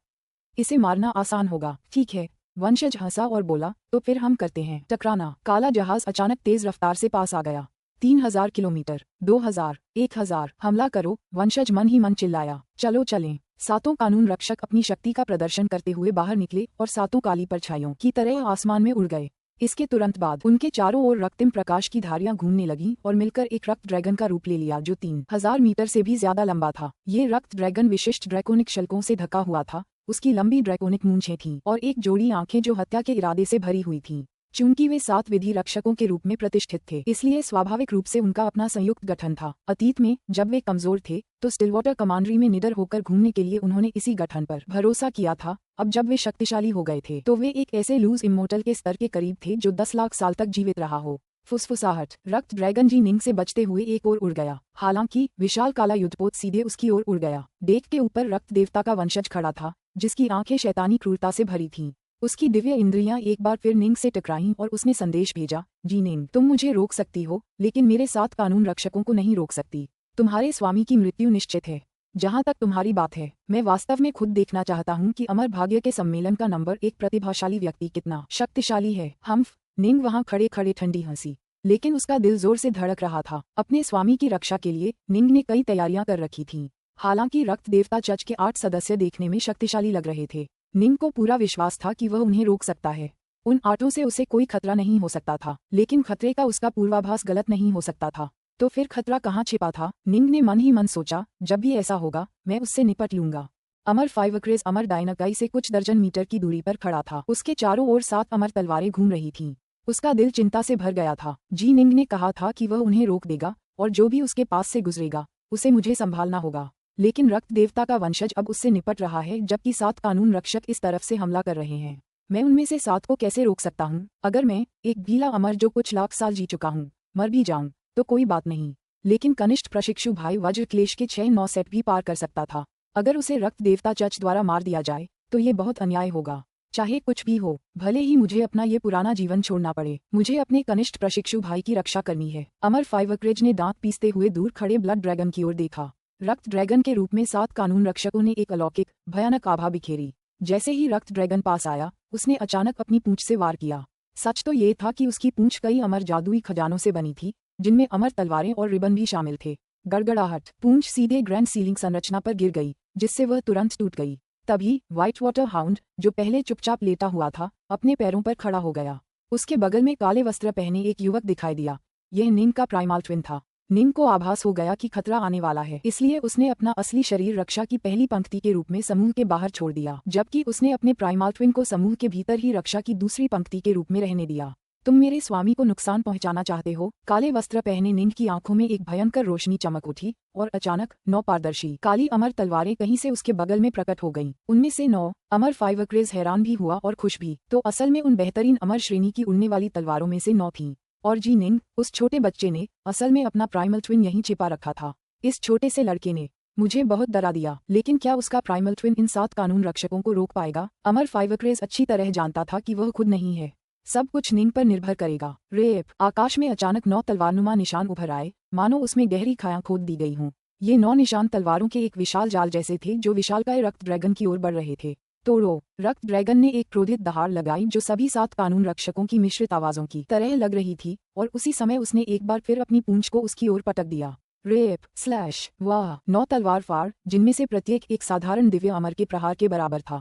इसे मारना आसान होगा, ठीक है? वंशज हंसा और बोला, तो फिर हम करते हैं टकराना। काला जहाज अचानक तेज रफ्तार से पास आ गया। 3000 किलोमीटर, 2000, 1000, हमला करो, वंशज मन ही मन चिल्लाया। चलो चलें। 7 कानून रक्षक अपनी शक्ति का प्रदर्शन करते हुए बाहर निकले और 7 काली परछाइयों की तरह आसमान में उड़ गए। इसके तुरंत बाद उनके चारों ओर रक्तिम प्रकाश की धारियां घूमने लगीं और मिलकर एक रक्त ड्रैगन का रूप ले लिया जो 3000 मीटर से भी ज्यादा लंबा था। ये रक्त ड्रैगन विशिष्ट ड्रैकोनिक शल्कों से ढका हुआ था। उसकी लंबी ड्रैकोनिक मूंछें थीं और एक जोड़ी आंखें जो हत्या के इरादे से भरी हुई थीं। चूंकि वे 7 विधि रक्षकों के रूप में प्रतिष्ठित थे, इसलिए स्वाभाविक रूप से उनका अपना संयुक्त गठन था। अतीत में जब वे कमजोर थे तो स्टिलवाटर कमांडरी में निडर होकर घूमने के लिए उन्होंने इसी गठन पर भरोसा किया था। अब जब वे शक्तिशाली हो गए थे तो वे एक ऐसे लूज इमोर्टल के स्तर के करीब थे जो 10 लाख साल तक जीवित रहा हो। फुसफुसाहट। रक्त ड्रैगन जी निंग से बचते हुए एक ओर उड़ गया। हालांकि विशाल काला युद्धपोत सीधे उसकी ओर उड़ गया। डेक के ऊपर रक्त देवता का वंशज खड़ा था, जिसकी आंखें शैतानी क्रूरता से भरी थीं। उसकी दिव्य इंद्रियां एक बार फिर निंग से टकराईं और उसने संदेश भेजा, जी निंग, तुम मुझे रोक सकती हो, लेकिन मेरे 7 कानून रक्षकों को नहीं रोक सकती। तुम्हारे स्वामी की मृत्यु निश्चित है। जहां तक तुम्हारी बात है, मैं वास्तव में खुद देखना चाहता हूं कि अमर भाग्य के सम्मेलन का नंबर 1 प्रतिभाशाली व्यक्ति कितना शक्तिशाली है। हम्फ। निंग वहां खड़े खड़े ठंडी हंसी, लेकिन उसका दिल जोर से धड़क रहा था। अपने स्वामी की रक्षा के लिए निंग ने कई तैयारियां कर रखी थीं। हालांकि रक्त देवता चर्च के 8 सदस्य देखने में शक्तिशाली लग रहे थे। निंग को पूरा विश्वास था कि वह उन्हें रोक सकता है। उन 8 से उसे कोई खतरा नहीं हो सकता था, लेकिन खतरे का उसका पूर्वाभास गलत नहीं हो सकता था। तो फिर खतरा कहाँ छिपा था? निंग ने मन ही मन सोचा, जब भी ऐसा होगा मैं उससे निपट लूंगा। अमर फाइवक्रेज अमर डायनाकाई से कुछ दर्जन मीटर की दूरी पर खड़ा था। उसके चारों ओर 7 अमर तलवारें घूम रही थीं। उसका दिल चिंता से भर गया था। जी निंग ने कहा था कि वह उन्हें रोक देगा और जो भी उसके पास से गुजरेगा उसे मुझे संभालना होगा। लेकिन रक्त देवता का वंशज अब उससे निपट रहा है, जबकि 7 कानून रक्षक इस तरफ से हमला कर रहे हैं। मैं उनमें से 7 को कैसे रोक सकता हूँ? अगर मैं, एक भीला अमर जो कुछ लाख साल जी चुका हूँ, मर भी जाऊं तो कोई बात नहीं, लेकिन कनिष्ठ प्रशिक्षु भाई वज्र क्लेश के 6-9 सेट भी पार कर सकता था। अगर उसे रक्त देवता चर्च द्वारा मार दिया जाए तो ये बहुत अन्याय होगा। चाहे कुछ भी हो, भले ही मुझे अपना ये पुराना जीवन छोड़ना पड़े, मुझे अपने कनिष्ठ प्रशिक्षु भाई की रक्षा करनी है। अमर फाइवक्रेज ने दांत पीसते हुए दूर खड़े ब्लड ड्रैगन की ओर देखा। रक्त ड्रैगन के रूप में 7 कानून रक्षकों ने एक अलौकिक भयानक आभा बिखेरी। जैसे ही रक्त ड्रैगन पास आया, उसने अचानक अपनी पूंछ से वार किया। सच तो ये था कि उसकी पूंछ कई अमर जादुई खजानों से बनी थी, जिनमें अमर तलवारें और रिबन भी शामिल थे। गड़गड़ाहट। पूंछ सीधे ग्रैंड सीलिंग संरचना पर गिर गई, जिससे वह तुरंत टूट गई। तभी व्हाइट वाटर हाउंड, जो पहले चुपचाप लेटा हुआ था, अपने पैरों पर खड़ा हो गया। उसके बगल में काले वस्त्र पहने एक युवक दिखाई दिया। यह निंग का प्राइमल ट्विन था। निंग को आभास हो गया कि खतरा आने वाला है, इसलिए उसने अपना असली शरीर रक्षा की पहली पंक्ति के रूप में समूह के बाहर छोड़ दिया, जबकि उसने अपने प्राइमल ट्विन को समूह के भीतर ही रक्षा की दूसरी पंक्ति के रूप में रहने दिया। तुम मेरे स्वामी को नुकसान पहुंचाना चाहते हो? काले वस्त्र पहने निंग की आंखों में एक भयंकर रोशनी चमक उठी और अचानक 9 पारदर्शी काली अमर तलवारें कहीं से उसके बगल में प्रकट हो गईं। उनमें से 9 अमर फाइवक्रेज हैरान भी हुआ और खुश भी। तो असल में उन बेहतरीन अमर श्रेणी की उड़ने वाली तलवारों में से 9 थीं। और जी निंग, उस छोटे बच्चे ने असल में अपना प्राइमल ट्विन यहीं छिपा रखा था। इस छोटे से लड़के ने मुझे बहुत डरा दिया, लेकिन क्या उसका प्राइमल ट्विन इन 7 कानून रक्षकों को रोक पाएगा? अमर फाइवक्रेज अच्छी तरह जानता था कि वह खुद नहीं है। सब कुछ निंग पर निर्भर करेगा। रेप। आकाश में अचानक 9 तलवारनुमा निशान उभर आए, मानो उसमें गहरी खायां खोद दी गई हों। ये 9 निशान तलवारों के एक विशाल जाल जैसे थे जो विशालकाय रक्त ड्रैगन की ओर बढ़ रहे थे। तोड़ो। रक्त ड्रैगन ने एक क्रोधित दहाड़ लगाई जो सभी 7 कानून रक्षकों की मिश्रित आवाजों की तरह लग रही थी, और उसी समय उसने एक बार फिर अपनी पूंछ को उसकी ओर पटक दिया। रेप स्लैश वाह 9 तलवार फाड़, जिनमें से प्रत्येक एक साधारण दिव्य अमर के प्रहार के बराबर था।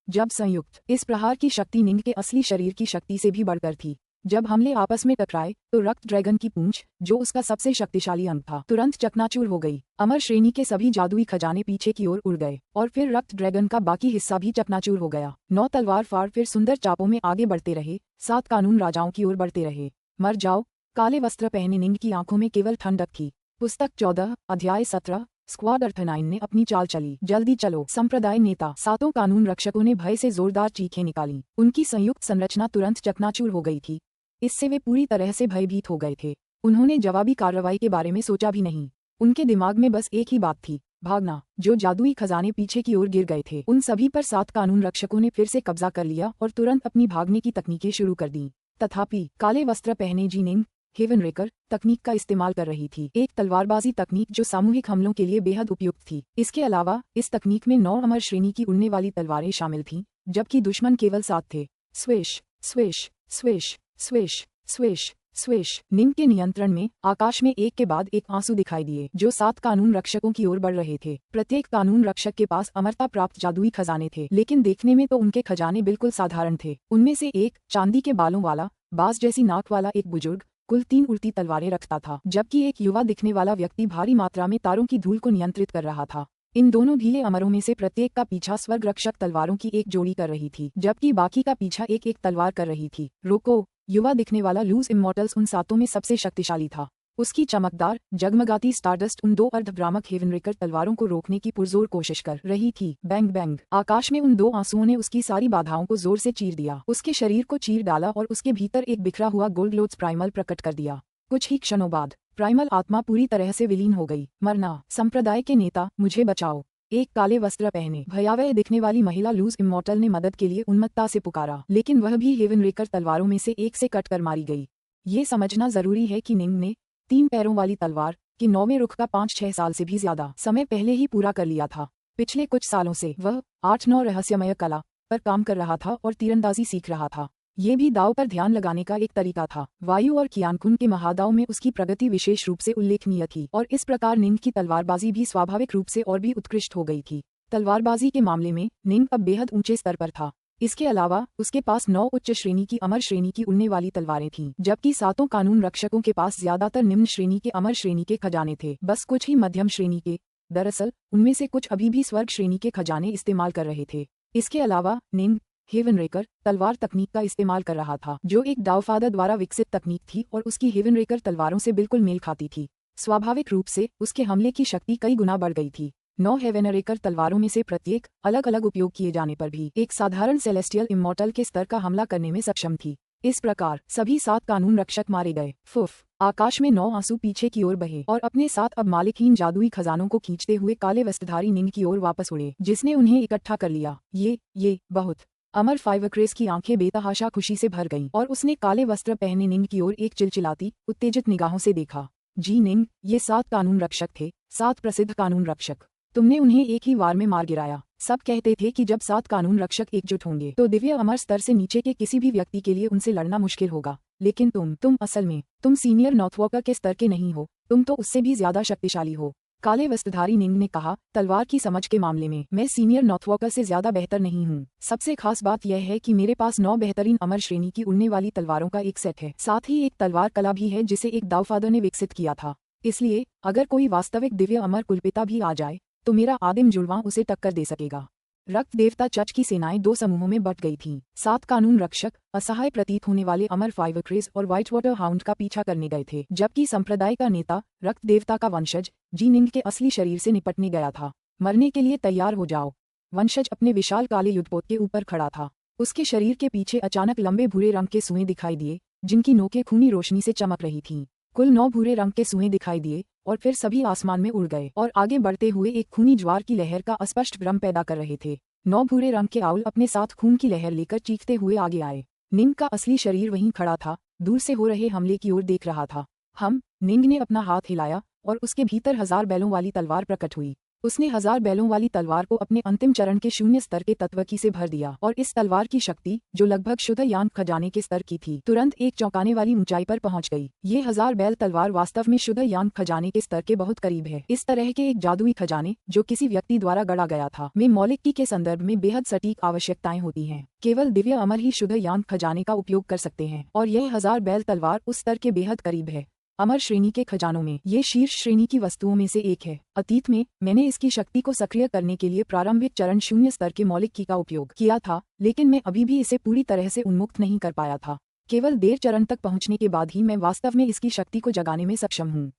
जब संयुक्त, इस प्रहार की शक्ति निंग के असली शरीर की शक्ति से भी बढ़कर थी। जब हमले आपस में टकराए तो रक्त ड्रैगन की पूंछ, जो उसका सबसे शक्तिशाली अंग था, तुरंत चकनाचूर हो गई। अमर श्रेणी के सभी जादुई खजाने पीछे की ओर उड़ गए और फिर रक्त ड्रैगन का बाकी हिस्सा भी चकनाचूर हो गया। 9 तलवार फाड़ फिर सुंदर चापों में आगे बढ़ते रहे, 7 कानून राजाओं की ओर बढ़ते रहे। मर जाओ। काले वस्त्र पहने निंग की आंखों में केवल ठंडक थी। पुस्तक 14 अध्याय 17 स्क्वाड अर्थ 9 ने अपनी चाल चली। जल्दी चलो। संप्रदाय नेता 7 कानून रक्षकों ने भय से जोरदार चीखें निकाली। उनकी संयुक्त संरचना तुरंत चकनाचूर हो गई थी। इससे वे पूरी तरह से भयभीत हो गए थे। उन्होंने जवाबी कार्रवाई के बारे में सोचा भी नहीं। उनके दिमाग में बस एक ही बात थी, भागना। जो जादुई खजाने पीछे की ओर गिर गए थे, उन सभी पर 7 कानून रक्षकों ने फिर से कब्जा कर लिया और तुरंत अपनी भागने की तकनीकें शुरू कर दी। तथापि काले वस्त्र पहने जी निंग हेवनरेकर तकनीक का इस्तेमाल कर रही थी, एक तलवारबाजी तकनीक जो सामूहिक हमलों के लिए बेहद उपयुक्त थी। इसके अलावा इस तकनीक में 9 अमर श्रेणी की उड़ने वाली तलवारें शामिल थीं, जबकि दुश्मन केवल 7 थे। Swish swish swish swish swish swish. निंग के नियंत्रण में आकाश में एक के बाद एक आंसू दिखाई दिए, जो 7 कानून रक्षकों की ओर बढ़ रहे थे। प्रत्येक कानून रक्षक के पास अमरता प्राप्त जादुई खजाने थे, लेकिन देखने में तो उनके खजाने बिल्कुल साधारण थे। उनमें से एक चांदी के बालों वाला, बाज जैसी नाक वाला एक बुजुर्ग कुल 3 उड़ती तलवारें रखता था, जबकि एक युवा दिखने वाला व्यक्ति भारी मात्रा में तारों की धूल को नियंत्रित कर रहा था। इन दोनों ढीले अमरों में से प्रत्येक का पीछा स्वर्ग रक्षक तलवारों की एक जोड़ी कर रही थी, जबकि बाकी का पीछा एक एक तलवार कर रही थी। रोको। युवा दिखने वाला लूज इमॉर्टल्स उन 7 में सबसे शक्तिशाली था। उसकी चमकदार जगमगाती स्टारडस्ट उन 2 अर्धभ्रामक हेवनरेकर तलवारों को रोकने की पुरजोर कोशिश कर रही थी। Bang bang. आकाश में उन 2 आंसुओं ने उसकी सारी बाधाओं को जोर से चीर दिया। उसके शरीर को चीर डाला और उसके भीतर एक बिखरा हुआ गोल्डलोड्स प्राइमल प्रकट कर दिया। कुछ ही क्षणों बाद प्राइमल आत्मा पूरी तरह से विलीन हो गई। मरना। संप्रदाय के नेता, मुझे बचाओ। एक काले वस्त्र पहने भयावह दिखने वाली महिला लूज इमॉर्टल ने मदद के लिए उन्मत्तता से पुकारा, लेकिन वह भी हेवनरेकर तलवारों में से एक से कटकर मारी गई। ये समझना जरूरी है कि निंग ने 3 पैरों वाली तलवार के 9वें रुख का 5-6 साल से भी ज्यादा समय पहले ही पूरा कर लिया था। पिछले कुछ सालों से वह 8-9 रहस्यमय कला पर काम कर रहा था और तीरंदाजी सीख रहा था। ये भी दाव पर ध्यान लगाने का एक तरीका था। वायु और कियानकुन के महादाव में उसकी प्रगति विशेष रूप से उल्लेखनीय थी, और इस प्रकार निंग की तलवारबाजी भी स्वाभाविक रूप से और भी उत्कृष्ट हो गई थी। तलवारबाजी के मामले में निंग अब बेहद ऊंचे स्तर पर था। इसके अलावा उसके पास 9 उच्च श्रेणी की अमर श्रेणी की उड़ने वाली तलवारें थीं, जबकि 7 कानून रक्षकों के पास ज्यादातर निम्न श्रेणी के अमर श्रेणी के खजाने थे, बस कुछ ही मध्यम श्रेणी के। दरअसल उनमें से कुछ अभी भी स्वर्ग श्रेणी के खजाने इस्तेमाल कर रहे थे। इसके अलावा निंग हेवनरेकर तलवार तकनीक का इस्तेमाल कर रहा था, जो एक डाउफादर द्वारा विकसित तकनीक थी और उसकी हेवनरेकर तलवारों से बिल्कुल मेल खाती थी। स्वाभाविक रूप से उसके हमले की शक्ति कई गुना बढ़ गई थी। 9 हेवनरेकर तलवारों में से प्रत्येक अलग अलग उपयोग किए जाने पर भी एक साधारण सेलेस्टियल इमॉर्टल के स्तर का हमला करने में सक्षम थी। इस प्रकार सभी 7 कानून रक्षक मारे गए। फुफ। आकाश में 9 आंसू पीछे की ओर बहे और अपने साथ अब मालिकहीन जादुई खजानों को खींचते हुए काले वस्त्रधारी निंग की ओर वापस उड़े, जिसने उन्हें इकट्ठा कर लिया। ये बहुत। अमर फाइवक्रेस की आंखें बेतहाशा खुशी से भर गईं और उसने काले वस्त्र पहने निंग की ओर एक चिलचिलाती, उत्तेजित निगाहों से देखा। जी निंग, ये 7 कानून रक्षक थे, 7 प्रसिद्ध कानून रक्षक। तुमने उन्हें एक ही वार में मार गिराया। सब कहते थे कि जब 7 कानून रक्षक एकजुट होंगे तो दिव्य अमर स्तर से नीचे के किसी भी व्यक्ति के लिए उनसे लड़ना मुश्किल होगा। लेकिन तुम असल में तुम सीनियर नॉर्थवॉकर के स्तर के नहीं हो, तुम तो उससे भी ज्यादा शक्तिशाली हो। काले वस्त्रधारी निंग ने कहा, तलवार की समझ के मामले में मैं सीनियर नॉर्थवॉकर से ज्यादा बेहतर नहीं हूँ। सबसे खास बात यह है कि मेरे पास 9 बेहतरीन अमर श्रेणी की उड़ने वाली तलवारों का एक सेट है। साथ ही एक तलवार कला भी है जिसे एक दावफादर ने विकसित किया था। इसलिए अगर कोई वास्तविक दिव्य अमर कुलपिता भी आ जाए तो मेरा आदिम जुड़वां उसे टक्कर दे सकेगा। रक्त देवता चर्च की सेनाएं 2 समूहों में बट गई थीं। 7 कानून रक्षक असहाय प्रतीत होने वाले अमर फाइवक्रेस और व्हाइट वाटर हाउंड का पीछा करने गए थे, जबकि संप्रदाय का नेता रक्त देवता का वंशज जी निंग के असली शरीर से निपटने गया था। मरने के लिए तैयार हो जाओ। वंशज अपने विशाल काले युद्धपोत के ऊपर खड़ा था। उसके शरीर के पीछे अचानक लंबे भूरे रंग के सुएं दिखाई दिए, जिनकी नोकें खूनी रोशनी से चमक रही थीं। कुल 9 भूरे रंग के सुएं दिखाई दिए और फिर सभी आसमान में उड़ गए और आगे बढ़ते हुए एक खूनी ज्वार की लहर का अस्पष्ट भ्रम पैदा कर रहे थे। 9 भूरे रंग के आउल अपने साथ खून की लहर लेकर चीखते हुए आगे आए। निंग का असली शरीर वहीं खड़ा था, दूर से हो रहे हमले की ओर देख रहा था। निंग ने अपना हाथ हिलाया और उसके भीतर 1000 बैलों वाली तलवार प्रकट हुई। उसने 1000 बैलों वाली तलवार को अपने अंतिम चरण के 0 स्तर के तत्वकी से भर दिया और इस तलवार की शक्ति, जो लगभग शुद्ध यान खजाने के स्तर की थी, तुरंत एक चौंकाने वाली ऊंचाई पर पहुंच गई। ये 1000 बैल तलवार वास्तव में शुद्ध यान खजाने के स्तर के बहुत करीब है। इस तरह के एक जादुई खजाने, जो किसी व्यक्ति द्वारा गढ़ा गया था, में मौलिकी के संदर्भ में बेहद सटीक आवश्यकताएं होती हैं। केवल दिव्य अमर ही शुद्ध यान खजाने का उपयोग कर सकते हैं, और यह 1000 बैल तलवार उस स्तर के बेहद करीब है। अमर श्रेणी के खजानों में ये शीर्ष श्रेणी की वस्तुओं में से एक है। अतीत में मैंने इसकी शक्ति को सक्रिय करने के लिए प्रारंभिक चरण 0 स्तर के मौलिक की का उपयोग किया था, लेकिन मैं अभी भी इसे पूरी तरह से उन्मुक्त नहीं कर पाया था। केवल देर चरण तक पहुंचने के बाद ही मैं वास्तव में इसकी शक्ति को जगाने में सक्षम हूँ।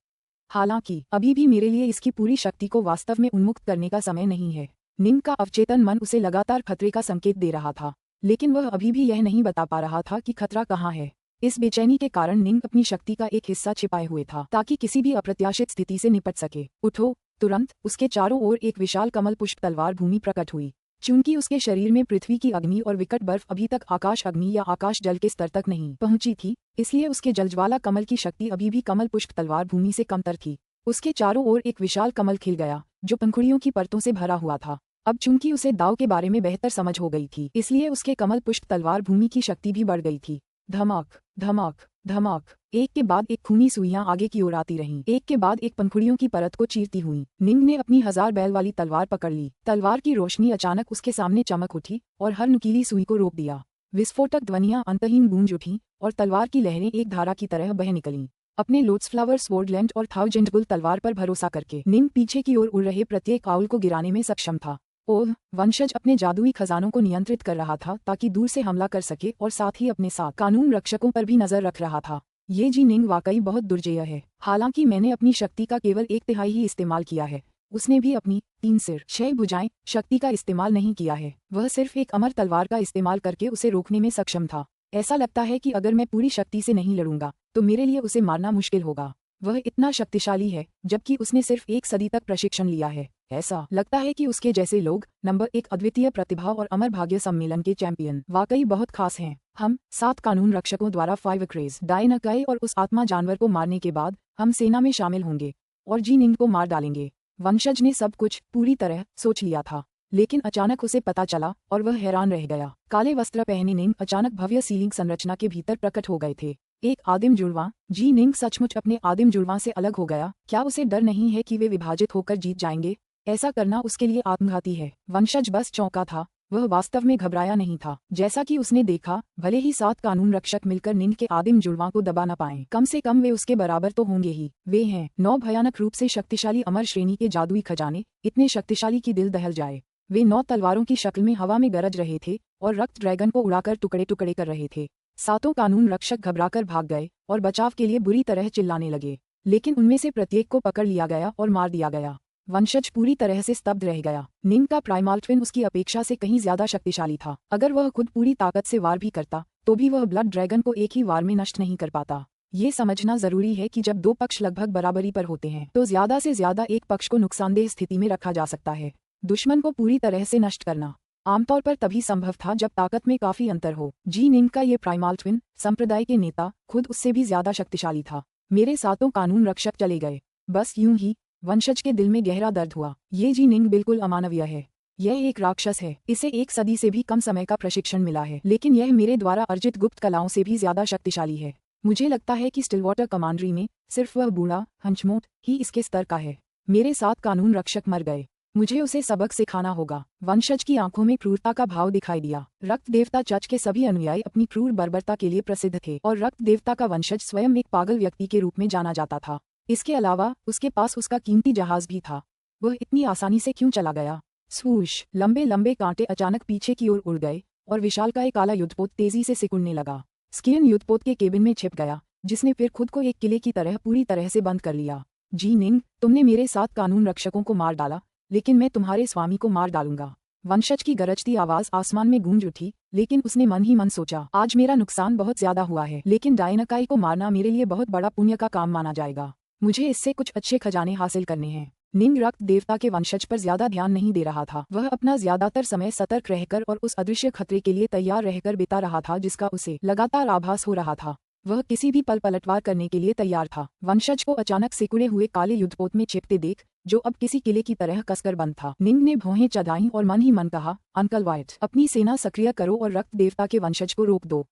हालांकि अभी भी मेरे लिए इसकी पूरी शक्ति को वास्तव में उन्मुक्त करने का समय नहीं है। निंग का अवचेतन मन उसे लगातार खतरे का संकेत दे रहा था, लेकिन वह अभी भी यह नहीं बता पा रहा था कि खतरा कहाँ है। इस बेचैनी के कारण निंग अपनी शक्ति का एक हिस्सा छिपाए हुए था, ताकि किसी भी अप्रत्याशित स्थिति से निपट सके। उठो! तुरंत उसके चारों ओर एक विशाल कमल पुष्प तलवार भूमि प्रकट हुई। चूंकि उसके शरीर में पृथ्वी की अग्नि और विकट बर्फ अभी तक आकाश अग्नि या आकाश जल के स्तर तक नहीं पहुंची थी, इसलिए उसके जलज्वाला कमल की शक्ति अभी भी कमल पुष्प तलवार भूमि से कमतर थी। उसके चारों ओर एक विशाल कमल खिल गया, जो पंखुड़ियों की परतों से भरा हुआ था। अब चूंकि उसे दाव के बारे में बेहतर समझ हो गई थी, इसलिए उसके कमल पुष्प तलवार भूमि की शक्ति भी बढ़ गई थी। धमाक धमाक धमाक, एक के बाद एक खूनी सुइयां आगे की ओर आती रहीं, एक के बाद एक पंखुड़ियों की परत को चीरती हुई। निंग ने अपनी 1000 बैल वाली तलवार पकड़ ली। तलवार की रोशनी अचानक उसके सामने चमक उठी और हर नुकीली सुई को रोक दिया। विस्फोटक ध्वनियां अंतहीन गूंज उठीं और तलवार की लहरें एक धारा की तरह बह निकलीं। अपने लोटस फ्लावर स्वॉर्डलैंड और थाउजेंड बुल तलवार पर भरोसा करके निंग पीछे की ओर उड़ रहे प्रत्येक आउल को गिराने में सक्षम था। ओह! वंशज अपने जादुई खजानों को नियंत्रित कर रहा था ताकि दूर से हमला कर सके और साथ ही अपने साथ कानून रक्षकों पर भी नजर रख रहा था। ये जी निंग वाकई बहुत दुर्जेय है। हालांकि मैंने अपनी शक्ति का केवल 1/3 ही इस्तेमाल किया है। उसने भी अपनी 3 सिर 6 भुजाएं शक्ति का इस्तेमाल नहीं किया है। वह सिर्फ एक अमर तलवार का इस्तेमाल करके उसे रोकने में सक्षम था। ऐसा लगता है कि अगर मैं पूरी शक्ति से नहीं लड़ूंगा तो मेरे लिए उसे मारना मुश्किल होगा। वह इतना शक्तिशाली है, जबकि उसने सिर्फ 1 सदी तक प्रशिक्षण लिया है। ऐसा लगता है कि उसके जैसे लोग नंबर 1 अद्वितीय प्रतिभा और अमर भाग्य सम्मेलन के चैंपियन वाकई बहुत खास हैं। हम 7 कानून रक्षकों द्वारा 5 क्रेज डायनाकाई और उस आत्मा जानवर को मारने के बाद हम सेना में शामिल होंगे और जी निंग को मार डालेंगे। वंशज ने सब कुछ पूरी तरह सोच लिया था, लेकिन अचानक उसे पता चला और वह हैरान रह गया। काले वस्त्र पहने निंग अचानक भव्य सीलिंग संरचना के भीतर प्रकट हो गए थे। एक आदिम जुड़वां। जी निंग सचमुच अपने आदिम जुड़वां से अलग हो गया। क्या उसे डर नहीं है कि वे विभाजित होकर जीत जाएंगे? ऐसा करना उसके लिए आत्मघाती है। वंशज बस चौंका था, वह वास्तव में घबराया नहीं था। जैसा कि उसने देखा, भले ही 7 कानून रक्षक मिलकर निंग के आदिम जुड़वां को दबा न पाएं, कम से कम वे उसके बराबर तो होंगे ही। वे हैं 9 भयानक रूप से शक्तिशाली अमर श्रेणी के जादुई खजाने, इतने शक्तिशाली कि दिल दहल जाए। वे 9 तलवारों की शक्ल में हवा में गरज रहे थे और रक्त ड्रैगन को उड़ाकर टुकड़े टुकड़े कर रहे थे। 7 कानून रक्षक घबराकर भाग गए और बचाव के लिए बुरी तरह चिल्लाने लगे, लेकिन उनमें से प्रत्येक को पकड़ लिया गया और मार दिया गया। वंशज पूरी तरह से स्तब्ध रह गया। निंग का प्राइमल ट्विन उसकी अपेक्षा से कहीं ज्यादा शक्तिशाली था। अगर वह खुद पूरी ताकत से वार भी करता, तो भी वह ब्लड ड्रैगन को एक ही वार में नष्ट नहीं कर पाता। ये समझना जरूरी है कि जब 2 पक्ष लगभग बराबरी पर होते हैं, तो ज्यादा से ज्यादा एक पक्ष को नुकसानदेह स्थिति में रखा जा सकता है। दुश्मन को पूरी तरह से नष्ट करना आमतौर पर तभी संभव था जब ताकत में काफी अंतर हो। जी निंग का ये प्राइमल ट्विन, संप्रदाय के नेता, खुद उससे भी ज्यादा शक्तिशाली था। मेरे 7 कानून रक्षक चले गए। बस यूं ही वंशज के दिल में गहरा दर्द हुआ। ये जी निंग बिल्कुल अमानवीय है। यह एक राक्षस है। इसे 1 सदी से भी कम समय का प्रशिक्षण मिला है, लेकिन यह मेरे द्वारा अर्जित गुप्त कलाओं से भी ज्यादा शक्तिशाली है। मुझे लगता है कि स्टिलवाटर कमांडरी में सिर्फ वह बूढ़ा हंचमोट ही इसके स्तर का है। मेरे 7 कानून रक्षक मर गए। मुझे उसे सबक सिखाना होगा। वंशज की आंखों में क्रूरता का भाव दिखाई दिया। रक्त देवता चर्च के सभी अनुयायी अपनी क्रूर बर्बरता के लिए प्रसिद्ध थे और रक्त देवता का वंशज स्वयं एक पागल व्यक्ति के रूप में जाना जाता था। इसके अलावा उसके पास उसका कीमती जहाज भी था। वह इतनी आसानी से क्यों चला गया? स्वूश! लंबे लंबे कांटे अचानक पीछे की ओर उड़ गए और विशालकाय काला युद्धपोत तेजी से सिकुड़ने लगा। स्कियन युद्धपोत के केबिन में छिप गया, जिसने फिर खुद को एक किले की तरह पूरी तरह से बंद कर लिया। जी निंग, तुमने मेरे 7 कानून रक्षकों को मार डाला, लेकिन मैं तुम्हारे स्वामी को मार डालूंगा। वंशज की गरजती आवाज आसमान में गूंज उठी, लेकिन उसने मन ही मन सोचा, आज मेरा नुकसान बहुत ज्यादा हुआ है, लेकिन डायनाकाई को मारना मेरे लिए बहुत बड़ा पुण्य का काम माना जाएगा। मुझे इससे कुछ अच्छे खजाने हासिल करने हैं। निंग रक्त देवता के वंशज पर ज्यादा ध्यान नहीं दे रहा था। वह अपना ज्यादातर समय सतर्क रहकर और उस अदृश्य खतरे के लिए तैयार रहकर बिता रहा था जिसका उसे लगातार आभास हो रहा था। वह किसी भी पल पलटवार करने के लिए तैयार था। वंशज को अचानक सिकुड़े हुए काले युद्धपोत में छिपते देख, जो अब किसी किले की तरह कसकर बंद था, निंग ने भौहें चढ़ाईं और मन ही मन कहा, अंकल वाइट, अपनी सेना सक्रिय करो और रक्त देवता के वंशज को रोक दो।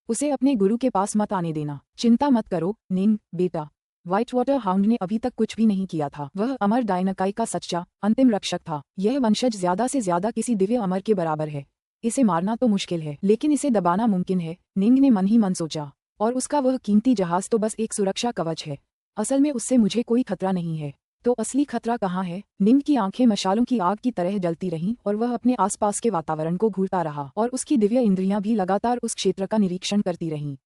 उसे अपने गुरु के पास मत आने देना। चिंता मत करो निंग बेटा, व्हाइट वाटर हाउंड ने अभी तक कुछ भी नहीं किया था। वह अमर डायनाकाई का सच्चा अंतिम रक्षक था। यह वंशज ज्यादा से ज्यादा किसी दिव्य अमर के बराबर है। इसे मारना तो मुश्किल है, लेकिन इसे दबाना मुमकिन है, निंग ने मन ही मन सोचा। और उसका वह कीमती जहाज तो बस एक सुरक्षा कवच है। असल में उससे मुझे कोई खतरा नहीं है। तो असली खतरा कहाँ है? निंग की आंखें मशालों की आग की तरह जलती रहीं और वह अपने आसपास के वातावरण को घूरता रहा और उसकी दिव्य इंद्रियां भी लगातार उस क्षेत्र का निरीक्षण करती रहीं।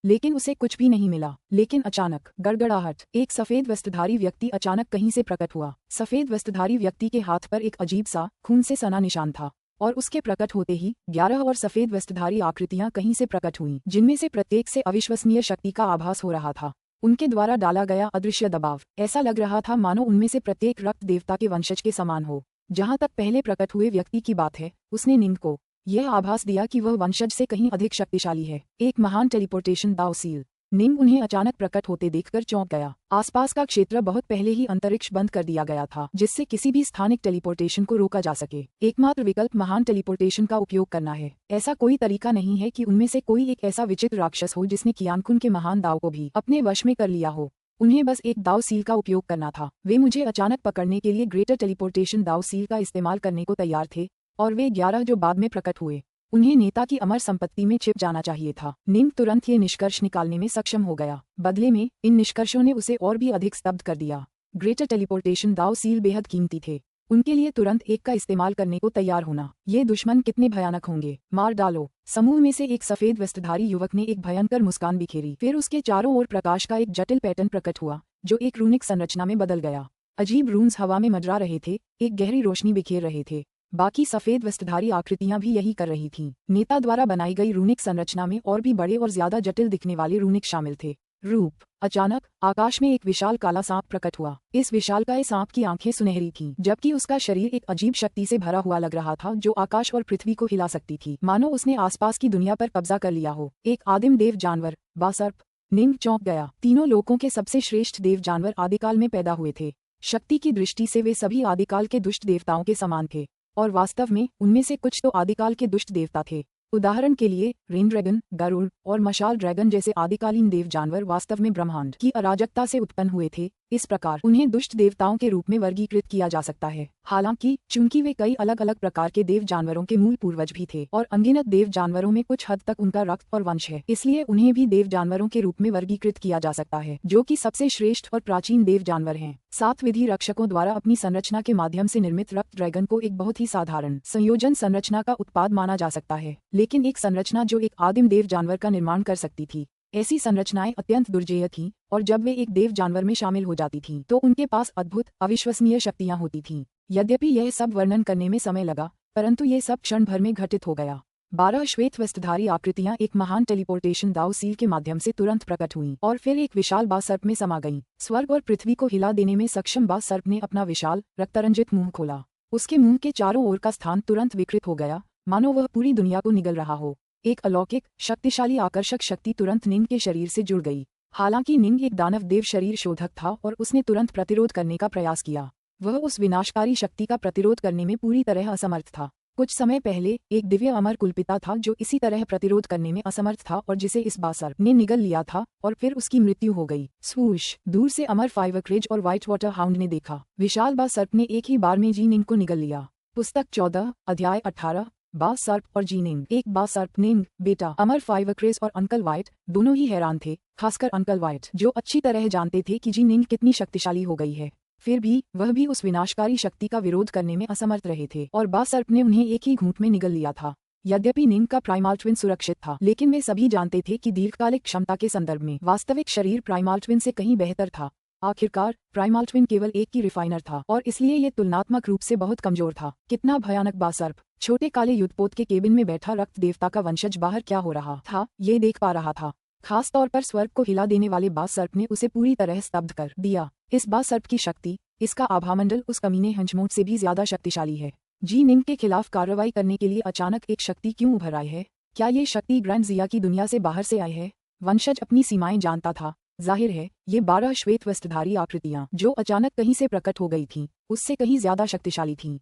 लेकिन उसे कुछ भी नहीं मिला। लेकिन अचानक गड़गड़ाहट। एक सफेद वस्त्रधारी व्यक्ति अचानक कहीं से प्रकट हुआ। सफेद वस्त्रधारी व्यक्ति के हाथ पर एक अजीब सा खून से सना निशान था और उसके प्रकट होते ही 11 और सफेद वस्त्रधारी आकृतियां कहीं से प्रकट हुईं, जिनमें से प्रत्येक से अविश्वसनीय शक्ति का आभास हो रहा था। उनके द्वारा डाला गया अदृश्य दबाव, ऐसा लग रहा था मानो उनमें से प्रत्येक रक्त देवता के वंशज के समान हो। जहां तक पहले प्रकट हुए व्यक्ति की बात है, उसने निंग को यह आभास दिया कि वह वंशज से कहीं अधिक शक्तिशाली है। एक महान टेलीपोर्टेशन दाव सील। निंग उन्हें अचानक प्रकट होते देखकर चौंक गया। आसपास का क्षेत्र बहुत पहले ही अंतरिक्ष बंद कर दिया गया था, जिससे किसी भी स्थानिक टेलीपोर्टेशन को रोका जा सके। एकमात्र विकल्प महान टेलीपोर्टेशन का उपयोग करना है। ऐसा कोई तरीका नहीं है कि उनमें से कोई एक ऐसा विचित्र राक्षस हो जिसने कियानकुन के महान दाव को भी अपने वश में कर लिया हो। उन्हें बस एक दाव सील का उपयोग करना था। वे मुझे अचानक पकड़ने के लिए ग्रेटर टेलीपोर्टेशन दाव सील का इस्तेमाल करने को तैयार थे, और वे 11 जो बाद में प्रकट हुए, उन्हें नेता की अमर संपत्ति में छिप जाना चाहिए था। निंग तुरंत ये निष्कर्ष निकालने में सक्षम हो गया। बदले में इन निष्कर्षों ने उसे और भी अधिक स्तब्ध कर दिया। ग्रेटर टेलीपोर्टेशन दाव सील बेहद कीमती थे। उनके लिए तुरंत एक का इस्तेमाल करने को तैयार होना। ये दुश्मन कितने भयानक होंगे, मार डालो। समूह में से एक सफेद वस्त्रधारी युवक ने एक भयंकर मुस्कान बिखेरी। फिर उसके चारों ओर प्रकाश का एक जटिल पैटर्न प्रकट हुआ, जो एक रूनिक संरचना में बदल गया। अजीब रून्स हवा में मंडरा रहे थे, एक गहरी रोशनी बिखेर रहे थे। बाकी सफेद वस्त्रधारी आकृतियां भी यही कर रही थीं। नेता द्वारा बनाई गई रूनिक संरचना में और भी बड़े और ज्यादा जटिल दिखने वाले रूनिक शामिल थे। रूप। अचानक आकाश में एक विशाल काला सांप प्रकट हुआ। इस विशालकाय सांप की आंखें सुनहरी थीं, जबकि उसका शरीर एक अजीब शक्ति से भरा हुआ लग रहा था, जो आकाश और पृथ्वी को हिला सकती थी, मानो उसने आसपास की दुनिया पर कब्जा कर लिया हो। एक आदिम देव जानवर, बासर्प। निंग चौंक गया। तीनों लोकों के सबसे श्रेष्ठ देव जानवर आदिकाल में पैदा हुए थे। शक्ति की दृष्टि से वे सभी आदिकाल के दुष्ट देवताओं के समान थे, और वास्तव में उनमें से कुछ तो आदिकाल के दुष्ट देवता थे। उदाहरण के लिए रेन ड्रैगन, गरुड़ और मशाल ड्रैगन जैसे आदिकालीन देव जानवर वास्तव में ब्रह्मांड की अराजकता से उत्पन्न हुए थे। इस प्रकार उन्हें दुष्ट देवताओं के रूप में वर्गीकृत किया जा सकता है। हालांकि चूंकि वे कई अलग अलग प्रकार के देव जानवरों के मूल पूर्वज भी थे और अनगिनत देव जानवरों में कुछ हद तक उनका रक्त और वंश है, इसलिए उन्हें भी देव जानवरों के रूप में वर्गीकृत किया जा सकता है, जो कि सबसे श्रेष्ठ और प्राचीन देव जानवर हैं। 7 विधि रक्षकों द्वारा अपनी संरचना के माध्यम से निर्मित रक्त ड्रैगन को एक बहुत ही साधारण संयोजन संरचना का उत्पाद माना जा सकता है, लेकिन एक संरचना जो एक आदिम देव जानवर का निर्माण कर सकती थी। ऐसी संरचनाएं अत्यंत दुर्जेय थीं, और जब वे एक देव जानवर में शामिल हो जाती थीं, तो उनके पास अद्भुत अविश्वसनीय शक्तियां होती थीं। यद्यपि यह सब वर्णन करने में समय लगा, परंतु ये सब क्षण भर में घटित हो गया। 12 श्वेत वस्त्रधारी आकृतियां एक महान टेलीपोर्टेशन दाव सील के माध्यम से तुरंत प्रकट हुईं और फिर एक विशाल बासर्प में समा गईं। स्वर्ग और पृथ्वी को हिला देने में सक्षम बासर्प ने अपना विशाल रक्तरंजित मुंह खोला। उसके मुंह के चारों ओर का स्थान तुरंत विकृत हो गया, मानो वह पूरी दुनिया को निगल रहा हो। एक अलौकिक शक्तिशाली आकर्षक शक्ति तुरंत निंग के शरीर से जुड़ गई। हालांकि निंग एक दानव देव शरीर शोधक था और उसने तुरंत प्रतिरोध करने का प्रयास किया। वह उस विनाशकारी शक्ति का प्रतिरोध करने में पूरी तरह असमर्थ था। कुछ समय पहले एक दिव्य अमर कुलपिता था जो इसी तरह प्रतिरोध करने में असमर्थ था और जिसे इस बासर्प ने निगल लिया था और फिर उसकी मृत्यु हो गई। स्वूश। दूर से अमर फाइवक्रेज और व्हाइट वाटर हाउंड ने देखा। विशाल बासर्प ने एक ही बार में जी निंग को निगल लिया। पुस्तक 14, अध्याय 18। बासर्प और जीनिंग। एक बासर्प निंग बेटा। अमर फाइवक्रेज और अंकल व्हाइट दोनों ही हैरान थे, खासकर अंकल व्हाइट, जो अच्छी तरह जानते थे कि जीनिंग कितनी शक्तिशाली हो गई है। फिर भी वह भी उस विनाशकारी शक्ति का विरोध करने में असमर्थ रहे थे और बासर्प ने उन्हें एक ही घूंट में निगल लिया था। यद्यपि निंग का प्राइमल ट्विन सुरक्षित था, लेकिन वे सभी जानते थे कि दीर्घकालिक क्षमता के संदर्भ में वास्तविक शरीर प्राइमल ट्विन से कहीं बेहतर था। आखिरकार प्राइमल ट्विन केवल एक की रिफाइनर था और इसलिए ये तुलनात्मक रूप से बहुत कमजोर था। कितना भयानक बासर्प। छोटे काले युद्धपोत के केबिन में बैठा रक्त देवता का वंशज बाहर क्या हो रहा था ये देख पा रहा था। खास तौर पर स्वर्ग को हिला देने वाले बासर्प ने उसे पूरी तरह स्तब्ध कर दिया। इस बासर्प की शक्ति, इसका आभामंडल उस कमीने हंचमोट से भी ज्यादा शक्तिशाली है। जी निंग के खिलाफ कार्रवाई करने के लिए अचानक एक शक्ति क्यों उभर आई है? क्या ये शक्ति ग्रैंड जिया की दुनिया से बाहर से आई है? वंशज अपनी सीमाएं जानता था। जाहिर है ये 12 श्वेत वस्त्रधारी आकृतियां जो अचानक कहीं से प्रकट हो गई थीं, उससे कहीं ज्यादा शक्तिशाली थीं।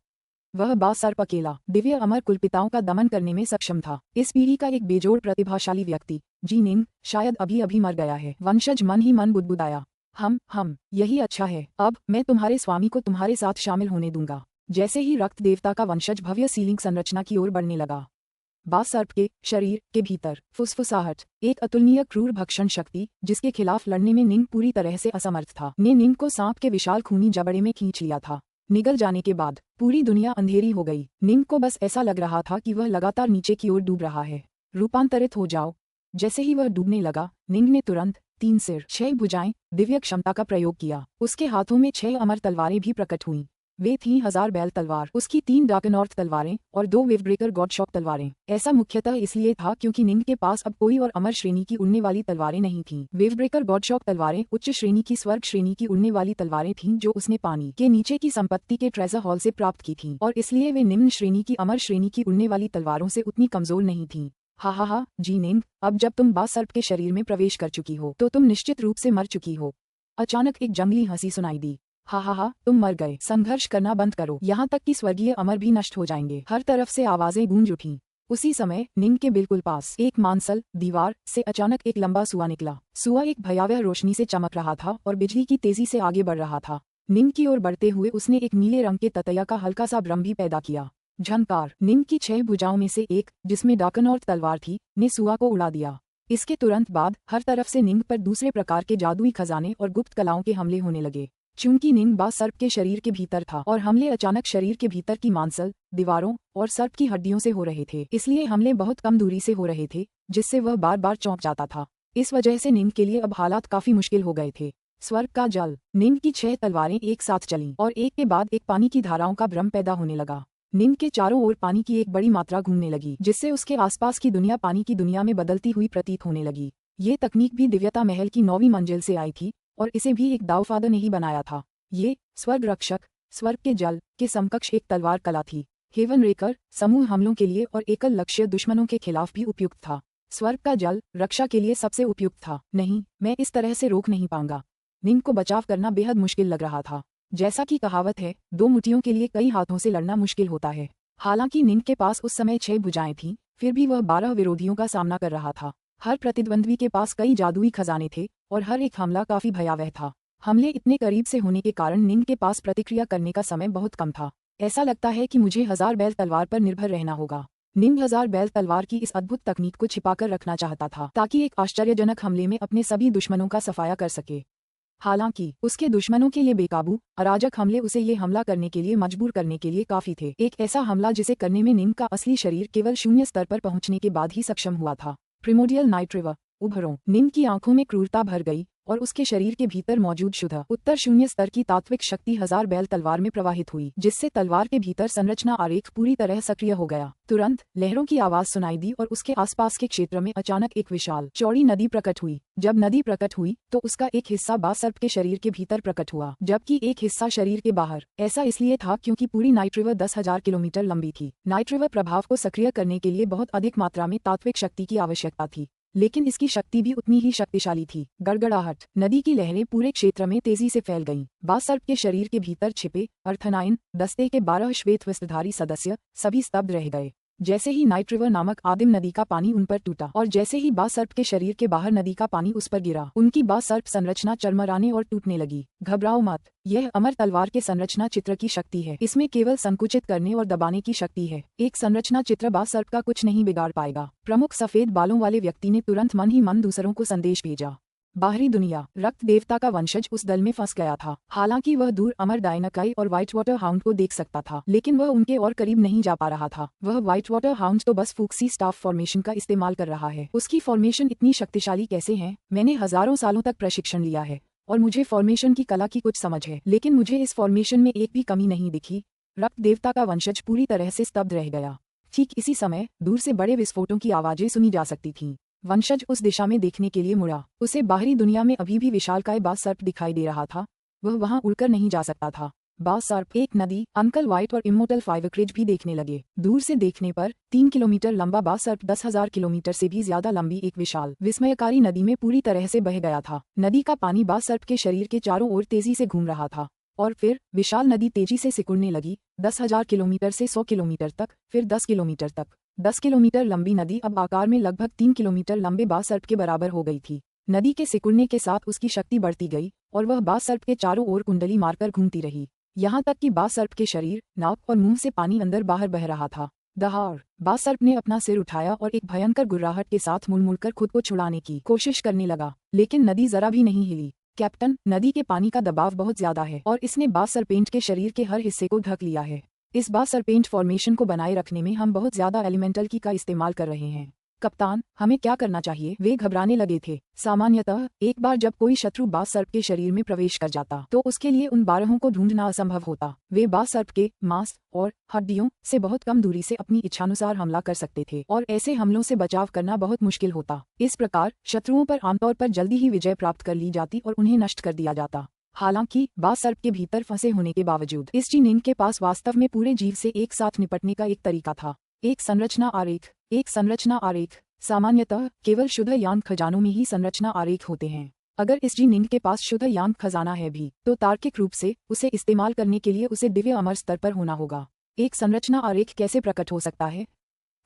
वह बासर्प अकेला दिव्य अमर कुलपिताओं का दमन करने में सक्षम था। इस पीढ़ी का एक बेजोड़ प्रतिभाशाली व्यक्ति जी निंग शायद अभी अभी मर गया है। वंशज मन ही मन बुदबुदाया, हम यही अच्छा है, अब मैं तुम्हारे स्वामी को तुम्हारे साथ शामिल होने दूंगा। जैसे ही रक्त देवता का वंशज भव्य सीलिंग संरचना की ओर बढ़ने लगा, बासर्प के शरीर के भीतर फुसफुसाहट, एक अतुलनीय क्रूर भक्षण शक्ति जिसके खिलाफ लड़ने में निंग पूरी तरह से असमर्थ था, ने निंग को सांप के विशाल खूनी जबड़े में खींच लिया था। निगल जाने के बाद पूरी दुनिया अंधेरी हो गई। निंग को बस ऐसा लग रहा था कि वह लगातार नीचे की ओर डूब रहा है। रूपांतरित हो जाओ। जैसे ही वह डूबने लगा, निंग ने तुरंत 3 सिर 6 भुजाएं दिव्य क्षमता का प्रयोग किया। उसके हाथों में 6 अमर तलवारें भी प्रकट हुईं। वे थीं 1000 बैल तलवार, उसकी 3 डार्कनॉर्थ तलवारें और 2 वेवब्रेकर गॉडशॉक तलवारें। ऐसा मुख्यतः इसलिए था क्योंकि निंग के पास अब कोई और अमर श्रेणी की उड़ने वाली तलवारें नहीं थीं। वेवब्रेकर गॉडशॉक तलवारें उच्च श्रेणी की स्वर्ग श्रेणी की उड़ने वाली तलवारें थीं जो उसने पानी के नीचे की संपत्ति के ट्रेजर हॉल से प्राप्त की थीं, और इसलिए वे निम्न श्रेणी की अमर श्रेणी की उड़ने वाली तलवारों से उतनी कमजोर नहीं थीं। हा जी निंग, अब जब तुम बासर्प के शरीर में प्रवेश कर चुकी हो तो तुम निश्चित रूप से मर चुकी हो। अचानक एक जंगली हंसी सुनाई दी। हा, तुम मर गए। संघर्ष करना बंद करो, यहाँ तक कि स्वर्गीय अमर भी नष्ट हो जाएंगे। हर तरफ से आवाजें गूंज उठीं। उसी समय निंग के बिल्कुल पास एक मांसल दीवार से अचानक एक लंबा सुआ निकला। सुआ एक भयावह रोशनी से चमक रहा था और बिजली की तेजी से आगे बढ़ रहा था। निंग की ओर बढ़ते हुए उसने एक नीले रंग के ततैया का हल्का सा भ्रम भी पैदा किया। झंकार, निंग की 6 भुजाओं में से एक, जिसमें डार्कनॉर्थ तलवार थी, ने सुआ को उड़ा दिया। इसके तुरंत बाद हर तरफ से निंग पर दूसरे प्रकार के जादुई खजाने और गुप्त कलाओं के हमले होने लगे। चूंकि निंग बासर्प के शरीर के भीतर था और हमले अचानक शरीर के भीतर की मांसल, दीवारों और सर्प की हड्डियों से हो रहे थे, इसलिए हमले बहुत कम दूरी से हो रहे थे, जिससे वह बार बार चौंक जाता था। इस वजह से निंग के लिए अब हालात काफी मुश्किल हो गए थे। स्वर्ग का जल, निंग की 6 तलवारें एक साथ चलीं और एक के बाद एक पानी की धाराओं का भ्रम पैदा होने लगा। निंग के चारों ओर पानी की एक बड़ी मात्रा घूमने लगी, जिससे उसके आसपास की दुनिया पानी की दुनिया में बदलती हुई प्रतीत होने लगी। ये तकनीक भी दिव्यता महल की 9वीं मंजिल से आई थी और इसे भी एक दाऊफादर ने ही बनाया था। ये स्वर्ग रक्षक, स्वर्ग के जल के समकक्ष एक तलवार कला थी। हेवन रेकर समूह हमलों के लिए और एकल लक्ष्य दुश्मनों के खिलाफ भी उपयुक्त था। स्वर्ग का जल रक्षा के लिए सबसे उपयुक्त था। नहीं, मैं इस तरह से रोक नहीं पाऊंगा। निंग को बचाव करना बेहद मुश्किल लग रहा था। जैसा कि कहावत है, 2 मुट्ठियों के लिए कई हाथों से लड़ना मुश्किल होता है। हालांकि निंग के पास उस समय 6 भुजाएं थीं, फिर भी वह 12 विरोधियों का सामना कर रहा था। हर प्रतिद्वंद्वी के पास कई जादुई खजाने थे और हर एक हमला काफी भयावह था। हमले इतने करीब से होने के कारण निंग के पास प्रतिक्रिया करने का समय बहुत कम था। ऐसा लगता है कि मुझे 1000 बैल तलवार पर निर्भर रहना होगा। निंग 1000 बैल तलवार की इस अद्भुत तकनीक को छिपाकर रखना चाहता था, ताकि एक आश्चर्यजनक हमले में अपने सभी दुश्मनों का सफाया कर सके। हालांकि उसके दुश्मनों के लिए बेकाबू अराजक हमले उसे ये हमला करने के लिए मजबूर करने के लिए काफी थे। एक ऐसा हमला जिसे करने में निंग का असली शरीर केवल 0 स्तर पर पहुंचने के बाद ही सक्षम हुआ था। प्रिमोडियल नाइट रिवर, उभरो। निंग की आंखों में क्रूरता भर गई और उसके शरीर के भीतर मौजूद शुद्ध उत्तर 0 स्तर की तात्विक शक्ति 1000 बैल तलवार में प्रवाहित हुई, जिससे तलवार के भीतर संरचना आरेख पूरी तरह सक्रिय हो गया। तुरंत लहरों की आवाज सुनाई दी और उसके आसपास के क्षेत्र में अचानक एक विशाल चौड़ी नदी प्रकट हुई। जब नदी प्रकट हुई तो उसका एक हिस्सा बासर्प के शरीर के भीतर प्रकट हुआ, जबकि एक हिस्सा शरीर के बाहर। ऐसा इसलिए था क्योंकि पूरी नाइट रिवर 10,000 किलोमीटर लंबी थी। नाइट रिवर प्रभाव को सक्रिय करने के लिए बहुत अधिक मात्रा में तात्विक शक्ति की आवश्यकता थी, लेकिन इसकी शक्ति भी उतनी ही शक्तिशाली थी। गड़गड़ाहट, नदी की लहरें पूरे क्षेत्र में तेजी से फैल गईं। बासर्प के शरीर के भीतर छिपे अर्थनाइन दस्ते के 12 श्वेत वस्त्रधारी सदस्य सभी स्तब्ध रह गए। जैसे ही नाइट रिवर नामक आदिम नदी का पानी उन पर टूटा और जैसे ही बासर्प के शरीर के बाहर नदी का पानी उस पर गिरा, उनकी बासर्प संरचना चरमराने और टूटने लगी। घबराओ मत, यह अमर तलवार के संरचना चित्र की शक्ति है। इसमें केवल संकुचित करने और दबाने की शक्ति है। एक संरचना चित्र बासर्प का कुछ नहीं बिगाड़ पाएगा। प्रमुख सफेद बालों वाले व्यक्ति ने तुरंत मन ही मन दूसरों को संदेश भेजा। बाहरी दुनिया, रक्त देवता का वंशज उस दल में फंस गया था। हालांकि वह दूर अमर डायनाकाई और व्हाइट वाटर हाउंड को देख सकता था, लेकिन वह उनके और करीब नहीं जा पा रहा था। वह व्हाइट वाटर हाउंड तो बस फूक्सी स्टाफ फॉर्मेशन का इस्तेमाल कर रहा है। उसकी फॉर्मेशन इतनी शक्तिशाली कैसे है? मैंने हजारों सालों तक प्रशिक्षण लिया है और मुझे फॉर्मेशन की कला की कुछ समझ है, लेकिन मुझे इस फॉर्मेशन में एक भी कमी नहीं दिखी। रक्त देवता का वंशज पूरी तरह से स्तब्ध रह गया। ठीक इसी समय दूर से बड़े विस्फोटों की आवाजें सुनी जा सकती थीं। वंशज उस दिशा में देखने के लिए मुड़ा। उसे बाहरी दुनिया में अभी भी विशालकाय बासर्प दिखाई दे रहा था। वह वहां उड़कर नहीं जा सकता था। बास सर्प, एक नदी, अंकल व्हाइट और इमोर्टल फाइवक्रिज भी देखने लगे। दूर से देखने पर 3 किलोमीटर लंबा बास सर्प 10,000 किलोमीटर से भी ज्यादा लंबी एक विशाल विस्मयकारी नदी में पूरी तरह से बह गया था। नदी का पानी बास सर्प के शरीर के चारों ओर तेजी से घूम रहा था और फिर विशाल नदी तेजी से सिकुड़ने लगी। 10,000 किलोमीटर से 100 किलोमीटर तक, फिर 10 किलोमीटर तक। 10 किलोमीटर लंबी नदी अब आकार में लगभग 3 किलोमीटर लंबे बास सर्प के बराबर हो गई थी। नदी के सिकुड़ने के साथ उसकी शक्ति बढ़ती गई और वह बास सर्प के चारों ओर कुंडली मारकर घूमती रही, यहाँ तक कि बास सर्प के शरीर, नाक और मुंह से पानी अंदर बाहर बह रहा था। दहाड़, बास सर्प ने अपना सिर उठाया और एक भयंकर गुर्राहट के साथ मुड़ मुड़कर खुद को छुड़ाने की कोशिश करने लगा, लेकिन नदी जरा भी नहीं हिली। कैप्टन, नदी के पानी का दबाव बहुत ज्यादा है और इसने बास सर्पेंट के शरीर के हर हिस्से को ढक लिया है। इस बास सर्पेंट फॉर्मेशन को बनाए रखने में हम बहुत ज्यादा एलिमेंटल की का इस्तेमाल कर रहे हैं। कप्तान, हमें क्या करना चाहिए? वे घबराने लगे थे। सामान्यतः एक बार जब कोई शत्रु बास सर्प के शरीर में प्रवेश कर जाता तो उसके लिए उन 12 को ढूंढना असंभव होता। वे बास सर्प के मांस और हड्डियों से बहुत कम दूरी से अपनी इच्छानुसार हमला कर सकते थे और ऐसे हमलों से बचाव करना बहुत मुश्किल होता। इस प्रकार शत्रुओं पर आमतौर पर जल्दी ही विजय प्राप्त कर ली जाती और उन्हें नष्ट कर दिया जाता। हालांकि बास सर्प के भीतर फंसे होने के बावजूद इस जिनिंग के पास वास्तव में पूरे जीव से एक साथ निपटने का एक तरीका था। एक संरचना आरेख। एक संरचना आरेख सामान्यतः केवल शुद्ध यांग खजानों में ही संरचना आरेख होते हैं। अगर इस जिनिंग के पास शुद्ध यांग खजाना है भी तो तार्किक रूप से उसे इस्तेमाल करने के लिए उसे दिव्य अमर स्तर पर होना होगा। एक संरचना आरेख कैसे प्रकट हो सकता है?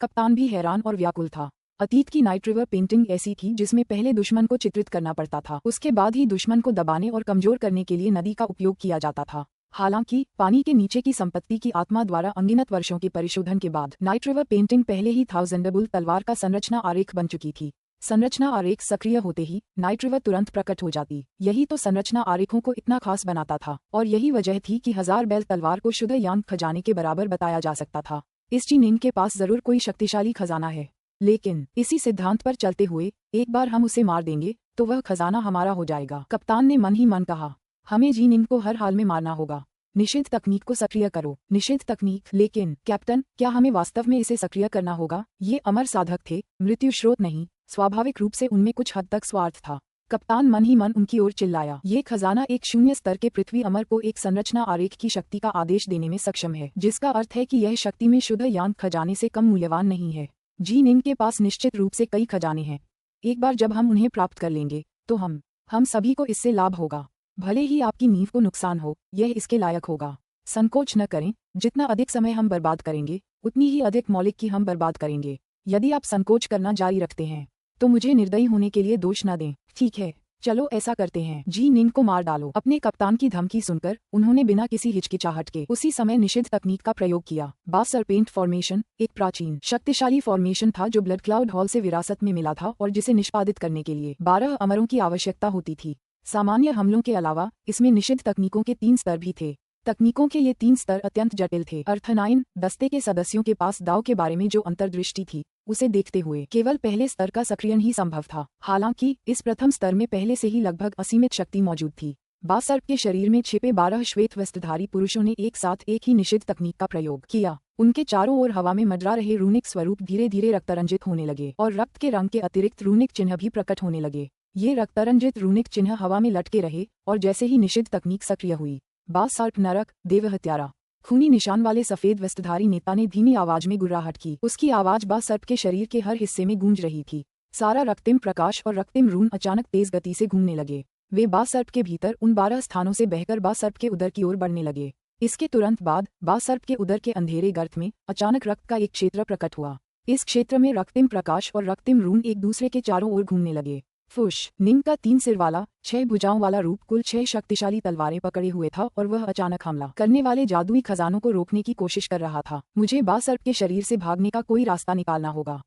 कप्तान भी हैरान और व्याकुल था। अतीत की नाइट रिवर पेंटिंग ऐसी थी जिसमें पहले दुश्मन को चित्रित करना पड़ता था, उसके बाद ही दुश्मन को दबाने और कमजोर करने के लिए नदी का उपयोग किया जाता था। हालांकि पानी के नीचे की संपत्ति की आत्मा द्वारा अनगिनत वर्षों के परिशोधन के बाद नाइट रिवर पेंटिंग पहले ही थाउजेंडबुल तलवार का संरचना आरेख बन चुकी थी। संरचना आरेख सक्रिय होते ही नाइट रिवर तुरंत प्रकट हो जाती। यही तो संरचना आरेखों को इतना खास बनाता था और यही वजह थी कि 1000 बैल तलवार को शुद्ध यांग खजाने के बराबर बताया जा सकता था। इस जिनिंग के पास जरूर कोई शक्तिशाली खजाना है, लेकिन इसी सिद्धांत पर चलते हुए एक बार हम उसे मार देंगे तो वह खजाना हमारा हो जाएगा। कप्तान ने मन ही मन कहा, हमें जिनिंग को हर हाल में मारना होगा। निषिद्ध तकनीक को सक्रिय करो। निषिद्ध तकनीक? लेकिन कैप्टन, क्या हमें वास्तव में इसे सक्रिय करना होगा? ये अमर साधक थे, मृत्यु स्रोत नहीं। स्वाभाविक रूप से उनमें कुछ हद तक स्वार्थ था। कप्तान मन ही मन उनकी ओर चिल्लाया, ये खजाना एक शून्य स्तर के पृथ्वी अमर को एक संरचना आरेख की शक्ति का आदेश देने में सक्षम है, जिसका अर्थ है कि यह शक्ति में शुद्ध यांग खजाने से कम मूल्यवान नहीं है। जिनिंग के पास निश्चित रूप से कई खजाने हैं। एक बार जब हम उन्हें प्राप्त कर लेंगे तो हम सभी को इससे लाभ होगा। भले ही आपकी नींव को नुकसान हो, यह इसके लायक होगा। संकोच न करें, जितना अधिक समय हम बर्बाद करेंगे उतनी ही अधिक मौलिक की हम बर्बाद करेंगे। यदि आप संकोच करना जारी रखते हैं तो मुझे निर्दयी होने के लिए दोष न दें। ठीक है, चलो ऐसा करते हैं। जिनिंग को मार डालो। अपने कप्तान की धमकी सुनकर उन्होंने बिना किसी हिचकिचाहट के उसी समय निषिद्ध तकनीक का प्रयोग किया। बास सर्पेंट फॉर्मेशन एक प्राचीन शक्तिशाली फॉर्मेशन था जो ब्लड क्लाउड हॉल से विरासत में मिला था और जिसे निष्पादित करने के लिए 12 अमरों की आवश्यकता होती थी। सामान्य हमलों के अलावा इसमें निषिद्ध तकनीकों के 3 स्तर भी थे। तकनीकों के ये 3 स्तर अत्यंत जटिल थे। अर्थनाइन दस्ते के सदस्यों के पास दाव के बारे में जो अंतर्दृष्टि थी उसे देखते हुए केवल पहले स्तर का सक्रियण ही संभव था। हालांकि इस प्रथम स्तर में पहले से ही लगभग असीमित शक्ति मौजूद थी। बास सर्प के शरीर में छिपे 12 श्वेत वस्त्रधारी पुरुषों ने एक साथ एक ही निषिद्ध तकनीक का प्रयोग किया। उनके चारों ओर हवा में मंडरा रहे रूनिक स्वरूप धीरे धीरे रक्तरंजित होने लगे और रक्त के रंग के अतिरिक्त रूनिक चिन्ह भी प्रकट होने लगे। ये रक्तरंजित रूनिक चिन्ह हवा में लटके रहे और जैसे ही निषिद्ध तकनीक सक्रिय हुई, बास सर्प नरक, देव हत्यारा, खूनी निशान वाले सफेद वस्त्रधारी नेता ने धीमी आवाज में गुर्राहट की। उसकी आवाज बास सर्प के शरीर के हर हिस्से में गूंज रही थी। सारा रक्तिम प्रकाश और रक्तिम रून अचानक तेज गति से घूमने लगे। वे बास सर्प के भीतर उन 12 स्थानों से बहकर बास सर्प के उदर की ओर बढ़ने लगे। इसके तुरंत बाद बास सर्प के उदर के अंधेरे गर्त में अचानक रक्त का एक क्षेत्र प्रकट हुआ। इस क्षेत्र में रक्तिम प्रकाश और रक्तिम रून एक दूसरे के चारों ओर घूमने लगे। फुश निंग का 3 सिर वाला 6 भुजाओं वाला रूप कुल 6 शक्तिशाली तलवारें पकड़े हुए था और वह अचानक हमला करने वाले जादुई खजानों को रोकने की कोशिश कर रहा था। मुझे बास सर्प के शरीर से भागने का कोई रास्ता निकालना होगा।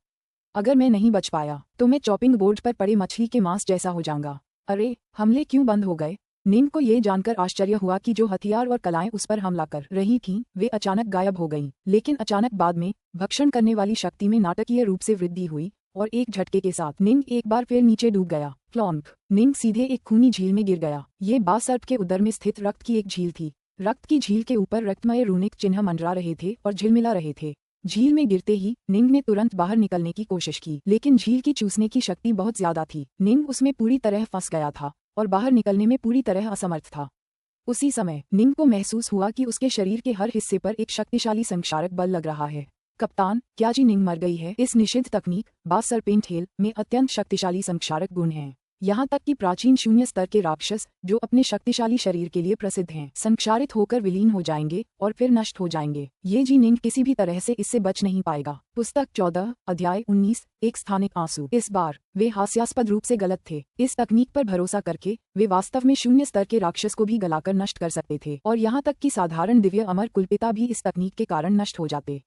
अगर मैं नहीं बच पाया तो मैं चॉपिंग बोर्ड पर पड़े मछली के मांस जैसा हो जाऊंगा। अरे, हमले क्यों बंद हो गए? निंग को ये जानकर आश्चर्य हुआ कि जो हथियार और कलाएं उस पर हमला कर रही थीं, वे अचानक गायब हो गईं। लेकिन अचानक बाद में भक्षण करने वाली शक्ति में नाटकीय रूप से वृद्धि हुई और एक झटके के साथ निंग एक बार फिर नीचे डूब गया। प्लॉन्क, निंग सीधे एक खूनी झील में गिर गया। ये बास सर्प के उदर में स्थित रक्त की एक झील थी। रक्त की झील के ऊपर रक्तमय रूनिक चिन्ह मंडरा रहे थे और झिलमिला रहे थे। झील में गिरते ही निंग ने तुरंत बाहर निकलने की कोशिश की, लेकिन झील की चूसने की शक्ति बहुत ज्यादा थी। निंग उसमें पूरी तरह फंस गया था और बाहर निकलने में पूरी तरह असमर्थ था। उसी समय निंग को महसूस हुआ कि उसके शरीर के हर हिस्से पर एक शक्तिशाली संक्षारक बल लग रहा है। कप्तान, क्या जी निंग मर गई है? इस निषिद्ध तकनीक बास सर्पेंट हेल में अत्यंत शक्तिशाली संक्षारक गुण हैं। यहाँ तक कि प्राचीन शून्य स्तर के राक्षस जो अपने शक्तिशाली शरीर के लिए प्रसिद्ध हैं, संक्षारित होकर विलीन हो जाएंगे और फिर नष्ट हो जाएंगे। ये जी निंग किसी भी तरह से इससे बच नहीं पाएगा। पुस्तक 14 अध्याय 19 एक स्थानिक आंसू। इस बार वे हास्यास्पद रूप से गलत थे। इस तकनीक पर भरोसा करके वे वास्तव में शून्य स्तर के राक्षस को भी गलाकर नष्ट कर सकते थे और यहाँ तक कि साधारण दिव्य अमर कुलपिता भी इस तकनीक के कारण नष्ट हो जाते।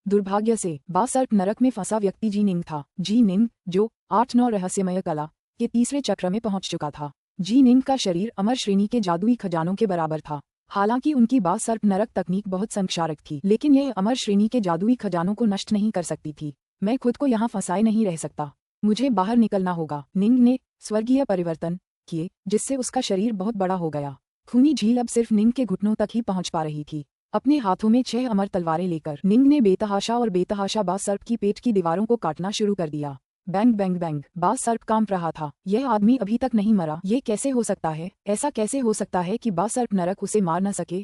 दुर्भाग्य से बास सर्प नरक में फंसा व्यक्ति जी निंग था। जी निंग जो 8-9 रहस्यमय कला के तीसरे चक्र में पहुंच चुका था। जी निंग का शरीर अमर श्रेणी के जादुई खजानों के बराबर था। हालांकि उनकी बास सर्प नरक तकनीक बहुत संक्षारक थी, लेकिन यह अमर श्रेणी के जादुई खजानों को नष्ट नहीं कर सकती थी। मैं खुद को यहाँ फंसाए नहीं रह सकता, मुझे बाहर निकलना होगा। निंग ने स्वर्गीय परिवर्तन किए जिससे उसका शरीर बहुत बड़ा हो गया। खूनी झील अब सिर्फ निंग के घुटनों तक ही पहुंच पा रही थी। अपने हाथों में 6 अमर तलवारें लेकर निंग ने बेतहाशा बास सर्प की पेट की दीवारों को काटना शुरू कर दिया। बैंग बैंग बैंग, बास सर्प कांप रहा था। यह आदमी अभी तक नहीं मरा। ये कैसे हो सकता है? ऐसा कैसे हो सकता है कि बास सर्प नरक उसे मार न सके?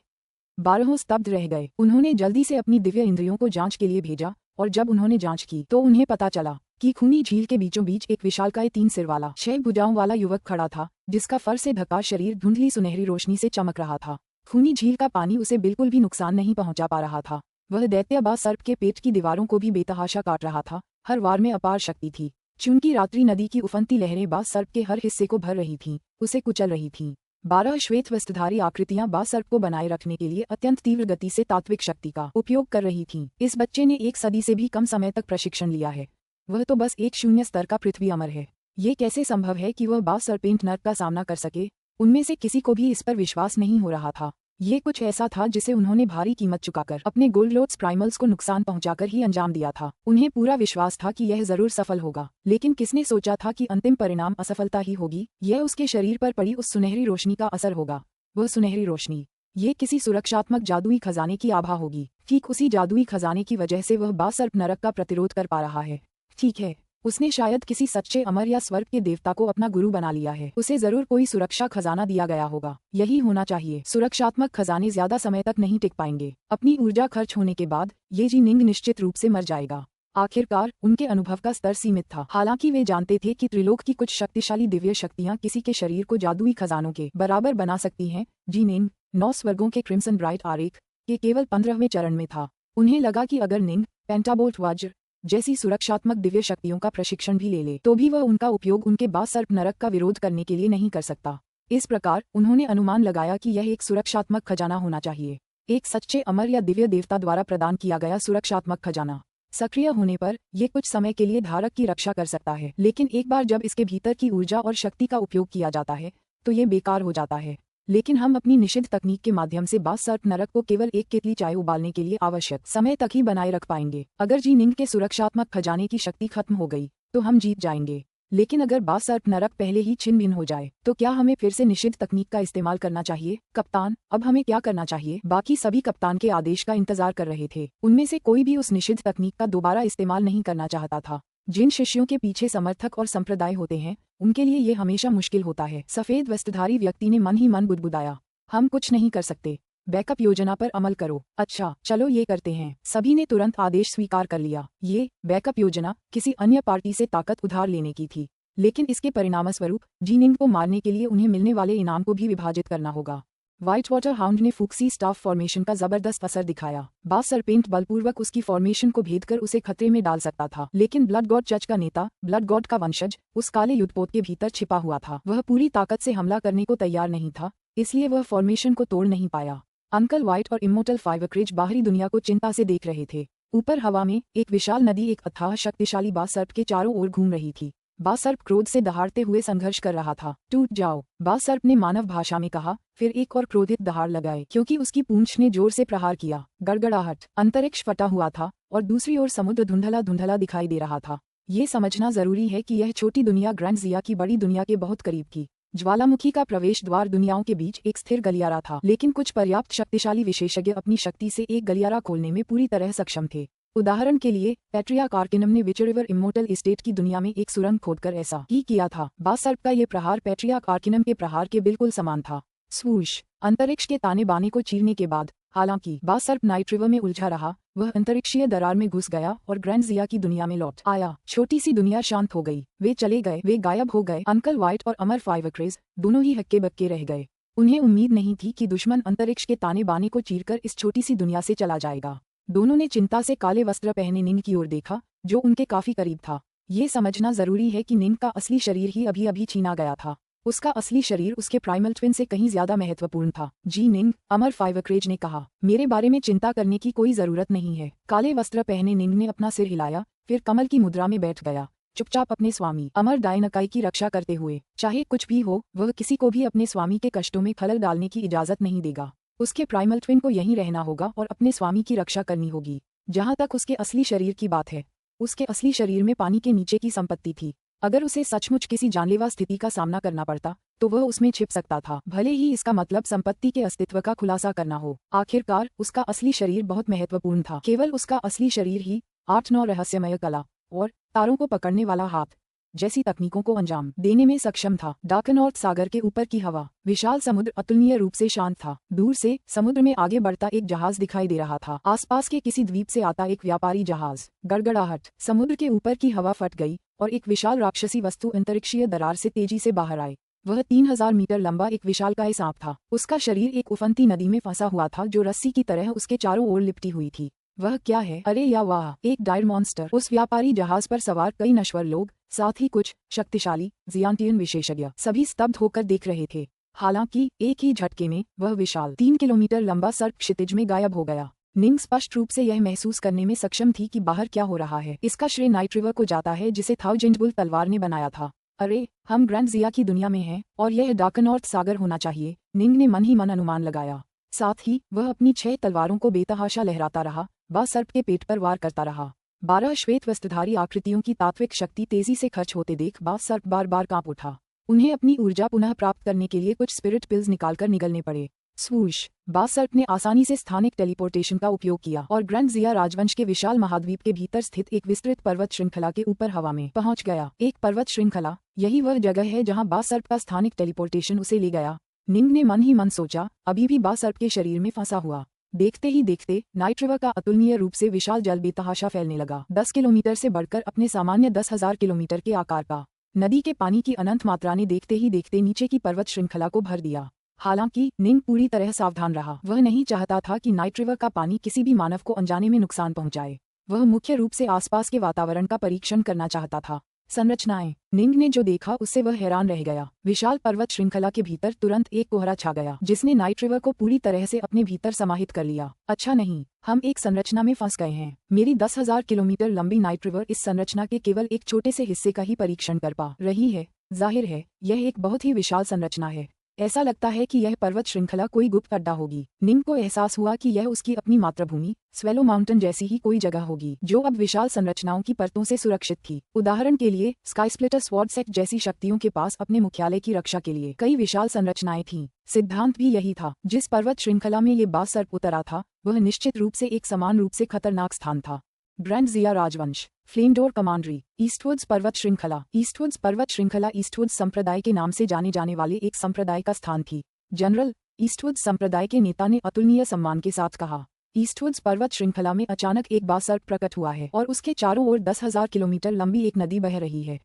12 स्तब्ध रह गए। उन्होंने जल्दी से अपनी दिव्य इंद्रियों को जांच के लिए भेजा और जब उन्होंने जांच की तो उन्हें पता चला कि खूनी झील के बीचों बीच एक विशालकाय 3 सिर वाला 6 भुजाओं वाला युवक खड़ा था, जिसका फर से ढका शरीर धुंधली सुनहरी रोशनी से चमक रहा था। खूनी झील का पानी उसे बिल्कुल भी नुकसान नहीं पहुंचा पा रहा था। वह दैत्य बास सर्प के पेट की दीवारों को भी बेतहाशा काट रहा था। हर वार में अपार शक्ति थी। चूंकि रात्रि नदी की उफनती लहरें बास सर्प के हर हिस्से को भर रही थीं, उसे कुचल रही थीं। 12 श्वेत वस्त्रधारी आकृतियां बास सर्प को बनाए रखने के लिए अत्यंत तीव्र गति से तात्विक शक्ति का उपयोग कर रही थीं। इस बच्चे ने 1 सदी से भी कम समय तक प्रशिक्षण लिया है। वह तो बस एक शून्य स्तर का पृथ्वी अमर है। ये कैसे संभव है कि वह बास सर्पेंट नर्क का सामना कर सके? उनमें से किसी को भी इस पर विश्वास नहीं हो रहा था। ये कुछ ऐसा था जिसे उन्होंने भारी कीमत चुकाकर अपने गोल्डलोट्स प्राइमल्स को नुकसान पहुंचाकर ही अंजाम दिया था। उन्हें पूरा विश्वास था कि यह जरूर सफल होगा, लेकिन किसने सोचा था कि अंतिम परिणाम असफलता ही होगी? यह उसके शरीर पर पड़ी उस सुनहरी रोशनी का असर होगा। वह सुनहरी रोशनी, ये किसी सुरक्षात्मक जादुई खजाने की आभा होगी। ठीक उसी जादुई खजाने की वजह से वह बास सर्प नरक का प्रतिरोध कर पा रहा है। ठीक है, उसने शायद किसी सच्चे अमर या स्वर्ग के देवता को अपना गुरु बना लिया है। उसे जरूर कोई सुरक्षा खजाना दिया गया होगा। यही होना चाहिए। सुरक्षात्मक खजाने ज्यादा समय तक नहीं टिक पाएंगे। अपनी ऊर्जा खर्च होने के बाद ये जी निंग निश्चित रूप से मर जाएगा। आखिरकार उनके अनुभव का स्तर सीमित था। हालांकि वे जानते थे कि त्रिलोक की कुछ शक्तिशाली दिव्य शक्तियां किसी के शरीर को जादुई खजानों के बराबर बना सकती हैं। जी निंग 9 स्वर्गों के क्रिम्सन ब्राइट आरेख के केवल 15वें चरण में था। उन्हें लगा कि अगर निंग पेंटाबोल्ट वज्र जैसी सुरक्षात्मक दिव्य शक्तियों का प्रशिक्षण भी ले ले तो भी वह उनका उपयोग उनके बास सर्प नरक का विरोध करने के लिए नहीं कर सकता। इस प्रकार उन्होंने अनुमान लगाया कि यह एक सुरक्षात्मक खजाना होना चाहिए। एक सच्चे अमर या दिव्य देवता द्वारा प्रदान किया गया सुरक्षात्मक खजाना। सक्रिय होने पर यह कुछ समय के लिए धारक की रक्षा कर सकता है, लेकिन एक बार जब इसके भीतर की ऊर्जा और शक्ति का उपयोग किया जाता है तो ये बेकार हो जाता है। लेकिन हम अपनी निषिद्ध तकनीक के माध्यम से बास सर्प नरक को केवल एक केतली चाय उबालने के लिए आवश्यक समय तक ही बनाए रख पाएंगे। अगर जी निंग के सुरक्षात्मक खजाने की शक्ति खत्म हो गई तो हम जीत जाएंगे, लेकिन अगर बास सर्प नरक पहले ही छिन्न भिन्न हो जाए तो क्या हमें फिर से निषिद्ध तकनीक का इस्तेमाल करना चाहिए? कप्तान, अब हमें क्या करना चाहिए? बाकी सभी कप्तान के आदेश का इंतजार कर रहे थे। उनमें से कोई भी उस निषिद्ध तकनीक का दोबारा इस्तेमाल नहीं करना चाहता था। जिन शिष्यों के पीछे समर्थक और संप्रदाय होते हैं उनके लिए ये हमेशा मुश्किल होता है। सफेद वस्त्रधारी व्यक्ति ने मन ही मन बुदबुदाया, हम कुछ नहीं कर सकते। बैकअप योजना पर अमल करो। अच्छा, चलो ये करते हैं। सभी ने तुरंत आदेश स्वीकार कर लिया। ये बैकअप योजना किसी अन्य पार्टी से ताकत उधार लेने की थी, लेकिन इसके परिणामस्वरूप जी निंग को मारने के लिए उन्हें मिलने वाले इनाम को भी विभाजित करना होगा। व्हाइट वाटर हाउंड ने फूक्सी स्टाफ फॉर्मेशन का जबरदस्त असर दिखाया। बास सर्पेंट बलपूर्वक उसकी फॉर्मेशन को भेदकर उसे खतरे में डाल सकता था, लेकिन ब्लड गॉड चर्च का नेता, ब्लड गॉड का वंशज, उस काले युद्धपोत के भीतर छिपा हुआ था। वह पूरी ताकत से हमला करने को तैयार नहीं था, इसलिए वह फॉर्मेशन को तोड़ नहीं पाया। अंकल व्हाइट और इमोर्टल फाइवक्रिज बाहरी दुनिया को चिंता से देख रहे थे। ऊपर हवा में एक विशाल नदी एक अथाह शक्तिशाली बास सर्प के चारों ओर घूम रही थी। बास सर्प क्रोध से दहाड़ते हुए संघर्ष कर रहा था। टूट जाओ, बास सर्प ने मानव भाषा में कहा, फिर एक और क्रोधित दहाड़ लगाए क्योंकि उसकी पूंछ ने जोर से प्रहार किया। गड़गड़ाहट, अंतरिक्ष फटा हुआ था और दूसरी ओर समुद्र धुंधला धुंधला दिखाई दे रहा था। ये समझना जरूरी है कि यह छोटी दुनिया ग्रैंड जिया की बड़ी दुनिया के बहुत करीब थी। ज्वालामुखी का प्रवेश द्वार दुनियाओं के बीच एक स्थिर गलियारा था, लेकिन कुछ पर्याप्त शक्तिशाली विशेषज्ञ अपनी शक्ति से एक गलियारा खोलने में पूरी तरह सक्षम थे। उदाहरण के लिए पैट्रियार्क आर्किनम ने विच रिवर इमोर्टल एस्टेट की दुनिया में एक सुरंग खोदकर ऐसा ही किया था। बास सर्प का ये प्रहार पैट्रियार्क आर्किनम के प्रहार के बिल्कुल समान था। स्वूश। अंतरिक्ष के ताने बाने को चीरने के बाद हालांकि बासर्प नाइट रिवर में उलझा रहा, वह अंतरिक्षीय दरार में घुस गया और ग्रैंड जिया की दुनिया में लौट आया। छोटी सी दुनिया शांत हो गई। वे चले गए, वे गायब हो गए। अंकल व्हाइट और अमर फाइवक्रेज दोनों ही हक्के बक्के रह गए। उन्हें उम्मीद नहीं थी कि दुश्मन अंतरिक्ष के ताने बाने को चीरकर इस छोटी सी दुनिया से चला जाएगा। दोनों ने चिंता से काले वस्त्र पहने निंग की ओर देखा, जो उनके काफी करीब था। ये समझना जरूरी है कि निंग का असली शरीर ही अभी अभी छीना गया था। उसका असली शरीर उसके प्राइमल ट्विन से कहीं ज्यादा महत्वपूर्ण था। जी निंग, अमर फाइवक्रेज ने कहा, मेरे बारे में चिंता करने की कोई जरूरत नहीं है। काले वस्त्र पहने निंग ने अपना सिर हिलाया, फिर कमल की मुद्रा में बैठ गया, चुपचाप अपने स्वामी अमर डायनकाई की रक्षा करते हुए। चाहे कुछ भी हो, वह किसी को भी अपने स्वामी के कष्टों में खलल डालने की इजाजत नहीं देगा। उसके प्राइमल ट्विन को यहीं रहना होगा और अपने स्वामी की रक्षा करनी होगी। जहाँ तक उसके असली शरीर की बात है, उसके असली शरीर में पानी के नीचे की संपत्ति थी। अगर उसे सचमुच किसी जानलेवा स्थिति का सामना करना पड़ता तो वह उसमें छिप सकता था, भले ही इसका मतलब संपत्ति के अस्तित्व का खुलासा करना हो। आखिरकार उसका असली शरीर बहुत महत्वपूर्ण था। केवल उसका असली शरीर ही 8-9 रहस्यमय कला और तारों को पकड़ने वाला हाथ जैसी तकनीकों को अंजाम देने में सक्षम था। डार्कनॉर्थ सागर के ऊपर की हवा, विशाल समुद्र अतुलनीय रूप से शांत था। दूर से समुद्र में आगे बढ़ता एक जहाज दिखाई दे रहा था। आसपास के किसी द्वीप से आता एक व्यापारी जहाज। गड़गड़ाहट, समुद्र के ऊपर की हवा फट गई और एक विशाल राक्षसी वस्तु अंतरिक्षीय दरार से तेजी से बाहर आई। वह 3000 मीटर लंबा एक विशालकाय सांप था। उसका शरीर एक उफनती नदी में फंसा हुआ था जो रस्सी की तरह उसके चारों ओर लिपटी हुई थी। वह क्या है? अरे या वाह, एक डायर मॉन्स्टर। उस व्यापारी जहाज पर सवार कई नश्वर लोग, साथ ही कुछ शक्तिशाली जियांटियन विशेषज्ञ, सभी स्तब्ध होकर देख रहे थे। हालांकि एक ही झटके में वह विशाल 3 किलोमीटर लंबा सर्प क्षितिज में गायब हो गया। निंग स्पष्ट रूप से यह महसूस करने में सक्षम थी कि बाहर क्या हो रहा है। इसका श्रेय नाइट रिवर को जाता है जिसे थाउजेंडबुल तलवार ने बनाया था। अरे, हम ग्रैंड जिया की दुनिया में हैं और यह डार्कनॉर्थ सागर होना चाहिए, निंग ने मन ही मन अनुमान लगाया। साथ ही वह अपनी 6 तलवारों को बेतहाशा लहराता रहा, सर्प के पेट पर वार करता रहा। 12 श्वेत वस्त्रधारी आकृतियों की तात्विक शक्ति तेजी से खर्च होते देख सर्प बार बार कांप उठा। उन्हें अपनी ऊर्जा पुनः प्राप्त करने के लिए कुछ स्पिरिट पिल्स निकालकर निगलने पड़े। स्वूश, सर्प ने आसानी से स्थानिक टेलीपोर्टेशन का उपयोग किया और ग्रैंड जिया राजवंश के विशाल महाद्वीप के भीतर स्थित एक विस्तृत पर्वत श्रृंखला के ऊपर हवा में पहुंच गया। एक पर्वत श्रृंखला, यही वह जगह है जहां सर्प का स्थानिक टेलीपोर्टेशन उसे ले गया। निंग ने मन ही मन सोचा, अभी भी सर्प के शरीर में फंसा हुआ। देखते ही देखते नाइट रिवर का अतुलनीय रूप से विशाल जल बेतहाशा फैलने लगा। 10 किलोमीटर से बढ़कर अपने सामान्य 10,000 किलोमीटर के आकार का। नदी के पानी की अनंत मात्रा ने देखते ही देखते नीचे की पर्वत श्रृंखला को भर दिया। हालांकि निंग पूरी तरह सावधान रहा। वह नहीं चाहता था कि नाइट रिवर का पानी किसी भी मानव को अनजाने में नुकसान पहुंचाए। वह मुख्य रूप से आसपास के वातावरण का परीक्षण करना चाहता था। संरचनाएं, निंग ने जो देखा उससे वह हैरान रह गया। विशाल पर्वत श्रृंखला के भीतर तुरंत एक कोहरा छा गया जिसने नाइट रिवर को पूरी तरह से अपने भीतर समाहित कर लिया। अच्छा नहीं, हम एक संरचना में फंस गए हैं। मेरी 10,000 किलोमीटर लंबी नाइट रिवर इस संरचना के केवल एक छोटे से हिस्से का ही परीक्षण कर पा रही है। जाहिर है यह एक बहुत ही विशाल संरचना है। ऐसा लगता है कि यह पर्वत श्रृंखला कोई गुप्त अड्डा होगी। निंग को एहसास हुआ कि यह उसकी अपनी मातृभूमि स्वेलो माउंटेन जैसी ही कोई जगह होगी जो अब विशाल संरचनाओं की परतों से सुरक्षित थी। उदाहरण के लिए स्काई स्प्लिटर स्वॉर्ड सेक्ट जैसी शक्तियों के पास अपने मुख्यालय की रक्षा के लिए कई विशाल संरचनाएं थीं। सिद्धांत भी यही था। जिस पर्वत श्रृंखला में ये सर्प उतरा था वह निश्चित रूप से एक समान रूप से खतरनाक स्थान था। ग्रैंड जिया राजवंश, फ्लेमडोर कमांडरी, ईस्टवुड्स पर्वत श्रृंखला। ईस्टवुड्स पर्वत श्रृंखला ईस्टवुड्स संप्रदाय के नाम से जाने जाने वाले एक संप्रदाय का स्थान थी। जनरल ईस्टवुड्स संप्रदाय के नेता ने अतुलनीय सम्मान के साथ कहा, ईस्टवुड्स पर्वत श्रृंखला में अचानक एक सर्प प्रकट हुआ है और उसके चारों ओर 10,000 किलोमीटर लंबी एक नदी बह रही है।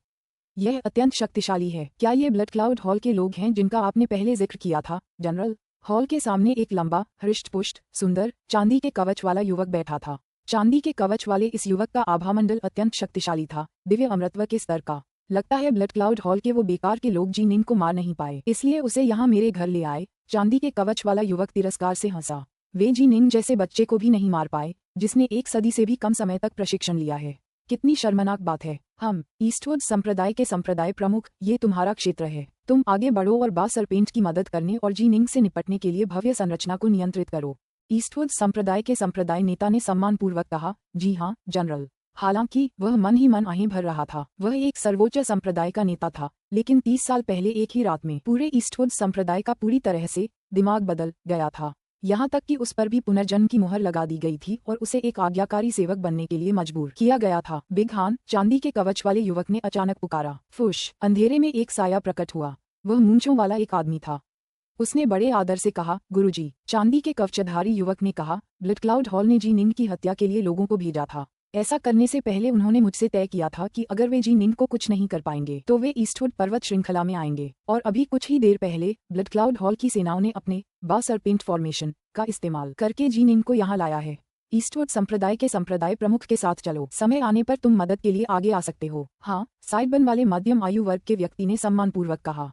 यह अत्यंत शक्तिशाली है। क्या ये ब्लड क्लाउड हॉल के लोग हैं जिनका आपने पहले जिक्र किया था? जनरल, हॉल के सामने एक लंबा, हृष्टपुष्ट, सुंदर, चांदी के कवच वाला युवक बैठा था। चांदी के कवच वाले इस युवक का आभामंडल अत्यंत शक्तिशाली था, दिव्य अमृतत्व के स्तर का। लगता है ब्लड क्लाउड हॉल के वो बेकार के लोग जी निंग को मार नहीं पाए, इसलिए उसे यहाँ मेरे घर ले आए। चांदी के कवच वाला युवक तिरस्कार से हंसा। वे जी निंग जैसे बच्चे को भी नहीं मार पाए जिसने 1 सदी से भी कम समय तक प्रशिक्षण लिया है। कितनी शर्मनाक बात है। हम ईस्टवुड संप्रदाय के संप्रदाय प्रमुख, ये तुम्हारा क्षेत्र है। तुम आगे बढ़ो और सर्पेंट की मदद करने और जी निंग से निपटने के लिए भव्य संरचना को नियंत्रित करो। ईस्टवुड संप्रदाय के संप्रदाय नेता ने सम्मानपूर्वक कहा, जी हाँ जनरल। हालांकि वह मन ही मन आहें भर रहा था। वह एक सर्वोच्च संप्रदाय का नेता था, लेकिन 30 साल पहले एक ही रात में पूरे ईस्टवुड संप्रदाय का पूरी तरह से दिमाग बदल गया था। यहाँ तक कि उस पर भी पुनर्जन्म की मुहर लगा दी गई थी और उसे एक आज्ञाकारी सेवक बनने के लिए मजबूर किया गया था। बिग हान, चांदी के कवच वाले युवक ने अचानक पुकारा। फुश, अंधेरे में एक साया प्रकट हुआ। वह मूंछों वाला एक आदमी था। उसने बड़े आदर से कहा, गुरुजी। चांदी के कवचधारी युवक ने कहा, ब्लड क्लाउड हॉल ने जी निंग की हत्या के लिए लोगों को भेजा था। ऐसा करने से पहले उन्होंने मुझसे तय किया था कि अगर वे जी निंग को कुछ नहीं कर पाएंगे तो वे ईस्टवुड पर्वत श्रृंखला में आएंगे। और अभी कुछ ही देर पहले ब्लड क्लाउड हॉल की सेनाओं ने अपने बा सरपेंट फॉर्मेशन का इस्तेमाल करके जी निंग को यहाँ लाया है। ईस्टवुड संप्रदाय के संप्रदाय प्रमुख के साथ चलो, समय आने पर तुम मदद के लिए आगे आ सकते हो। हाँ, साइडबन वाले मध्यम आयु वर्ग के व्यक्ति ने सम्मानपूर्वक कहा।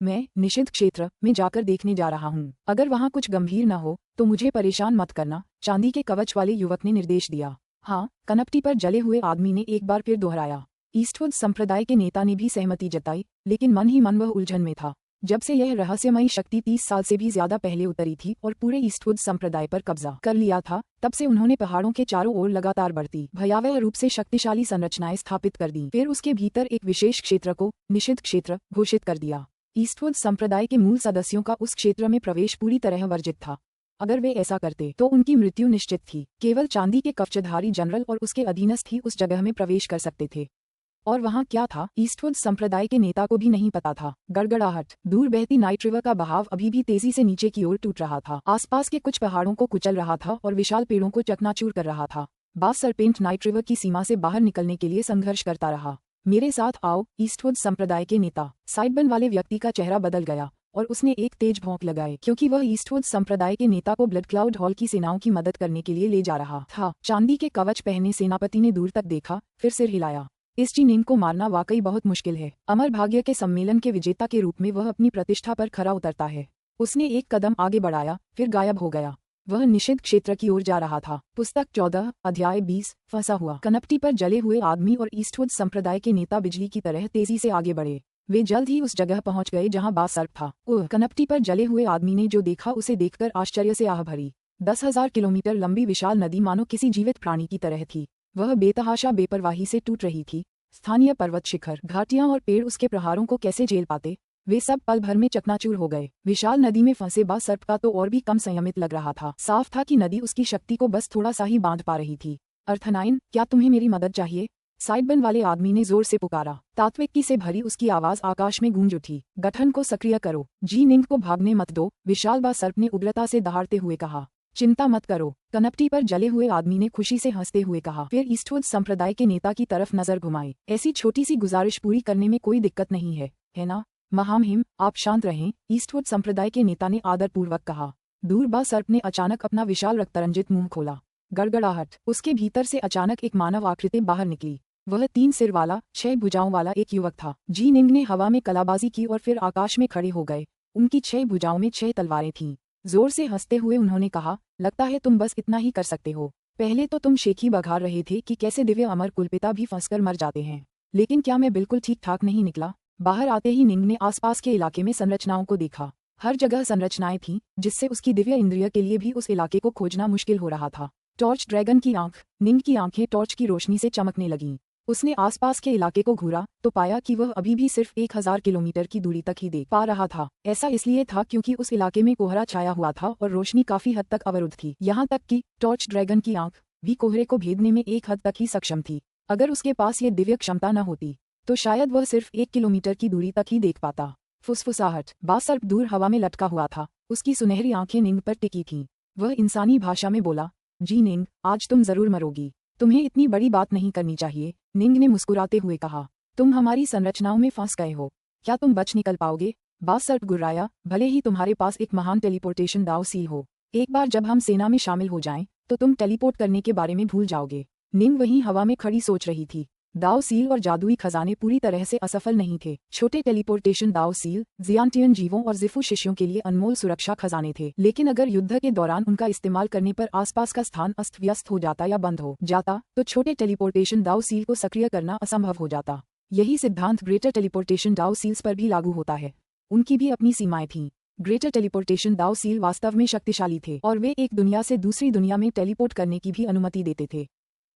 मैं निषिद्ध क्षेत्र में जाकर देखने जा रहा हूँ। अगर वहाँ कुछ गंभीर न हो तो मुझे परेशान मत करना, चांदी के कवच वाले युवक ने निर्देश दिया। हाँ, कनपटी पर जले हुए आदमी ने एक बार फिर दोहराया। ईस्टवुड संप्रदाय के नेता ने भी सहमति जताई, लेकिन मन ही मन वह उलझन में था। जब से यह रहस्यमयी शक्ति 30 साल से भी ज्यादा पहले उतरी थी और पूरे ईस्टवुड संप्रदाय पर कब्जा कर लिया था, तब से उन्होंने पहाड़ों के चारों ओर लगातार बढ़ती भयावह रूप से शक्तिशाली संरचनाएं स्थापित कर दी। फिर उसके भीतर एक विशेष क्षेत्र को निषिद्ध क्षेत्र घोषित कर दिया। ईस्टवुड संप्रदाय के मूल सदस्यों का उस क्षेत्र में प्रवेश पूरी तरह वर्जित था। अगर वे ऐसा करते तो उनकी मृत्यु निश्चित थी। केवल चांदी के कवचधारी जनरल और उसके अधीनस्थ ही उस जगह में प्रवेश कर सकते थे। और वहाँ क्या था, ईस्टवुड संप्रदाय के नेता को भी नहीं पता था। गड़गड़ाहट। दूर बहती नाइट रिवर का बहाव अभी भी तेजी से नीचे की ओर टूट रहा था। आसपास के कुछ पहाड़ों को कुचल रहा था और विशाल पेड़ों को चकनाचूर कर रहा था। बास सरपेंट नाइट रिवर की सीमा से बाहर निकलने के लिए संघर्ष करता रहा। मेरे साथ आओ, ईस्टवुड संप्रदाय के नेता। साइडबन वाले व्यक्ति का चेहरा बदल गया और उसने एक तेज भौंक लगाए, क्योंकि वह ईस्टवुड संप्रदाय के नेता को ब्लड क्लाउड हॉल की सेनाओं की मदद करने के लिए ले जा रहा था। चांदी के कवच पहने सेनापति ने दूर तक देखा, फिर सिर हिलाया। इस जी निंग को मारना वाकई बहुत मुश्किल है। अमर भाग्य के सम्मेलन के विजेता के रूप में वह अपनी प्रतिष्ठा पर खरा उतरता है। उसने एक कदम आगे बढ़ाया, फिर गायब हो गया। वह निषिद्ध क्षेत्र की ओर जा रहा था। पुस्तक 14, अध्याय 20, फंसा हुआ। कनपटी पर जले हुए आदमी और ईस्टवुड संप्रदाय के नेता बिजली की तरह तेजी से आगे बढ़े। वे जल्द ही उस जगह पहुंच गए जहां बास सर्प था। कनपटी पर जले हुए आदमी ने जो देखा उसे देखकर आश्चर्य से आह भरी। 10,000 किलोमीटर लंबी विशाल नदी मानो किसी जीवित प्राणी की तरह थी। वह बेतहाशा बेपरवाही से टूट रही थी। स्थानीय पर्वत शिखर, घाटियां और पेड़ उसके प्रहारों को कैसे झेल पाते, वे सब पल भर में चकनाचूर हो गए। विशाल नदी में फंसे बास सर्प का तो और भी कम संयमित लग रहा था। साफ था कि नदी उसकी शक्ति को बस थोड़ा सा ही बांध पा रही थी। अर्थनाइन, क्या तुम्हें मेरी मदद चाहिए? साइडबन वाले आदमी ने जोर से पुकारा। तात्विकी से भरी उसकी आवाज आकाश में गूंज उठी। गठन को सक्रिय करो, जी निंग को भागने मत दो, विशाल बास सर्प ने उग्रता से दहाड़ते हुए कहा। चिंता मत करो, कनपटी पर जले हुए आदमी ने खुशी से हंसते हुए कहा। फिर ईस्टवुड संप्रदाय के नेता की तरफ नजर घुमाई। ऐसी छोटी सी गुजारिश पूरी करने में कोई दिक्कत नहीं है ना? महामहिम, आप शांत रहें, ईस्टवुड संप्रदाय के नेता ने आदरपूर्वक कहा। दूर बास सर्प ने अचानक अपना विशाल रक्तरंजित मुंह खोला। गड़गड़ाहट। उसके भीतर से अचानक एक मानव आकृति बाहर निकली। वह 3 सिर वाला, 6 भुजाओं वाला एक युवक था। जी निंग ने हवा में कलाबाजी की और फिर आकाश में खड़े हो गए। उनकी 6 भुजाओं में 6 तलवारें थीं। जोर से हंसते हुए उन्होंने कहा, लगता है तुम बस इतना ही कर सकते हो। पहले तो तुम शेखी बघार रहे थे कि कैसे दिव्य अमर कुलपिता भी फंसकर मर जाते हैं, लेकिन क्या मैं बिल्कुल ठीक ठाक नहीं निकला? बाहर आते ही निंग ने आसपास के इलाके में संरचनाओं को देखा। हर जगह संरचनाएं थीं, जिससे उसकी दिव्य इंद्रिय के लिए भी उस इलाके को खोजना मुश्किल हो रहा था। टॉर्च ड्रैगन की आंख। निंग की आंखें टॉर्च की रोशनी से चमकने लगीं। उसने आसपास के इलाके को घूरा तो पाया कि वह अभी भी सिर्फ 1000 किलोमीटर की दूरी तक ही देख पा रहा था। ऐसा इसलिए था क्योंकि उस इलाके में कोहरा छाया हुआ था और रोशनी काफी हद तक अवरुद्ध थी। यहाँ तक कि टॉर्च ड्रैगन की आंख भी कोहरे को भेदने में एक हद तक ही सक्षम थी। अगर उसके पास ये दिव्य क्षमता न होती तो शायद वह सिर्फ 1 किलोमीटर की दूरी तक ही देख पाता। फुसफुसाहट। बास सर्प दूर हवा में लटका हुआ था। उसकी सुनहरी आंखें निंग पर टिकी थीं। वह इंसानी भाषा में बोला, जी निंग, आज तुम जरूर मरोगी। तुम्हें इतनी बड़ी बात नहीं करनी चाहिए, निंग ने मुस्कुराते हुए कहा। तुम हमारी संरचनाओं में फंस गए हो, क्या तुम बच निकल पाओगे? बास सर्प गुर्राया, भले ही तुम्हारे पास एक महान टेलीपोर्टेशन दाव सील हो, एक बार जब हम सेना में शामिल हो जाएं, तो तुम टेलीपोर्ट करने के बारे में भूल जाओगे। निंग वहीं हवा में खड़ी सोच रही थी। दाव सील और जादुई खजाने पूरी तरह से असफल नहीं थे। छोटे टेलीपोर्टेशन दाव सील जियांटियन जीवों और जिफू शिष्यों के लिए अनमोल सुरक्षा खजाने थे, लेकिन अगर युद्ध के दौरान उनका इस्तेमाल करने पर आसपास का स्थान अस्त व्यस्त हो जाता या बंद हो जाता तो छोटे टेलीपोर्टेशन दाव सील को सक्रिय करना असंभव हो जाता। यही सिद्धांत ग्रेटर टेलीपोर्टेशन दाव सील्स पर भी लागू होता है। उनकी भी अपनी सीमाएं थीं। ग्रेटर टेलीपोर्टेशन दाव सील वास्तव में शक्तिशाली थे और वे एक दुनिया से दूसरी दुनिया में टेलीपोर्ट करने की भी अनुमति देते थे।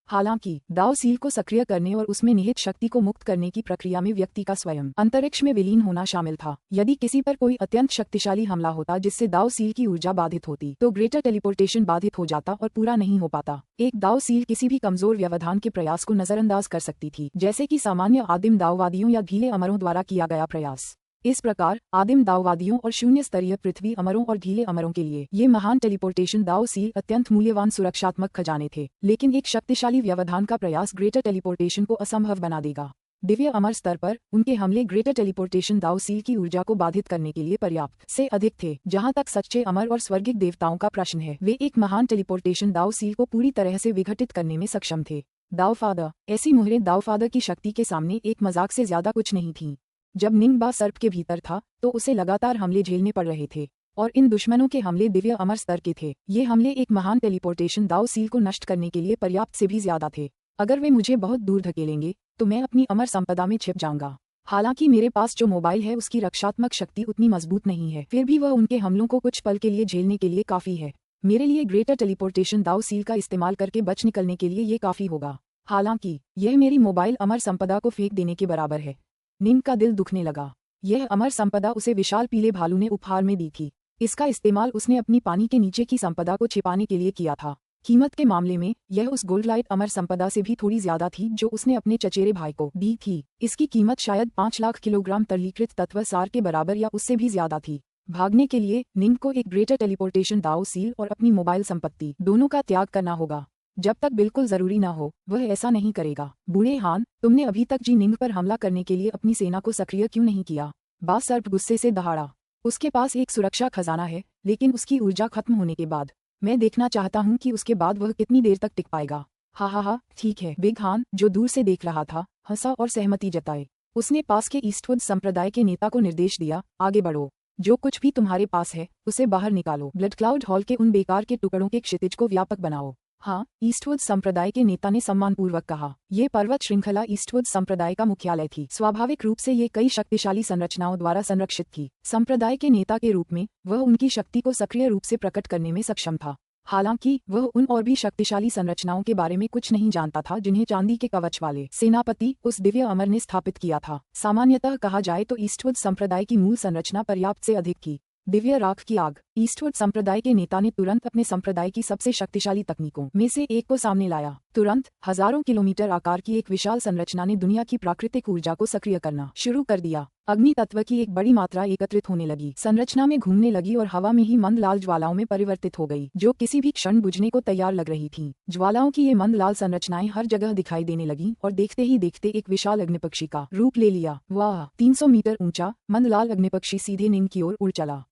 हालांकि दाव सील को सक्रिय करने और उसमें निहित शक्ति को मुक्त करने की प्रक्रिया में व्यक्ति का स्वयं अंतरिक्ष में विलीन होना शामिल था। यदि किसी पर कोई अत्यंत शक्तिशाली हमला होता जिससे दाव सील की ऊर्जा बाधित होती तो ग्रेटर टेलीपोर्टेशन बाधित हो जाता और पूरा नहीं हो पाता। एक दाव सील किसी भी कमजोर व्यवधान के प्रयास को नजरअंदाज कर सकती थी, जैसे कि सामान्य आदिम दाववादियों या ढीले अमरों द्वारा किया गया प्रयास। इस प्रकार आदिम दाववादियों और शून्य स्तरीय पृथ्वी अमरों और ढीले अमरों के लिए ये महान टेलीपोर्टेशन दाव सील अत्यंत मूल्यवान सुरक्षात्मक खजाने थे। लेकिन एक शक्तिशाली व्यवधान का प्रयास ग्रेटर टेलीपोर्टेशन को असंभव बना देगा। दिव्य अमर स्तर पर उनके हमले ग्रेटर टेलीपोर्टेशन दाव सील की ऊर्जा को बाधित करने के लिए पर्याप्त से अधिक थे। जहां तक सच्चे अमर और स्वर्गिक देवताओं का प्रश्न है, वे एक महान टेलीपोर्टेशन दाव सील को पूरी तरह से विघटित करने में सक्षम थे। दावफादर, ऐसी मुहरें दावफादर की शक्ति के सामने एक मजाक से ज्यादा कुछ नहीं थीं। जब निंग सर्प के भीतर था तो उसे लगातार हमले झेलने पड़ रहे थे और इन दुश्मनों के हमले दिव्य अमर स्तर के थे। ये हमले एक महान टेलीपोर्टेशन दाव सील को नष्ट करने के लिए पर्याप्त से भी ज्यादा थे। अगर वे मुझे बहुत दूर धकेलेंगे तो मैं अपनी अमर संपदा में छिप जाऊंगा। हालांकि मेरे पास जो मोबाइल है उसकी रक्षात्मक शक्ति उतनी मजबूत नहीं है, फिर भी वह उनके हमलों को कुछ पल के लिए झेलने के लिए काफी है। मेरे लिए ग्रेटर टेलीपोर्टेशन दाव सील का इस्तेमाल करके बच निकलने के लिए ये काफी होगा। हालांकि यह मेरी मोबाइल अमर संपदा को फेंक देने के बराबर है। निंग का दिल दुखने लगा। यह अमर संपदा उसे विशाल पीले भालू ने उपहार में दी थी। इसका इस्तेमाल उसने अपनी पानी के नीचे की संपदा को छिपाने के लिए किया था। कीमत के मामले में यह उस गोल्डलाइट अमर संपदा से भी थोड़ी ज्यादा थी जो उसने अपने चचेरे भाई को दी थी। इसकी कीमत शायद 5 लाख किलोग्राम तरलीकृत तत्व सार के बराबर या उससे भी ज्यादा थी। भागने के लिए निंग को एक ग्रेटर टेलीपोर्टेशन दाव सील और अपनी मोबाइल संपत्ति दोनों का त्याग करना होगा। जब तक बिल्कुल जरूरी ना हो वह ऐसा नहीं करेगा। बूढ़े हान, तुमने अभी तक जी निंग पर हमला करने के लिए अपनी सेना को सक्रिय क्यों नहीं किया? सर्प गुस्से से दहाड़ा। उसके पास एक सुरक्षा खजाना है, लेकिन उसकी ऊर्जा खत्म होने के बाद मैं देखना चाहता हूँ कि उसके बाद वह कितनी देर तक टिक पाएगा। हा, ठीक है। बिग हान, जो दूर से देख रहा था, हंसा और सहमति जताई। उसने पास के ईस्टवुड संप्रदाय के नेता को निर्देश दिया, आगे बढ़ो। जो कुछ भी तुम्हारे पास है उसे बाहर निकालो। ब्लड क्लाउड हॉल के उन बेकार के टुकड़ों के क्षितिज को व्यापक बनाओ। हाँ, ईस्टवुड संप्रदाय के नेता ने सम्मानपूर्वक कहा। ये पर्वत श्रृंखला ईस्टवुड संप्रदाय का मुख्यालय थी। स्वाभाविक रूप से ये कई शक्तिशाली संरचनाओं द्वारा संरक्षित थी। संप्रदाय के नेता के रूप में वह उनकी शक्ति को सक्रिय रूप से प्रकट करने में सक्षम था। हालांकि वह उन और भी शक्तिशाली संरचनाओं के बारे में कुछ नहीं जानता था जिन्हें चांदी के कवच वाले सेनापति उस दिव्य अमर ने स्थापित किया था। सामान्यतः कहा जाए तो ईस्टवुड संप्रदाय की मूल संरचना पर्याप्त से अधिक थी। दिव्य राख की आग। ईस्टवुड संप्रदाय के नेता ने तुरंत अपने संप्रदाय की सबसे शक्तिशाली तकनीकों में से एक को सामने लाया। तुरंत हजारों किलोमीटर आकार की एक विशाल संरचना ने दुनिया की प्राकृतिक ऊर्जा को सक्रिय करना शुरू कर दिया। अग्नि तत्व की एक बड़ी मात्रा एकत्रित होने लगी, संरचना में घूमने लगी और हवा में ही मंद लाल ज्वालाओं में परिवर्तित हो गई, जो किसी भी क्षण बुझने को तैयार लग रही थीं। ज्वालाओं की ये मंद लाल संरचनाएं हर जगह दिखाई देने लगीं और देखते ही देखते एक विशाल अग्निपक्षी का रूप ले लिया। वाह! 300 मीटर ऊंचा मंद लाल अग्निपक्षी सीधे निंग की ओर उड़ चला।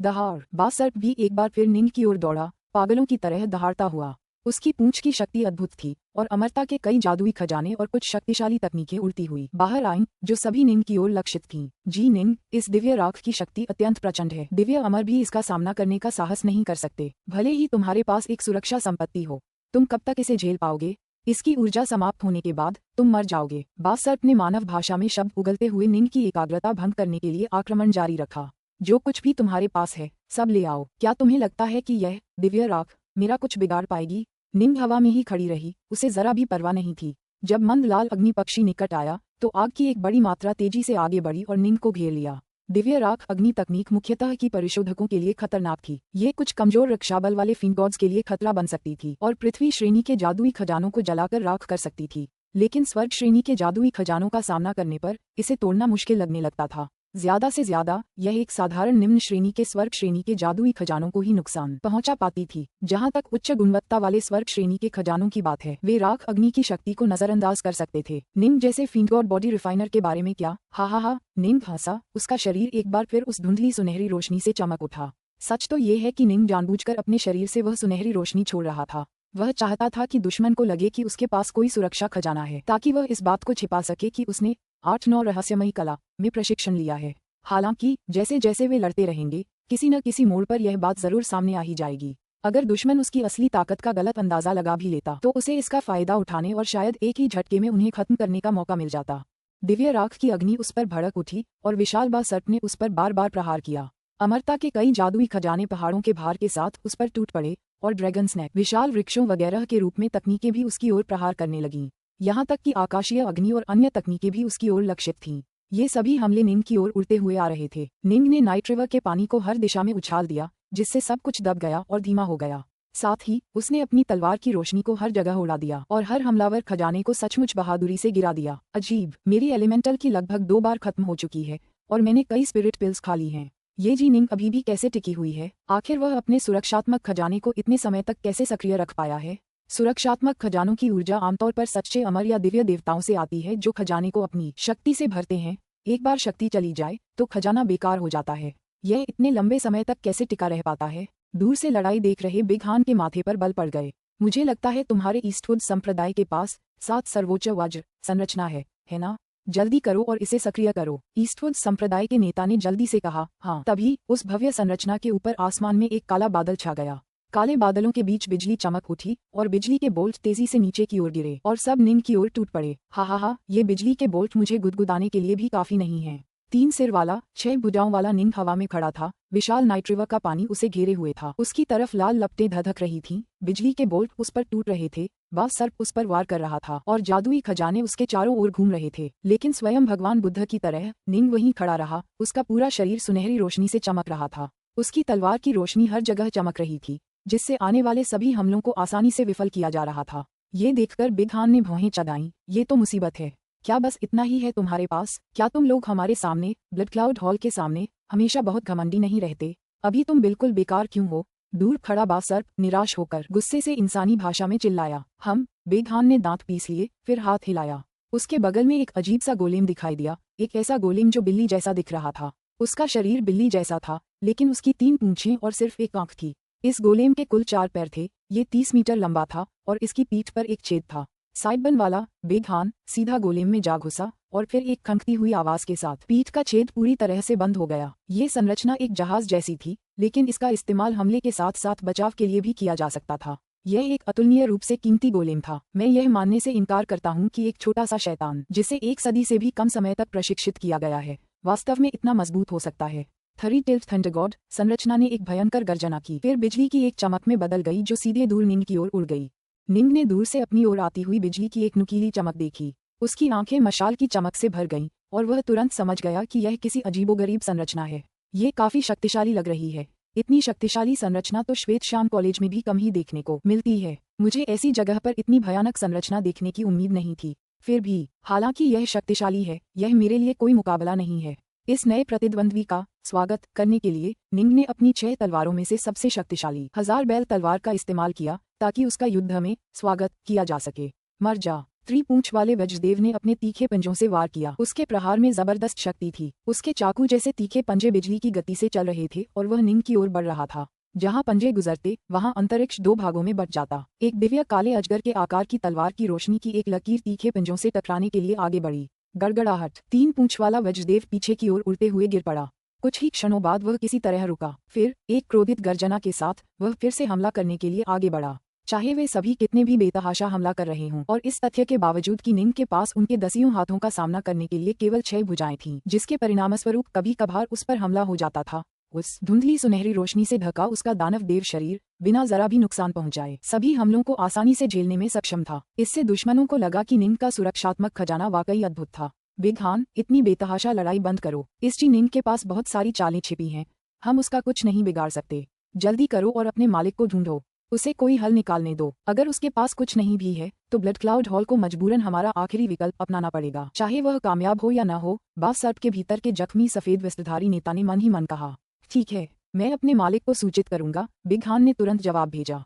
दहाड़। सर्प भी एक बार फिर निंग की ओर दौड़ा, पागलों की तरह दहाड़ता हुआ। उसकी पूंछ की शक्ति अद्भुत थी और अमरता के कई जादुई खजाने और कुछ शक्तिशाली तकनीकें उड़ती हुई बाहर आईं, जो सभी निंग की ओर लक्षित थीं। जी निंग, इस दिव्य राख की शक्ति अत्यंत प्रचंड है। दिव्य अमर भी इसका सामना करने का साहस नहीं कर सकते, भले ही तुम्हारे पास एक सुरक्षा संपत्ति हो। तुम कब तक इसे झेल पाओगे? इसकी ऊर्जा समाप्त होने के बाद तुम मर जाओगे। सर्प ने मानव भाषा में शब्द उगलते हुए निंग की एकाग्रता भंग करने के लिए आक्रमण जारी रखा। जो कुछ भी तुम्हारे पास है सब ले आओ। क्या तुम्हें लगता है कि यह दिव्य राख मेरा कुछ बिगाड़ पाएगी? निंग हवा में ही खड़ी रही, उसे जरा भी परवाह नहीं थी। जब मंद लाल अग्नि पक्षी निकट आया तो आग की एक बड़ी मात्रा तेजी से आगे बढ़ी और निंग को घेर लिया। दिव्य राख अग्नि तकनीक मुख्यतः की परिशोधकों के लिए खतरनाक थी। ये कुछ कमजोर रक्षाबल वाले फिनगॉड्स के लिए खतरा बन सकती थी और पृथ्वी श्रेणी के जादुई खजानों को जलाकर राख कर सकती थी। लेकिन स्वर्ग श्रेणी के जादुई खजानों का सामना करने पर इसे तोड़ना मुश्किल लगने लगता था। ज्यादा से ज्यादा यह एक साधारण निम्न श्रेणी के स्वर्ग श्रेणी के जादुई खजानों को ही नुकसान पहुंचा पाती थी। जहां तक उच्च गुणवत्ता वाले स्वर्ग श्रेणी के खजानों की बात है, वे राख अग्नि की शक्ति को नजरअंदाज कर सकते थे। निंग जैसे फिनगॉड बॉडी रिफाइनर के बारे में क्या? हा, निंग हंसा। उसका शरीर एक बार फिर उस धुंधली सुनहरी रोशनी से चमक उठा। सच तो ये है कि निंग जानबूझकर अपने शरीर से वह सुनहरी रोशनी छोड़ रहा था। वह चाहता था कि दुश्मन को लगे कि उसके पास कोई सुरक्षा खजाना है, ताकि वह इस बात को छिपा सके कि उसने 8-9 रहस्यमयी कला में प्रशिक्षण लिया है। हालांकि जैसे जैसे वे लड़ते रहेंगे, किसी न किसी मोड़ पर यह बात जरूर सामने आ ही जाएगी। अगर दुश्मन उसकी असली ताकत का गलत अंदाजा लगा भी लेता तो उसे इसका फायदा उठाने और शायद एक ही झटके में उन्हें खत्म करने का मौका मिल जाता। दिव्य राख की अग्नि उस पर भड़क उठी और विशाल सर्प ने उस पर बार बार प्रहार किया। अमरता के कई जादुई खजाने पहाड़ों के भार के साथ उस पर टूट पड़े और ड्रैगन स्नैक, विशाल वृक्षों वगैरह के रूप में तकनीकें भी उसकी ओर प्रहार करने लगीं। यहाँ तक कि आकाशीय अग्नि और अन्य तकनीकें भी उसकी ओर लक्षित थीं। ये सभी हमले निंग की ओर उड़ते हुए आ रहे थे। निंग ने नाइट रिवर के पानी को हर दिशा में उछाल दिया, जिससे सब कुछ दब गया और धीमा हो गया। साथ ही उसने अपनी तलवार की रोशनी को हर जगह उड़ा दिया और हर हमलावर खजाने को सचमुच बहादुरी से गिरा दिया। अजीब, मेरी एलिमेंटल की लगभग 2 बार खत्म हो चुकी है और मैंने कई स्पिरिट पिल्स खा ली हैं। ये जी निंग अभी भी कैसे टिकी हुई है? आखिर वह अपने सुरक्षात्मक खजाने को इतने समय तक कैसे सक्रिय रख पाया है? सुरक्षात्मक खजानों की ऊर्जा आमतौर पर सच्चे अमर या दिव्य देवताओं से आती है जो खजाने को अपनी शक्ति से भरते हैं। एक बार शक्ति चली जाए तो खजाना बेकार हो जाता है। यह इतने लंबे समय तक कैसे टिका रह पाता है? दूर से लड़ाई देख रहे बिग हान के माथे पर बल पड़ गए। मुझे लगता है तुम्हारे ईस्टवुड संप्रदाय के पास 7 सर्वोच्च वज्र संरचना है ना? जल्दी करो और इसे सक्रिय करो। ईस्टवुड संप्रदाय के नेता ने जल्दी से कहा। हाँ। तभी उस भव्य संरचना के ऊपर आसमान में एक काला बादल छा गया। काले बादलों के बीच बिजली चमक उठी और बिजली के बोल्ट तेजी से नीचे की ओर गिरे और सब निंग की ओर टूट पड़े। हा, ये बिजली के बोल्ट मुझे गुदगुदाने के लिए भी काफी नहीं है। 3 सिर वाला 6 भुजाओं वाला निंग हवा में खड़ा था। विशाल नाइट रिवर का पानी उसे घेरे हुए था। उसकी तरफ लाल लपटें धधक रही थीं। बिजली के बोल्ट उस पर टूट रहे थे। वह सर्प उस पर वार कर रहा था और जादुई खजाने उसके चारों ओर घूम रहे थे। लेकिन स्वयं भगवान बुद्ध की तरह निंग वहीं खड़ा रहा। उसका पूरा शरीर सुनहरी रोशनी से चमक रहा था। उसकी तलवार की रोशनी हर जगह चमक रही थी, जिससे आने वाले सभी हमलों को आसानी से विफल किया जा रहा था। ये देखकर बिग हान ने भौहें चढ़ाईं। ये तो मुसीबत है। क्या बस इतना ही है तुम्हारे पास? क्या तुम लोग हमारे सामने, ब्लड क्लाउड हॉल के सामने, हमेशा बहुत घमंडी नहीं रहते? अभी तुम बिल्कुल बेकार क्यों हो? दूर खड़ा बासर्प निराश होकर गुस्से से इंसानी भाषा में चिल्लाया। बिग हान ने दांत पीस लिए, फिर हाथ हिलाया। उसके बगल में एक अजीब सा गोलेम दिखाई दिया। एक ऐसा गोलेम जो बिल्ली जैसा दिख रहा था। उसका शरीर बिल्ली जैसा था, लेकिन उसकी 3 पूंछें और सिर्फ एक आंख थी। इस गोलेम के कुल 4 पैर थे। ये 30 मीटर लंबा था और इसकी पीठ पर एक छेद था। साइडबन वाला बिग हान सीधा गोलेम में जा घुसा और फिर एक खंखती हुई आवाज के साथ पीठ का छेद पूरी तरह से बंद हो गया। ये संरचना एक जहाज जैसी थी, लेकिन इसका इस्तेमाल हमले के साथ साथ बचाव के लिए भी किया जा सकता था। यह एक अतुलनीय रूप से कीमती गोलेम था। मैं यह मानने से इनकार करता हूँ कि एक छोटा सा शैतान, जिसे 1 सदी से भी कम समय तक प्रशिक्षित किया गया है, वास्तव में इतना मजबूत हो सकता है। 3 थंडर गॉड संरचना ने एक भयंकर गर्जना की। फिर बिजली की एक चमक में बदल गई जो सीधे दूर निंग की ओर उड़ गई। निंग ने दूर से अपनी ओर आती हुई बिजली की एक नुकीली चमक देखी। उसकी आंखें मशाल की चमक से भर गईं और वह तुरंत समझ गया कि यह किसी अजीबोगरीब संरचना है। ये काफी शक्तिशाली लग रही है। इतनी शक्तिशाली संरचना तो श्वेत श्याम कॉलेज में भी कम ही देखने को मिलती है। मुझे ऐसी जगह पर इतनी भयानक संरचना देखने की उम्मीद नहीं थी। फिर भी, हालांकि यह शक्तिशाली है, यह मेरे लिए कोई मुकाबला नहीं है। इस नए प्रतिद्वंद्वी का स्वागत करने के लिए निंग ने अपनी 6 तलवारों में से सबसे शक्तिशाली 1000 बैल तलवार का इस्तेमाल किया ताकि उसका युद्ध में स्वागत किया जा सके। मर जा। 3 पूंछ वाले वज्रदेव ने अपने तीखे पंजों से वार किया। उसके प्रहार में जबरदस्त शक्ति थी। उसके चाकू जैसे तीखे पंजे बिजली की गति से चल रहे थे और वह निंग की ओर बढ़ रहा था। जहां पंजे गुजरते वहां अंतरिक्ष 2 भागों में बंट जाता। एक दिव्य काले अजगर के आकार की तलवार की रोशनी की एक लकीर तीखे पंजों से टकराने के लिए आगे बढ़ी। गड़गड़ाहट। 3 पूंछ वाला वज्रदेव पीछे की ओर उड़ते हुए गिर पड़ा। कुछ ही क्षणों बाद वह किसी तरह रुका। फिर एक क्रोधित गर्जना के साथ वह फिर से हमला करने के लिए आगे बढ़ा। चाहे वे सभी कितने भी बेतहाशा हमला कर रहे हों, और इस तथ्य के बावजूद कि निंग के पास उनके 10 हाथों का सामना करने के लिए केवल 6 भुजाएं थीं, जिसके परिणामस्वरूप कभी कभार उस पर हमला हो जाता था। उस धुंधली सुनहरी रोशनी से ढका उसका दानव देव शरीर बिना जरा भी नुकसान पहुंचाए सभी हमलों को आसानी से झेलने में सक्षम था। इससे दुश्मनों को लगा कि निंग का सुरक्षात्मक खजाना वाकई अद्भुत था। बिग हान, इतनी बेतहाशा लड़ाई बंद करो। इस ची निंग के पास बहुत सारी चालें छिपी हैं। हम उसका कुछ नहीं बिगाड़ सकते। जल्दी करो और अपने मालिक को ढूंढो। उसे कोई हल निकालने दो। अगर उसके पास कुछ नहीं भी है तो ब्लड क्लाउड हॉल को मजबूरन हमारा आखिरी विकल्प अपनाना पड़ेगा, चाहे वह कामयाब हो या न हो। बासर्प के भीतर के जख्मी सफेद वस्त्रधारी नेता ने मन ही मन कहा। ठीक है, मैं अपने मालिक को सूचित करूंगा। बिग हान ने तुरंत जवाब भेजा।